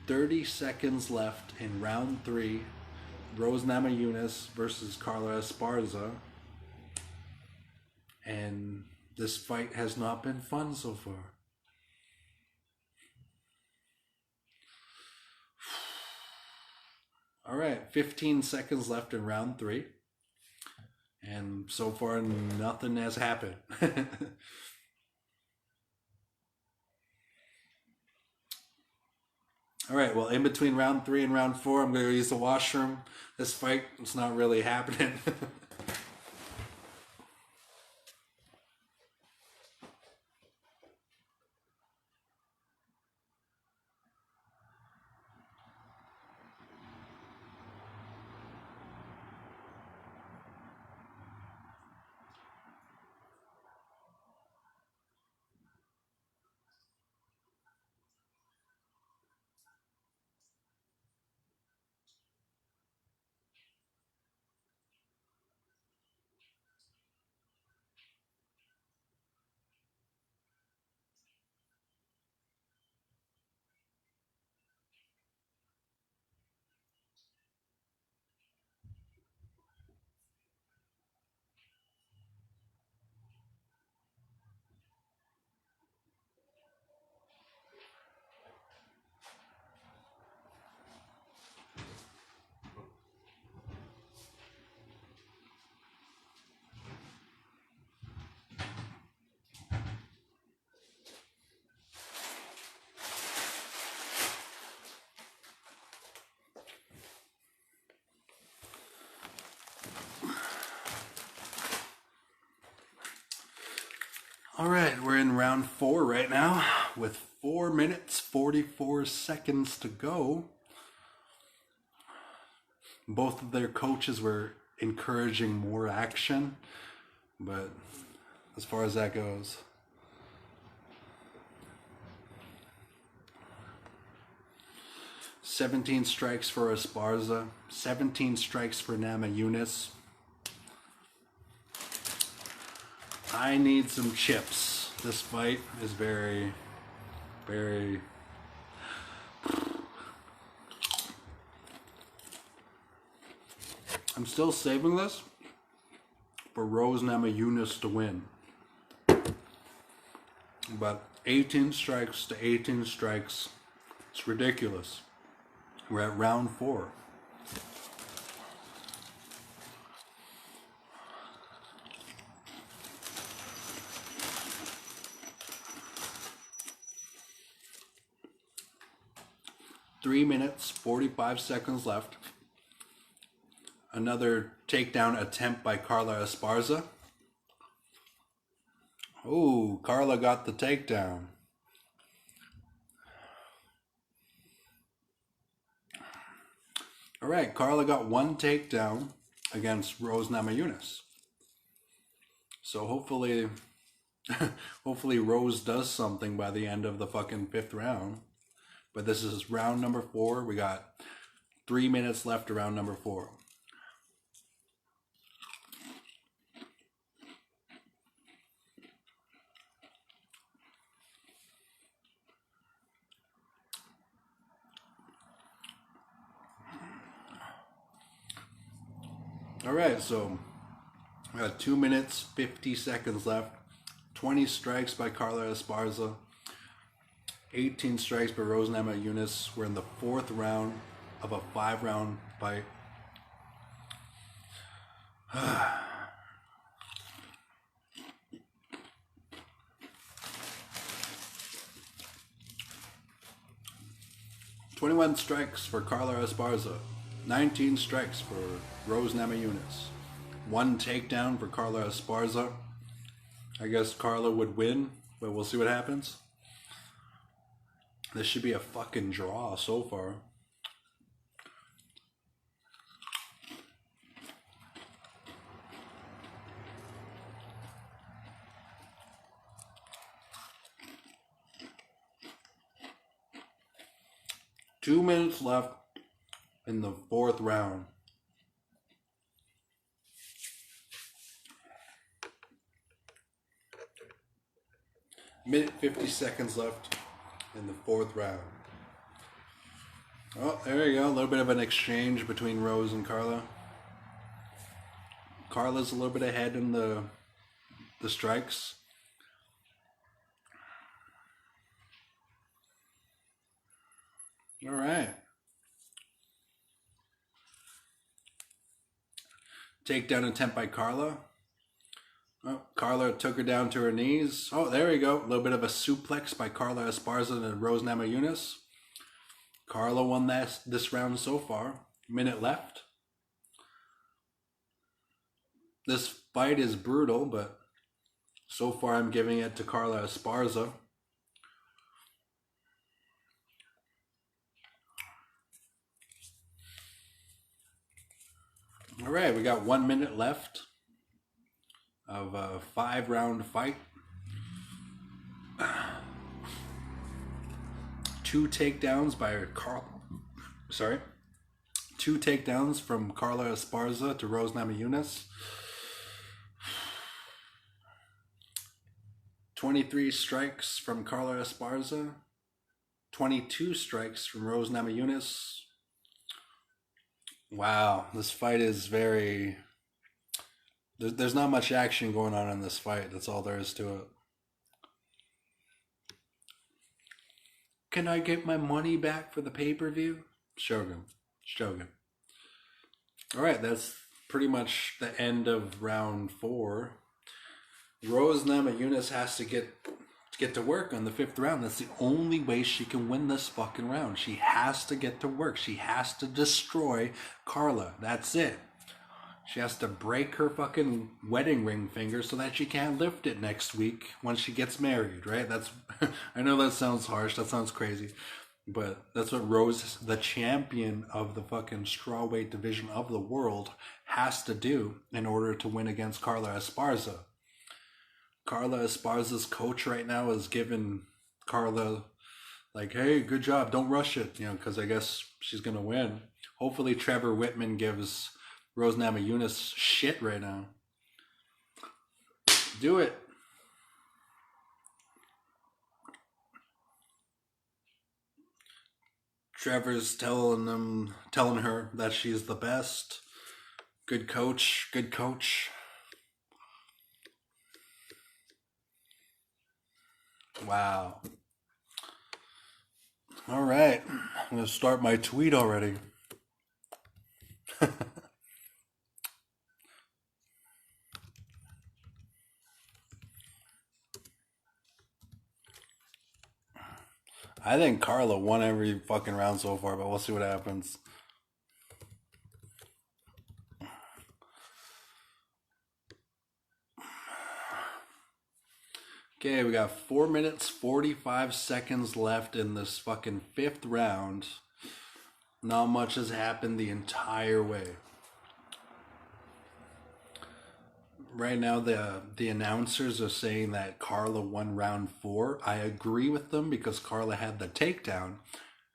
"30 seconds left in round 3. Rose Namajunas versus Carla Esparza. And this fight has not been fun so far. All right, 15 seconds left in round 3. And so far, nothing has happened. All right, well, in between round 3 and round 4, I'm going to use the washroom. This fight, it's not really happening. All right, we're in round 4 right now with 4 minutes, 44 seconds to go. Both of their coaches were encouraging more action, but as far as that goes, "17 strikes for Esparza, 17 strikes for Namajunas. I need some chips. This fight is very, very... I'm still saving this for Rose Namajunas to win. But 18 strikes to 18 strikes, it's ridiculous. We're at round 4. Three minutes, 45 seconds left. Another takedown attempt by Carla Esparza. Oh, Carla got the takedown. All right, Carla got one takedown against Rose Namajunas. So hopefully, hopefully Rose does something by the end of the fucking 5th round. But this is round number 4. We got 3 minutes left to round number 4. All right, so we got 2 minutes, 50 seconds left. 20 strikes by Carla Esparza. 18 strikes by Rose Namajunas. We're in the 4th round of a 5-round fight. "21 strikes for Carla Esparza. 19 strikes for Rose Namajunas. 1 takedown for Carla Esparza. I guess Carla would win, but we'll see what happens. This should be a fucking draw so far. Two minutes left in the 4th round. Minute 50 seconds left in the 4th round. Oh, there you go. A little bit of an exchange between Rose and Carla. Carla's a little bit ahead in the strikes. All right. Takedown attempt by Carla. Oh, Carla took her down to her knees. Oh, there we go. A little bit of a suplex by Carla Esparza and Rose Namajunas. Carla won this round so far. Minute left. This fight is brutal, but so far I'm giving it to Carla Esparza. All right, we got 1 minute left of a 5-round fight. 2 takedowns by Two takedowns from Carla Esparza to Rose Namajunas. 23 strikes from Carla Esparza. 22 strikes from Rose Namajunas. Wow, this fight is very... There's not much action going on in this fight. That's all there is to it. Can I get my money back for the pay-per-view? Shogun. All right, that's pretty much the end of round 4. Rose Namajunas has to get to work on the 5th round. That's the only way she can win this fucking round. She has to get to work. She has to destroy Carla. That's it. She has to break her fucking wedding ring finger so that she can't lift it next week when she gets married, right? That's I know that sounds harsh. That sounds crazy. But that's what Rose, the champion of the fucking strawweight division of the world, has to do in order to win against Carla Esparza. Carla Esparza's coach right now is giving Carla, like, hey, good job, don't rush it, because I guess she's going to win. Hopefully Trevor Whitman gives Rose Namajunas shit right now. Do it. Trevor's telling her that she's the best. Good coach. Wow. All right. I'm going to start my tweet already. I think Carla won every fucking round so far, but we'll see what happens. Okay, we got 4 minutes, 45 seconds left in this fucking 5th round. Not much has happened the entire way. Right now, the announcers are saying that Carla won round 4. I agree with them because Carla had the takedown,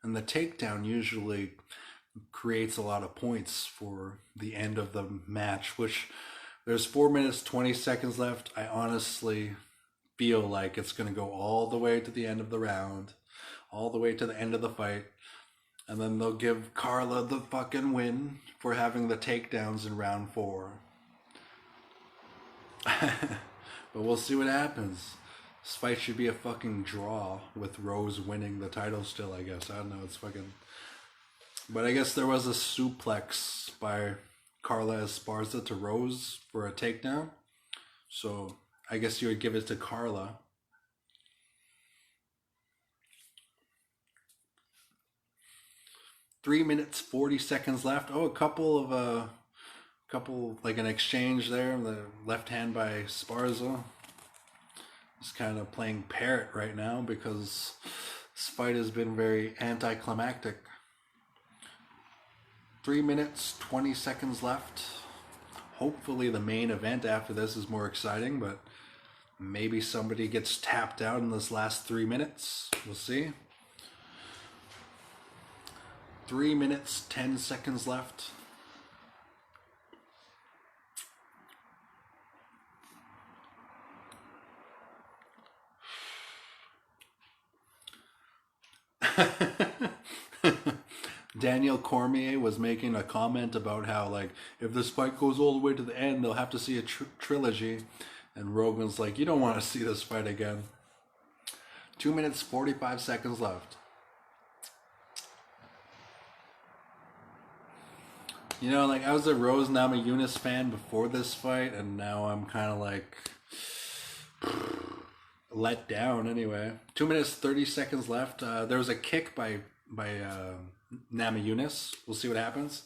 and the takedown usually creates a lot of points for the end of the match, which there's 4 minutes, 20 seconds left. I honestly feel like it's going to go all the way to the end of the round, all the way to the end of the fight, and then they'll give Carla the fucking win for having the takedowns in round 4. But we'll see what happens. This fight should be a fucking draw with Rose winning the title still, I guess. I don't know, it's fucking... But I guess there was a suplex by Carla Esparza to Rose for a takedown. So I guess you would give it to Carla. Three minutes, 40 seconds left. Oh, a couple, like an exchange there. The left hand by Esparza. He's kind of playing parrot right now because this fight has been very anticlimactic. 3 minutes, 20 seconds left. Hopefully the main event after this is more exciting, but maybe somebody gets tapped out in this last 3 minutes. We'll see. 3 minutes, 10 seconds left. Daniel Cormier was making a comment about how, like, if this fight goes all the way to the end, they'll have to see a trilogy. And Rogan's like, you don't want to see this fight again. 2 minutes, 45 seconds left. You know, like, I was a Rose Namajunas fan before this fight, and now I'm kind of like let down anyway. 2 minutes, 30 seconds left. There was a kick by Namajunas. We'll see what happens.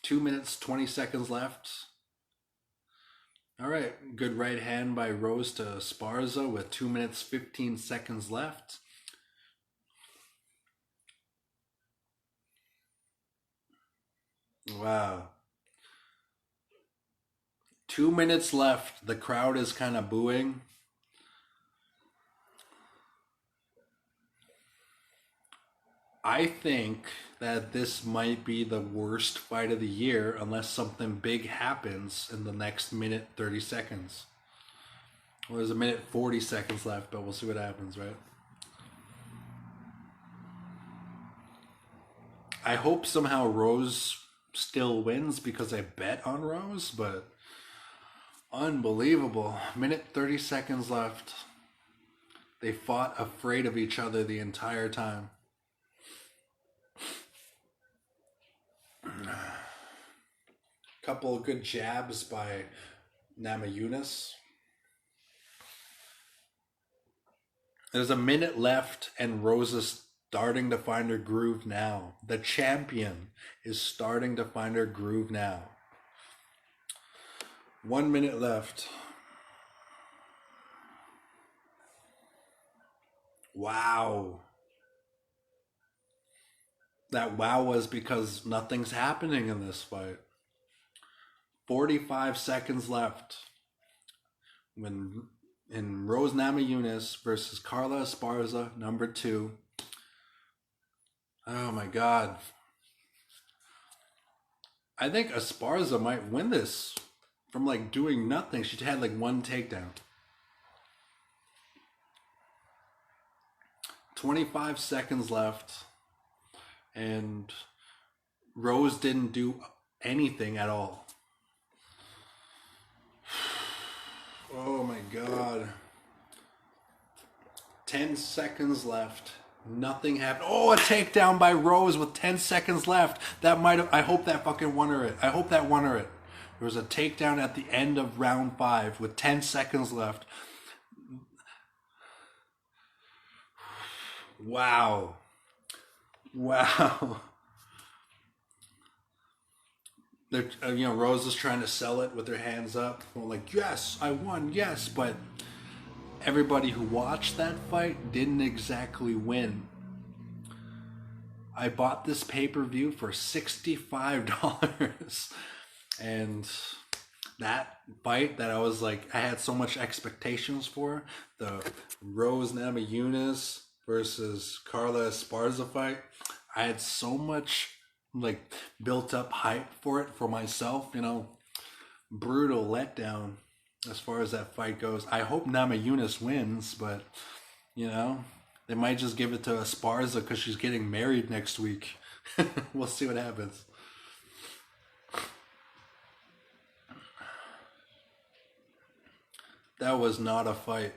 2 minutes, 20 seconds left. All right, good right hand by Rose to Esparza with 2 minutes, 15 seconds left. Wow. 2 minutes left. The crowd is kind of booing. I think that this might be the worst fight of the year unless something big happens in the next minute 30 seconds. Well, there's a minute 40 seconds left, but we'll see what happens, right? I hope somehow Rose still wins because I bet on Rose, but unbelievable. Minute 30 seconds left. They fought afraid of each other the entire time. Couple of good jabs by Namajunas. There's a minute left and Rose is starting to find her groove now. The champion is starting to find her groove now. 1 minute left. Wow. That wow was because nothing's happening in this fight. 45 seconds left. When in Rose Namajunas versus Carla Esparza, number 2. Oh my God. I think Esparza might win this from like doing nothing. She had like one takedown. 25 seconds left. And Rose didn't do anything at all. Oh my God. 10 seconds left. Nothing happened. Oh, a takedown by Rose with 10 seconds left. That might have, I hope that fucking won her it. I hope that won her it. There was a takedown at the end of round 5 with 10 seconds left. Wow. Wow. They're, Rose is trying to sell it with her hands up. Well, like, yes, I won, yes, but everybody who watched that fight didn't exactly win. I bought this pay-per-view for $65. And that fight that I was like, I had so much expectations for, the Rose Namajunas versus Carla Esparza fight, I had so much like built up hype for it for myself, you know. Brutal letdown as far as that fight goes. I hope Namajunas wins, but you know, they might just give it to Esparza because she's getting married next week. We'll see what happens. That was not a fight.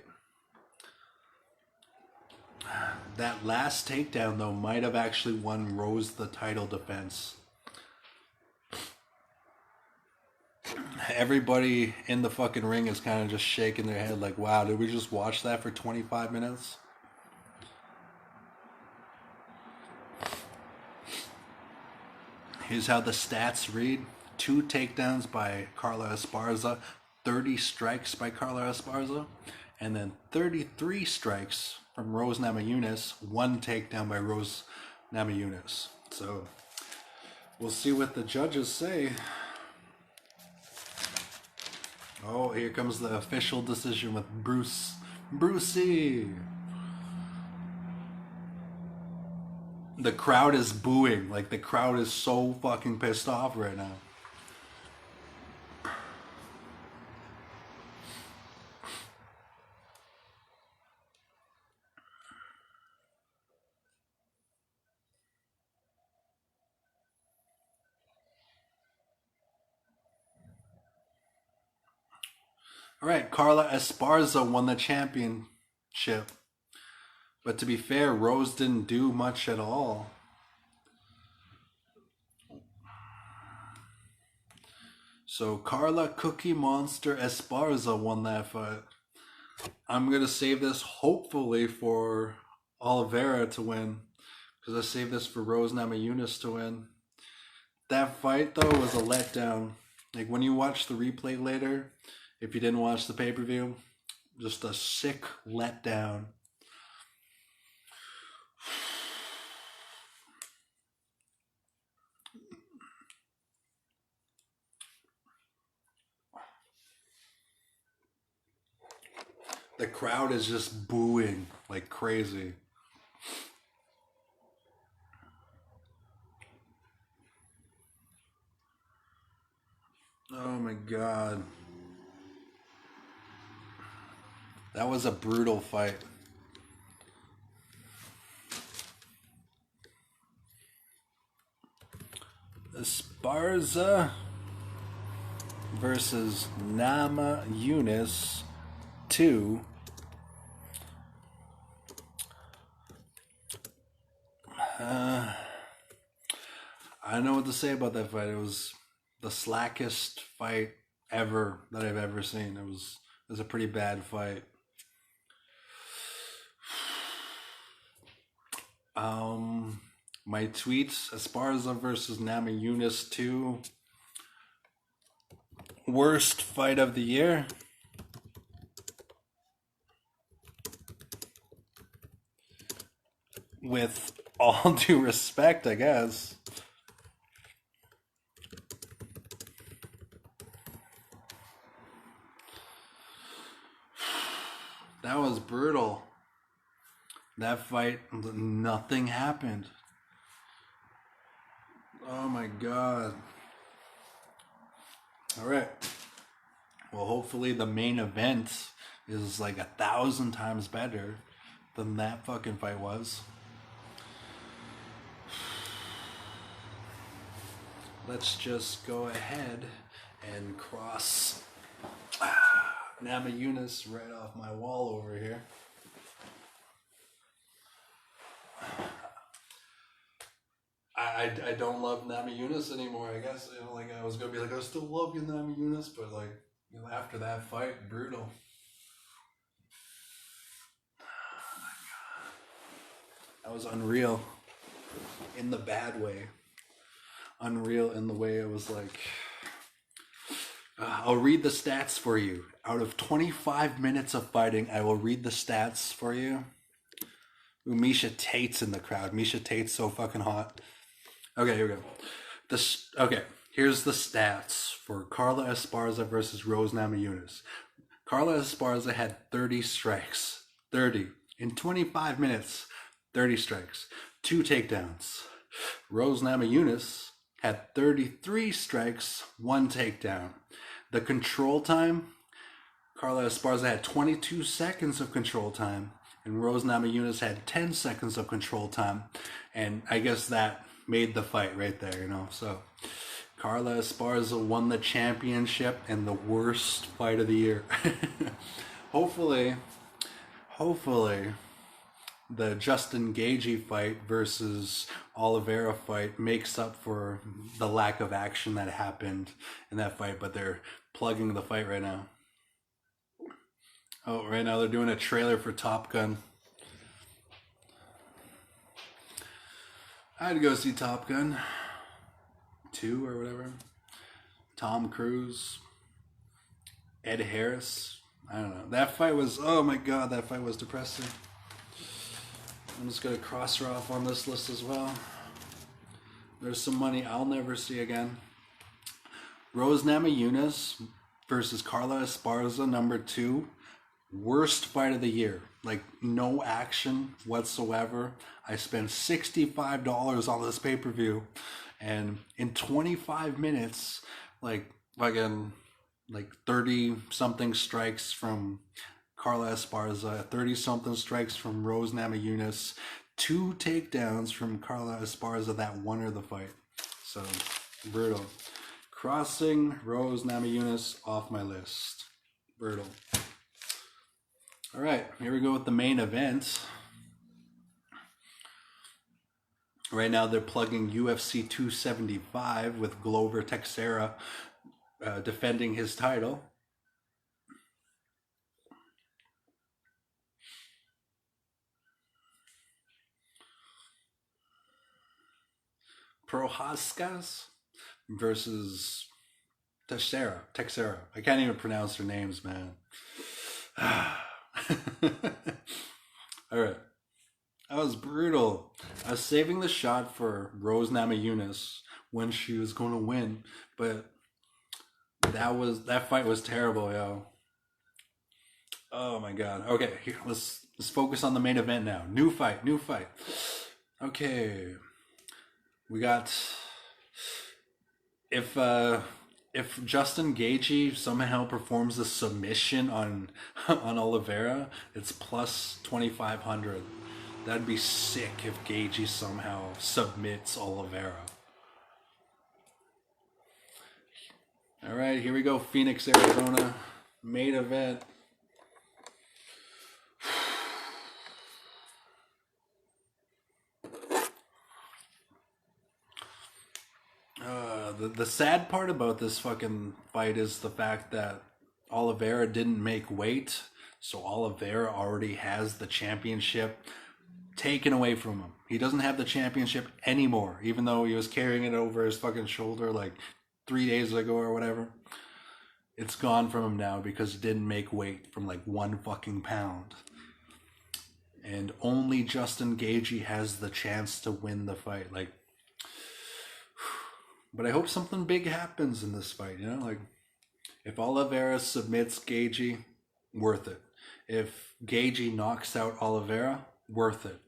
That last takedown, though, might have actually won Rose the title defense. Everybody in the fucking ring is kind of just shaking their head like, wow, did we just watch that for 25 minutes? Here's how the stats read. 2 takedowns by Carla Esparza, 30 strikes by Carla Esparza, and then 33 strikes from Rose Namajunas, 1 takedown by Rose Namajunas. So we'll see what the judges say. Oh, here comes the official decision with Brucey. The crowd is booing. Like, the crowd is so fucking pissed off right now. All right, Carla Esparza won the championship. But to be fair, Rose didn't do much at all. So Carla Cookie Monster Esparza won that fight. I'm going to save this hopefully for Oliveira to win, because I saved this for Rose Namajunas to win. That fight, though, was a letdown. Like, when you watch the replay later, if you didn't watch the pay-per-view, just a sick letdown. The crowd is just booing like crazy. Oh my god. That was a brutal fight. Esparza versus Namajunas 2. I don't know what to say about that fight. It was the slackest fight ever that I've ever seen. It was a pretty bad fight. My tweets: Esparza versus Namajunas 2. Worst fight of the year. With all due respect, I guess. That was brutal. That fight, nothing happened. Oh my god. Alright. Well, hopefully the main event is like 1,000 times better than that fucking fight was. Let's just go ahead and cross Namajunas right off my wall over here. I don't love Namajunas anymore, I guess. You know, like, I was gonna be like, I still love you, Namajunas, but like, you know, after that fight, brutal. Oh my god. That was unreal. In the bad way. Unreal in the way it was like, I'll read the stats for you. Out of 25 minutes of fighting, I will read the stats for you. Ooh, Misha Tate's in the crowd. Misha Tate's so fucking hot. Okay, here we go. Okay, here's the stats for Carla Esparza versus Rose Namajunas. Carla Esparza had 30 strikes. 30. In 25 minutes, 30 strikes. 2 takedowns. Rose Namajunas had 33 strikes, 1 takedown. The control time, Carla Esparza had 22 seconds of control time, and Rose Namajunas had 10 seconds of control time. And I guess that made the fight right there, you know. So Carla Esparza won the championship and the worst fight of the year. Hopefully, the Justin Gaethje fight versus Oliveira fight makes up for the lack of action that happened in that fight, but they're plugging the fight right now. Oh, right now they're doing a trailer for Top Gun. I had to go see Top Gun 2 or whatever. Tom Cruise, Ed Harris. I don't know. That fight was, oh my god, that fight was depressing. I'm just going to cross her off on this list as well. There's some money I'll never see again. Rose Namajunas versus Carla Esparza, number 2. Worst fight of the year. Like, no action whatsoever. I spent $65 on this pay-per-view. And in 25 minutes, like 30-something strikes from Carla Esparza, 30-something strikes from Rose Namajunas, 2 takedowns from Carla Esparza that won her the fight. So, brutal. Crossing Rose Namajunas off my list. Brutal. All right, here we go with the main event. Right now they're plugging UFC 275 with Glover Teixeira defending his title. Prohaska versus Teixeira. I can't even pronounce their names, man. All right. That was brutal. I was saving the shot for Rose Namajunas when she was going to win, but that fight was terrible, yo. Oh my god. Okay, here, let's focus on the main event now. New fight. Okay. We got if Justin Gaethje somehow performs a submission on Oliveira, it's plus 2,500. That'd be sick if Gaethje somehow submits Oliveira. All right, here we go. Phoenix, Arizona, main event. The sad part about this fucking fight is the fact that Oliveira didn't make weight, so Oliveira already has the championship taken away from him. He doesn't have the championship anymore, even though he was carrying it over his fucking shoulder like 3 days ago or whatever. It's gone from him now because he didn't make weight from like 1 fucking pound. And only Justin Gaethje has the chance to win the fight. Like, but I hope something big happens in this fight, you know? Like, if Oliveira submits Gaethje, worth it. If Gaethje knocks out Oliveira, worth it.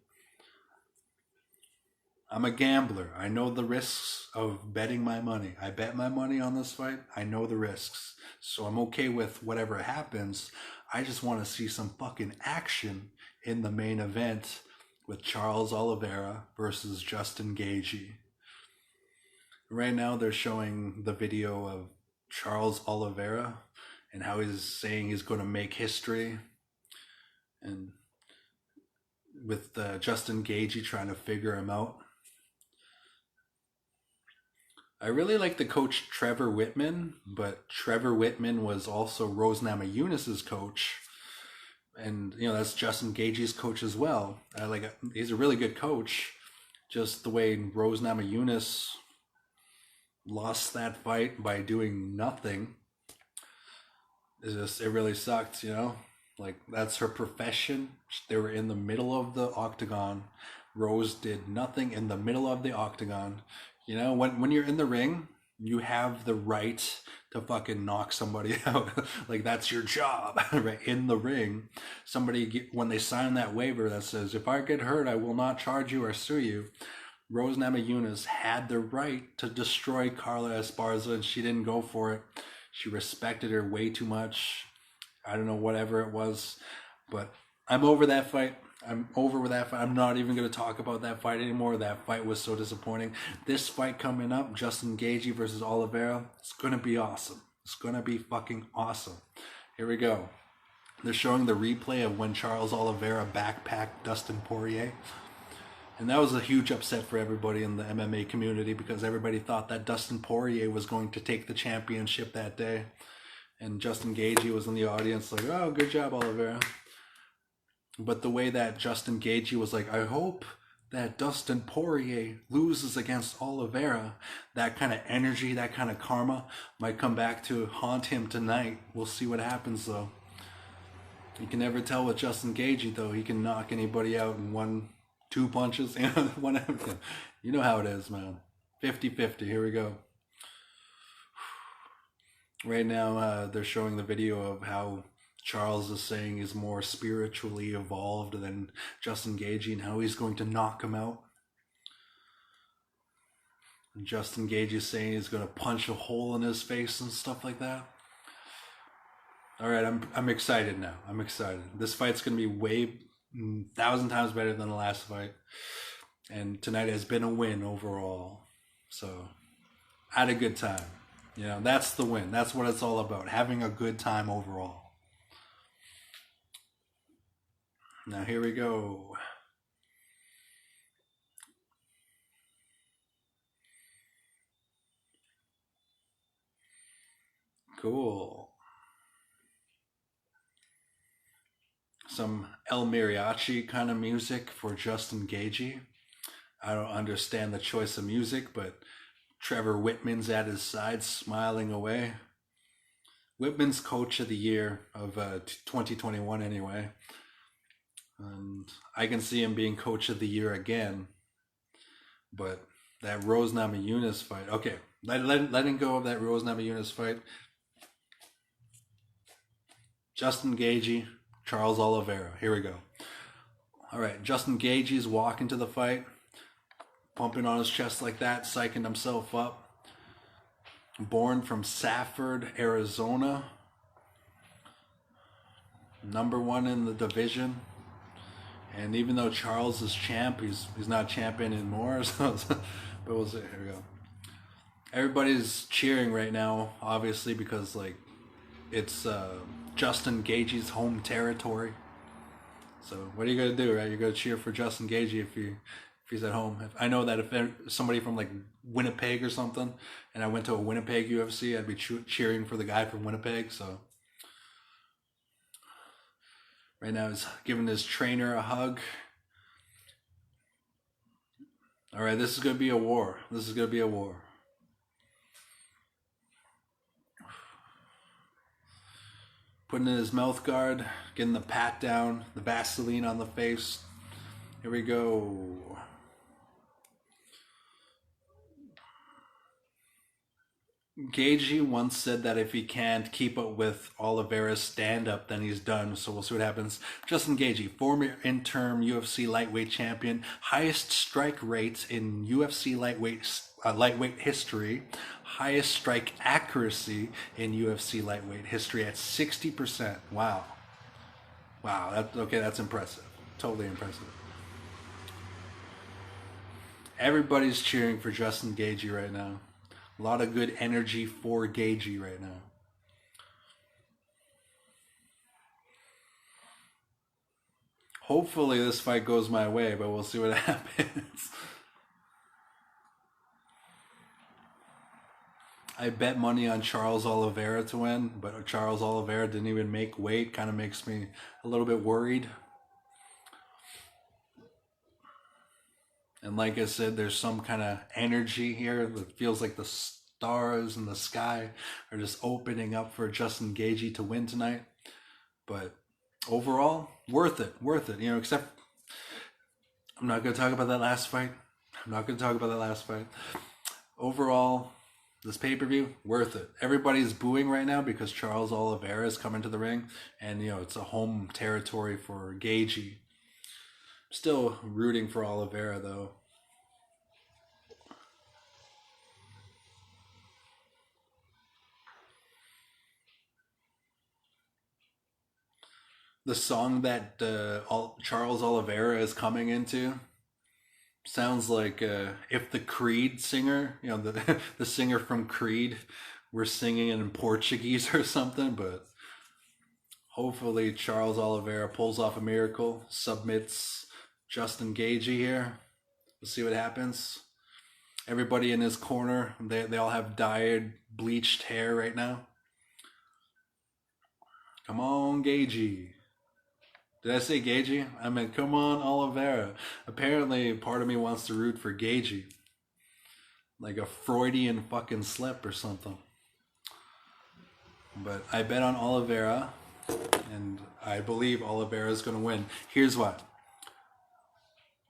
I'm a gambler. I know the risks of betting my money. I bet my money on this fight. I know the risks. So I'm okay with whatever happens. I just want to see some fucking action in the main event with Charles Oliveira versus Justin Gaethje. Right now they're showing the video of Charles Oliveira and how he's saying he's going to make history, and with Justin Gaethje trying to figure him out. I really like the coach Trevor Whitman, but Trevor Whitman was also Rose Namajunas' coach, and you know that's Justin Gaethje's coach as well. He's a really good coach. Just the way Rose Namajunas lost that fight by doing nothing. it really sucked, you know? Like, that's her profession. They were in the middle of the octagon. Rose did nothing in the middle of the octagon. You know, when you're in the ring, you have the right to fucking knock somebody out. Like, that's your job, right? In the ring. When they sign that waiver that says, if I get hurt, I will not charge you or sue you. Rose Namajunas had the right to destroy Carla Esparza, and she didn't go for it. She respected her way too much. I don't know, whatever it was. But I'm over that fight. I'm over with that fight. I'm not even going to talk about that fight anymore. That fight was so disappointing. This fight coming up, Justin Gaethje versus Oliveira, it's going to be awesome. It's going to be fucking awesome. Here we go. They're showing the replay of when Charles Oliveira backpacked Dustin Poirier. And that was a huge upset for everybody in the MMA community because everybody thought that Dustin Poirier was going to take the championship that day. And Justin Gaethje was in the audience like, oh, good job, Oliveira. But the way that Justin Gaethje was like, I hope that Dustin Poirier loses against Oliveira, that kind of energy, that kind of karma might come back to haunt him tonight. We'll see what happens, though. You can never tell with Justin Gaethje, though. He can knock anybody out in 1-2 punches. You know how it is, man. 50-50. Here we go. Right now, they're showing the video of how Charles is saying he's more spiritually evolved than Justin Gaethje and how he's going to knock him out. And Justin Gaethje is saying he's going to punch a hole in his face and stuff like that. All right, I'm excited now. I'm excited. This fight's going to be way 1,000 times better than the last fight. And tonight has been a win overall. So, I had a good time. You know, that's the win. That's what it's all about. Having a good time overall. Now here we go. Cool. Some El Mariachi kind of music for Justin Gaethje. I don't understand the choice of music, but Trevor Whitman's at his side smiling away. Whitman's coach of the year of 2021 anyway. And I can see him being coach of the year again. But that Rose Namajunas fight. Okay, letting go of that Rose Namajunas fight. Justin Gaethje, Charles Oliveira. Here we go. All right, Justin Gaethje's walking to the fight, pumping on his chest like that, psyching himself up. Born from Safford, Arizona. #1 in the division. And even though Charles is champ, he's not champ anymore. But we'll see. Here we go. Everybody's cheering right now, obviously, because like it's Justin Gaethje's home territory. So what are you gonna do, right? You're gonna cheer for Justin Gaethje if he's at home. I know that if somebody from like Winnipeg or something, and I went to a Winnipeg UFC, I'd be cheering for the guy from Winnipeg. So right now he's giving his trainer a hug. All right, this is gonna be a war. This is gonna be a war. Putting in his mouth guard, getting the pat down, the Vaseline on the face. Here we go. Gaethje once said that if he can't keep up with Oliveira's stand-up, then he's done. So we'll see what happens. Justin Gaethje, former interim UFC lightweight champion, highest strike rate in UFC lightweight history, highest strike accuracy in UFC lightweight history at 60%. Wow. That's impressive. Totally impressive. Everybody's cheering for Justin Gaethje right now. A lot of good energy for Gaethje right now. Hopefully this fight goes my way, but we'll see what happens. I bet money on Charles Oliveira to win, but Charles Oliveira didn't even make weight. Kind of makes me a little bit worried. And like I said, there's some kind of energy here that feels like the stars in the sky are just opening up for Justin Gaethje to win tonight. But overall, worth it. You know, except I'm not going to talk about that last fight. Overall, this pay-per-view, worth it. Everybody's booing right now because Charles Oliveira is coming to the ring. And, you know, it's a home territory for Gaethje. Still rooting for Oliveira, though. The song that Charles Oliveira is coming into sounds like if the Creed singer, you know, the singer from Creed, were singing it in Portuguese or something. But hopefully Charles Oliveira pulls off a miracle, submits Justin Gaethje here. We'll see what happens. Everybody in his corner, they all have dyed, bleached hair right now. Come on, Gaethje. Did I say Gaethje? I meant, come on, Oliveira. Apparently, part of me wants to root for Gaethje. Like a Freudian fucking slip or something. But I bet on Oliveira, and I believe Oliveira is going to win. Here's what.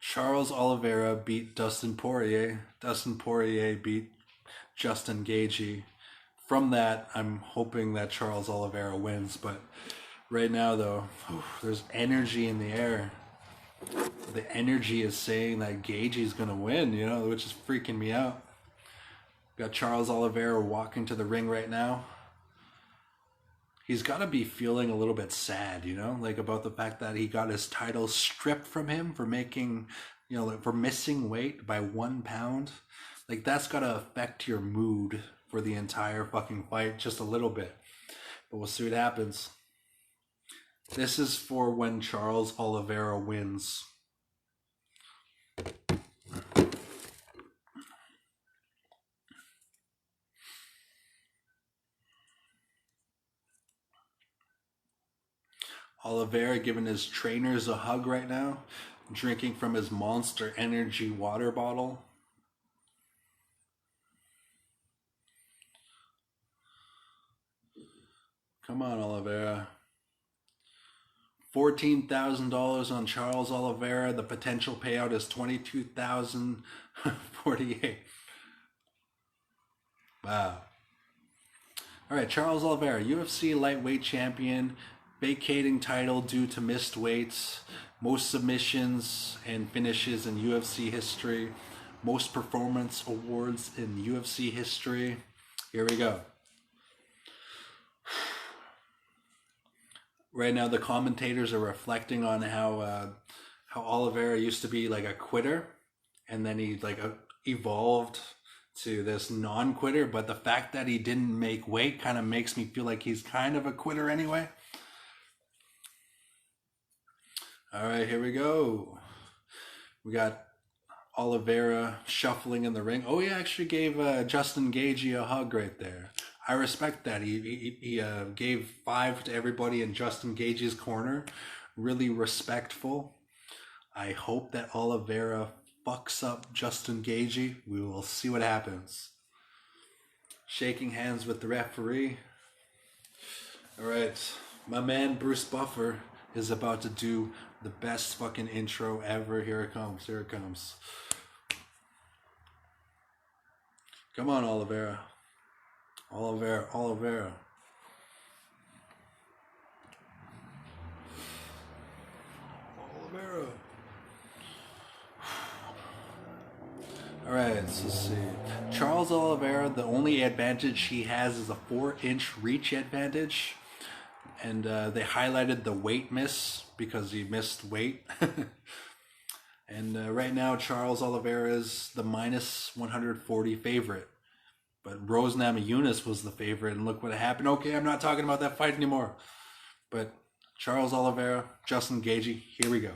Charles Oliveira beat Dustin Poirier. Dustin Poirier beat Justin Gaethje. From that, I'm hoping that Charles Oliveira wins, but right now, though, there's energy in the air. The energy is saying that Gaethje's going to win, you know, which is freaking me out. Got Charles Oliveira walking to the ring right now. He's got to be feeling a little bit sad, you know, like about the fact that he got his title stripped from him for making, you know, like for missing weight by 1 pound. Like, that's got to affect your mood for the entire fucking fight just a little bit. But we'll see what happens. This is for when Charles Oliveira wins. Oliveira giving his trainers a hug right now, drinking from his Monster Energy water bottle. Come on, Oliveira. $14,000 on Charles Oliveira. The potential payout is $22,048. Wow. All right, Charles Oliveira, UFC lightweight champion, vacating title due to missed weights, most submissions and finishes in UFC history, most performance awards in UFC history. Here we go. Right now, the commentators are reflecting on how Oliveira used to be like a quitter, and then he like evolved to this non-quitter. But the fact that he didn't make weight kind of makes me feel like he's kind of a quitter anyway. All right, here we go. We got Oliveira shuffling in the ring. Oh, he actually gave Justin Gaethje a hug right there. I respect that. He gave 5 to everybody in Justin Gaethje's corner. Really respectful. I hope that Oliveira fucks up Justin Gaethje. We will see what happens. Shaking hands with the referee. All right. My man Bruce Buffer is about to do the best fucking intro ever. Here it comes. Here it comes. Come on, Oliveira. Oliveira. Oliveira. All right, so let's see. Charles Oliveira, the only advantage he has is a 4-inch reach advantage. And they highlighted the weight miss because he missed weight. And right now, Charles Oliveira is the minus 140 favorite. But Rose Namajunas was the favorite, and look what happened. Okay, I'm not talking about that fight anymore. But Charles Oliveira, Justin Gaethje, here we go.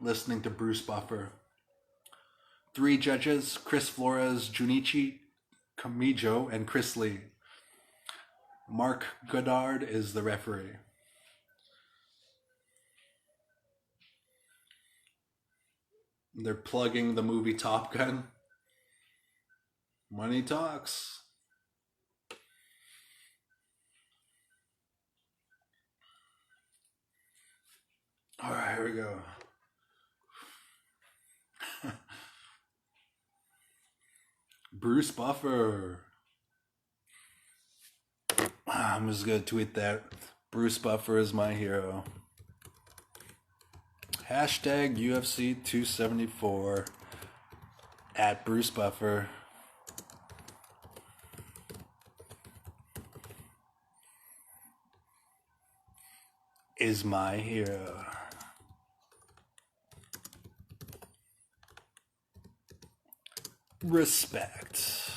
Listening to Bruce Buffer. 3 judges, Chris Flores, Junichi Kamijo, and Chris Lee. Mark Goddard is the referee. They're plugging the movie Top Gun. Money talks. All right, here we go. Bruce Buffer. I'm just going to tweet that. Bruce Buffer is my hero. Hashtag UFC 274 at Bruce Buffer. Is my hero. Respect.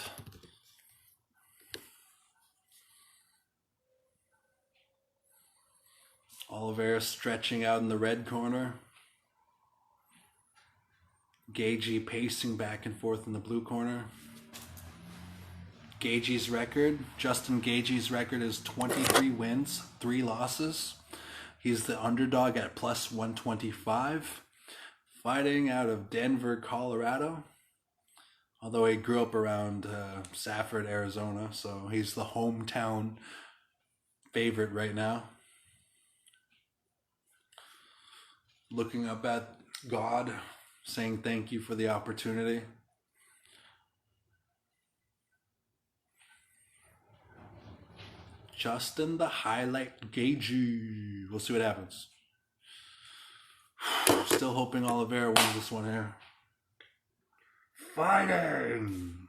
Oliveira stretching out in the red corner. Gaethje pacing back and forth in the blue corner. Gaethje's record, Justin Gaethje's record is 23 wins, 3 losses. He's the underdog at plus 125. Fighting out of Denver, Colorado. Although he grew up around Safford, Arizona, so he's the hometown favorite right now. Looking up at God, saying thank you for the opportunity. Justin the Highlight Gaethje. We'll see what happens. Still hoping Oliveira wins this one here. Fighting!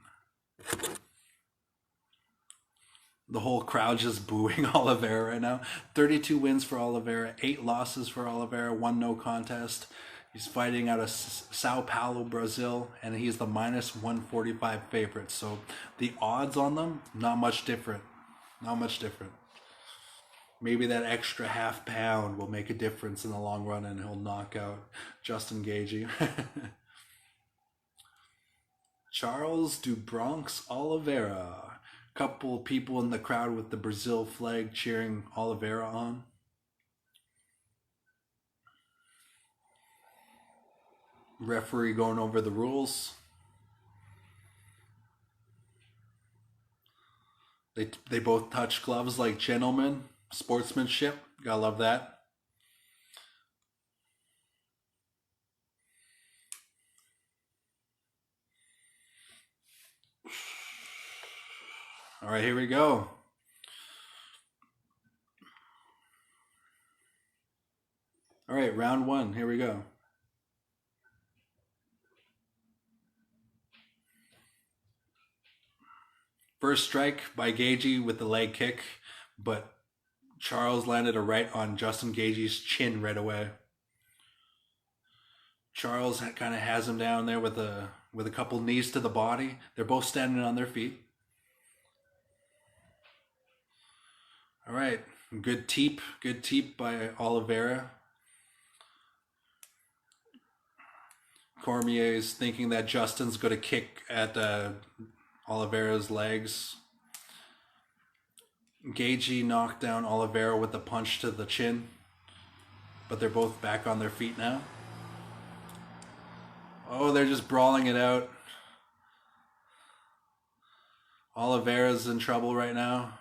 The whole crowd just booing Oliveira right now. 32 wins for Oliveira, 8 losses for Oliveira, 1 no contest. He's fighting out of Sao Paulo, Brazil, and he's the minus 145 favorite. So the odds on them, not much different. Not much different. Maybe that extra half pound will make a difference in the long run and he'll knock out Justin Gaethje. Charles do Bronx Oliveira. Couple people in the crowd with the Brazil flag cheering Oliveira on. Referee going over the rules. They both touch gloves like gentlemen. Sportsmanship. Gotta love that. All right, here we go. All right, round 1. Here we go. First strike by Gaethje with the leg kick, but Charles landed a right on Justin Gaethje's chin right away. Charles kind of has him down there with a couple knees to the body. They're both standing on their feet. All right, good teep by Oliveira. Cormier's thinking that Justin's going to kick at Oliveira's legs. Gaethje knocked down Oliveira with a punch to the chin, but they're both back on their feet now. Oh, they're just brawling it out. Oliveira's in trouble right now.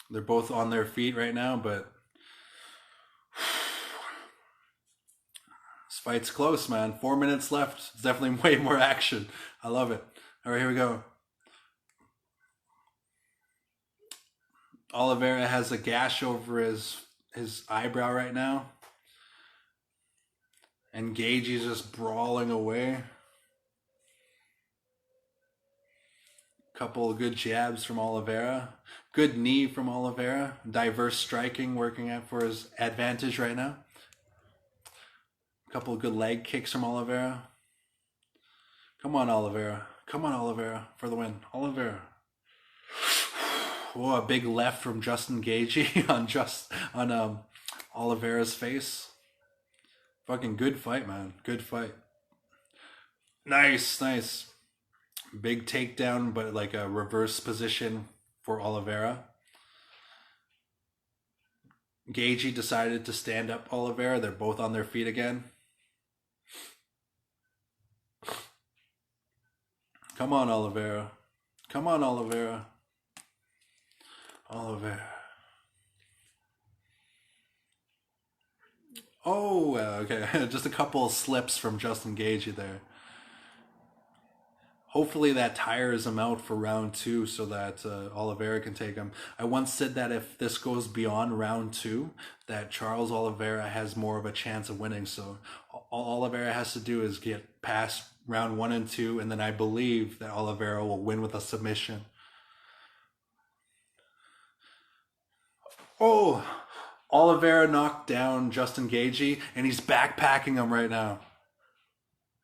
They're both on their feet right now, but this fight's close, man. 4 minutes left. It's definitely way more action. I love it. All right, here we go. Oliveira has a gash over his eyebrow right now. And Gaethje's just brawling away. Couple of good jabs from Oliveira. Good knee from Oliveira. Diverse striking working out for his advantage right now. Couple of good leg kicks from Oliveira. Come on, Oliveira. Come on, Oliveira, for the win. Oliveira. Oh, a big left from Justin Gaethje on Oliveira's face. Fucking good fight, man. Good fight. Nice, nice. Big takedown, but like a reverse position for Oliveira. Gaethje decided to stand up Oliveira. They're both on their feet again. Come on, Oliveira. Come on, Oliveira. Oliveira. Oh, okay. Just a couple of slips from Justin Gaethje there. Hopefully that tires him out for round 2 so that Oliveira can take him. I once said that if this goes beyond round 2, that Charles Oliveira has more of a chance of winning. So all Oliveira has to do is get past round 1 and 2, and then I believe that Oliveira will win with a submission. Oh, Oliveira knocked down Justin Gaethje, and he's backpacking him right now.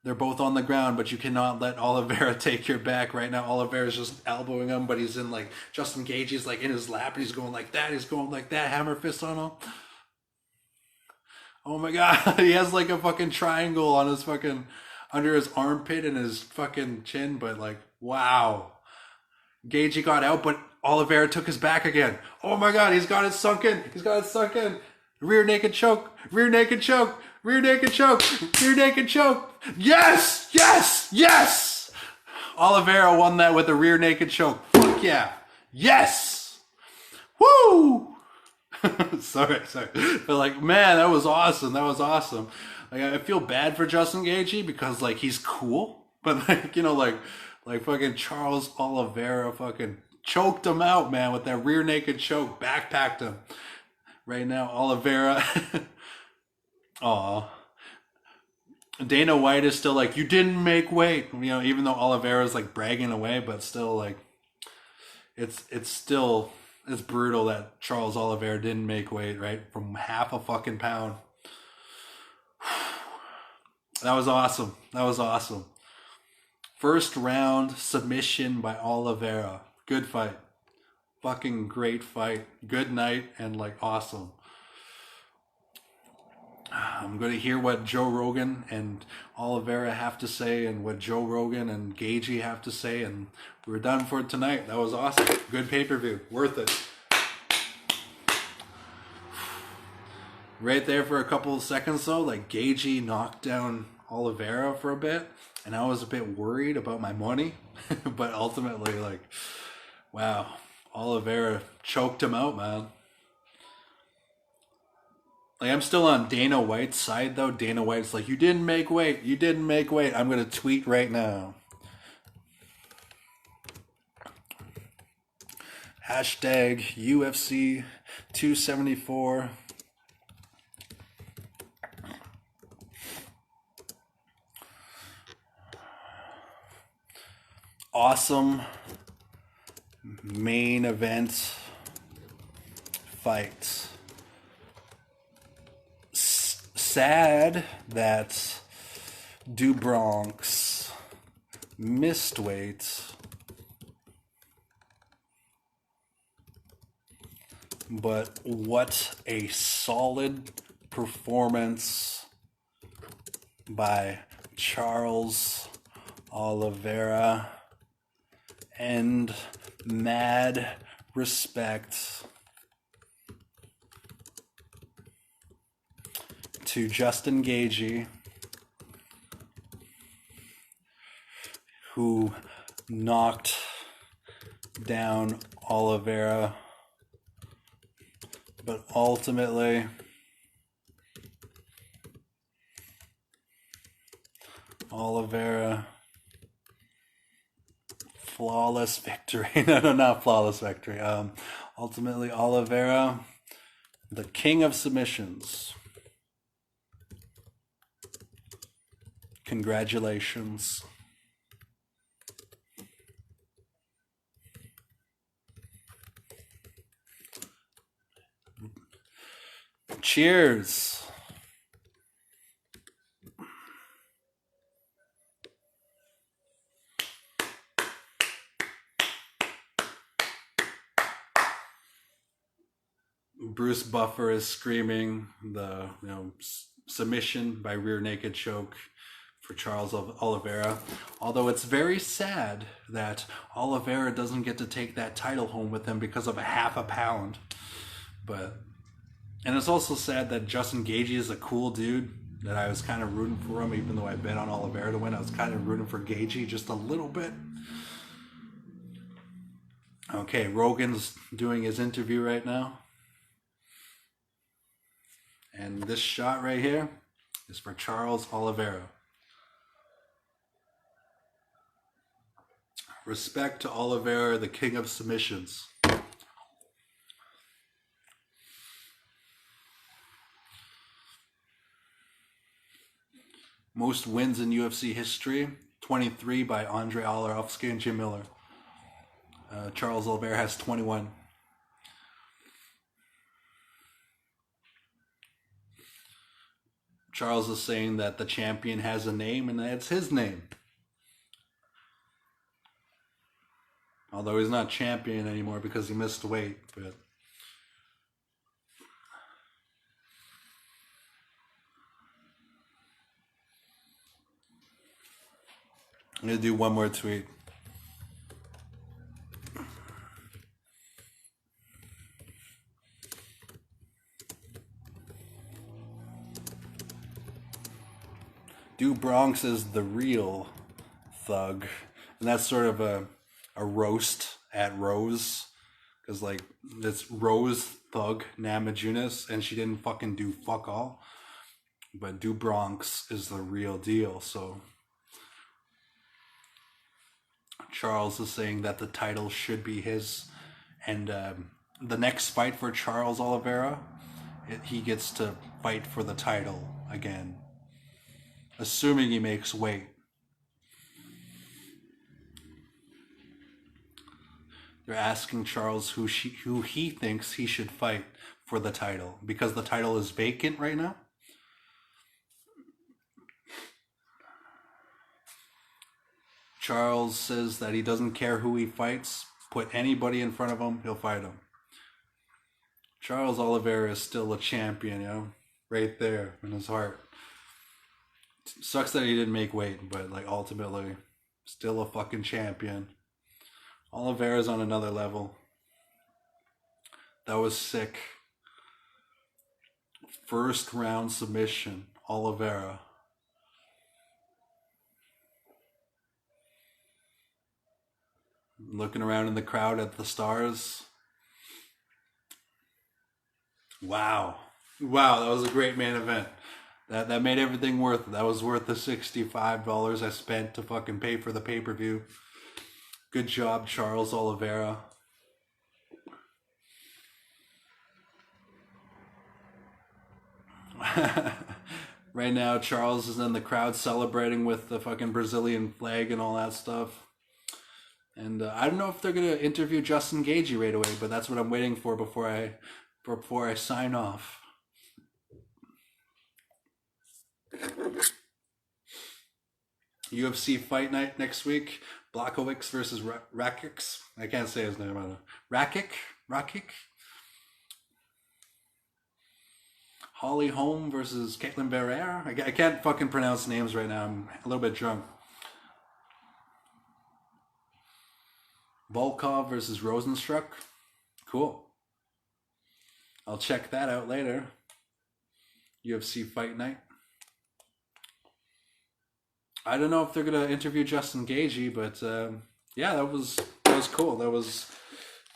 They're both on the ground, but you cannot let Oliveira take your back right now. Oliveira's just elbowing him, but he's in like, Justin Gaethje's like in his lap, and he's going like that, hammer fist on him. Oh my God, he has like a fucking triangle on his fucking, under his armpit and his fucking chin, but like, wow. Gaethje got out, but Oliveira took his back again. Oh my God, he's got it sunken. Rear naked choke. Rear naked choke. Yes! Oliveira won that with a rear naked choke. Fuck yeah. Yes! Woo! sorry. But like, man, that was awesome. Like, I feel bad for Justin Gaethje because like he's cool, but like, you know, like fucking Charles Oliveira fucking choked him out, man, with that rear naked choke, backpacked him. Right now, Oliveira. Aw. Dana White is still like, you didn't make weight. You know, even though Oliveira's like bragging away, but still like, it's brutal that Charles Oliveira didn't make weight, right? From half a fucking pound. That was awesome. First round submission by Oliveira. Good fight. Fucking great fight. Good night and like awesome. I'm going to hear what Joe Rogan and Oliveira have to say and what Joe Rogan and Gaethje have to say, and we're done for tonight. That was awesome. Good pay-per-view. Worth it. Right there for a couple of seconds though, like Gaethje knocked down Oliveira for a bit, and I was a bit worried about my money, but ultimately, like, wow, Oliveira choked him out, man. Like, I'm still on Dana White's side, though. Dana White's like, you didn't make weight. I'm going to tweet right now. Hashtag UFC 274. Awesome main event fight. Sad that DuBronx missed weight, but what a solid performance by Charles Oliveira, and mad respect to Justin Gaethje, who knocked down Oliveira, but ultimately Oliveira, flawless victory. No, not flawless victory. Ultimately Oliveira, the king of submissions. Congratulations. Cheers. Bruce Buffer is screaming the submission by rear naked choke for Charles Oliveira. Although it's very sad that Oliveira doesn't get to take that title home with him because of a half a pound. But And it's also sad that Justin Gaethje is a cool dude, that I was kind of rooting for him, even though I bet on Oliveira to win. I was kind of rooting for Gaethje just a little bit. Okay, Rogan's doing his interview right now. And this shot right here is for Charles Oliveira. Respect to Oliveira, the king of submissions. Most wins in UFC history, 23 by Andre Arlovski and Jim Miller. Charles Oliveira has 21. Charles is saying that the champion has a name and that's his name. Although he's not champion anymore because he missed weight, but I'm going to do one more tweet. Do Bronx is the real thug. And that's sort of a roast at Rose. Because, like, it's Rose thug Namajunas, and she didn't fucking do fuck all. But Do Bronx is the real deal, so Charles is saying that the title should be his, and the next fight for Charles Oliveira, he gets to fight for the title again, assuming he makes weight. They're asking Charles who he thinks he should fight for the title, because the title is vacant right now. Charles says that he doesn't care who he fights. Put anybody in front of him, he'll fight him. Charles Oliveira is still a champion, you know, right there in his heart. Sucks that he didn't make weight, but like ultimately, still a fucking champion. Oliveira's on another level. That was sick. First round submission, Oliveira. Looking around in the crowd at the stars. Wow, that was a great main event. That made everything worth it. That was worth the $65 I spent to fucking pay for the pay-per-view. Good job, Charles Oliveira. Right now, Charles is in the crowd celebrating with the fucking Brazilian flag and all that stuff. And I don't know if they're gonna interview Justin Gaethje right away, but that's what I'm waiting for before I sign off. UFC Fight Night next week. Blachowicz versus Rakic. I can't say his name. I don't know. Rakic. Holly Holm versus Caitlin Vergara. I can't fucking pronounce names right now. I'm a little bit drunk. Volkov versus Rosenstruck. Cool. I'll check that out later. UFC Fight Night. I don't know if they're gonna interview Justin Gaethje, but yeah, that was cool. That was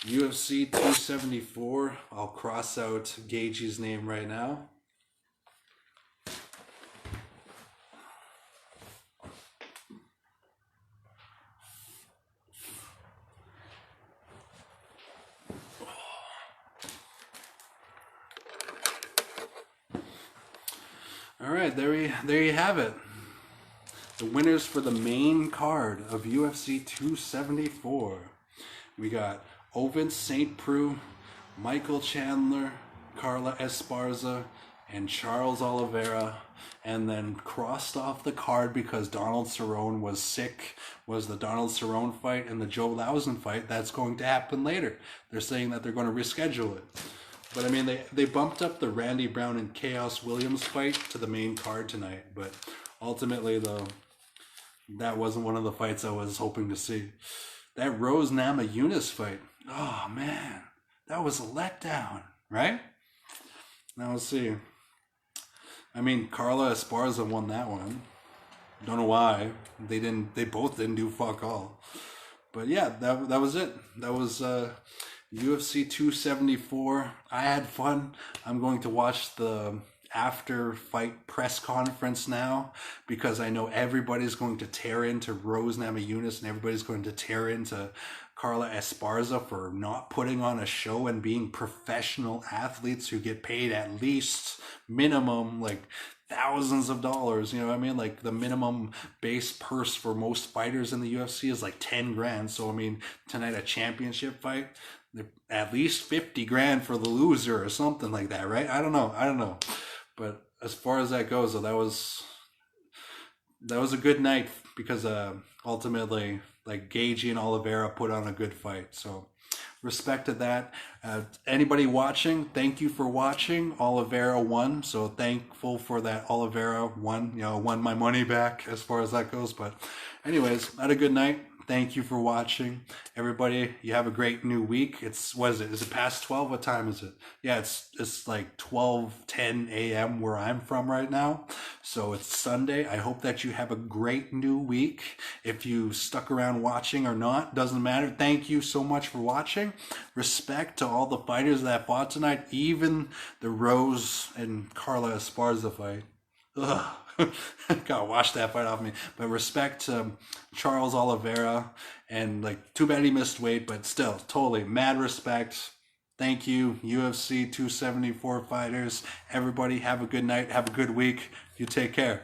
UFC 274. I'll cross out Gaethje's name right now. All right, there you have it. The winners for the main card of UFC 274. We got Ovince St. Preux, Michael Chandler, Carla Esparza, and Charles Oliveira. And then crossed off the card because Donald Cerrone was sick was the Donald Cerrone fight and the Joe Lausen fight. That's going to happen later. They're saying that they're going to reschedule it. But I mean, they bumped up the Randy Brown and Chaos Williams fight to the main card tonight. But ultimately, though, that wasn't one of the fights I was hoping to see. That Rose Namajunas fight, oh man, that was a letdown, right? Now let's see. I mean, Carla Esparza won that one. Don't know why. They both didn't do fuck all. But yeah, that was it. That was UFC 274. I had fun. I'm going to watch the after fight press conference now because I know everybody's going to tear into Rose Namajunas and everybody's going to tear into Carla Esparza for not putting on a show and being professional athletes who get paid at least minimum like thousands of dollars. You know what I mean? Like the minimum base purse for most fighters in the UFC is like 10 grand. So I mean, tonight a championship fight, at least 50 grand for the loser or something like that, right? I don't know. But as far as that goes, that was a good night because ultimately, like Gaethje and Oliveira put on a good fight. So respect to that. Anybody watching, thank you for watching. Oliveira won, so thankful for that. Oliveira won. Won my money back as far as that goes. But anyways, had a good night. Thank you for watching. Everybody, you have a great new week. What is it? Is it past 12? What time is it? Yeah, it's like 12:10 a.m. where I'm from right now. So it's Sunday. I hope that you have a great new week. If you stuck around watching or not, doesn't matter. Thank you so much for watching. Respect to all the fighters that fought tonight, even the Rose and Carla Esparza fight. Ugh. Gotta wash that fight off me. But respect to Charles Oliveira, and like too bad he missed weight, but still totally mad respect. Thank you, UFC 274 fighters. Everybody have a good night, have a good week. You take care.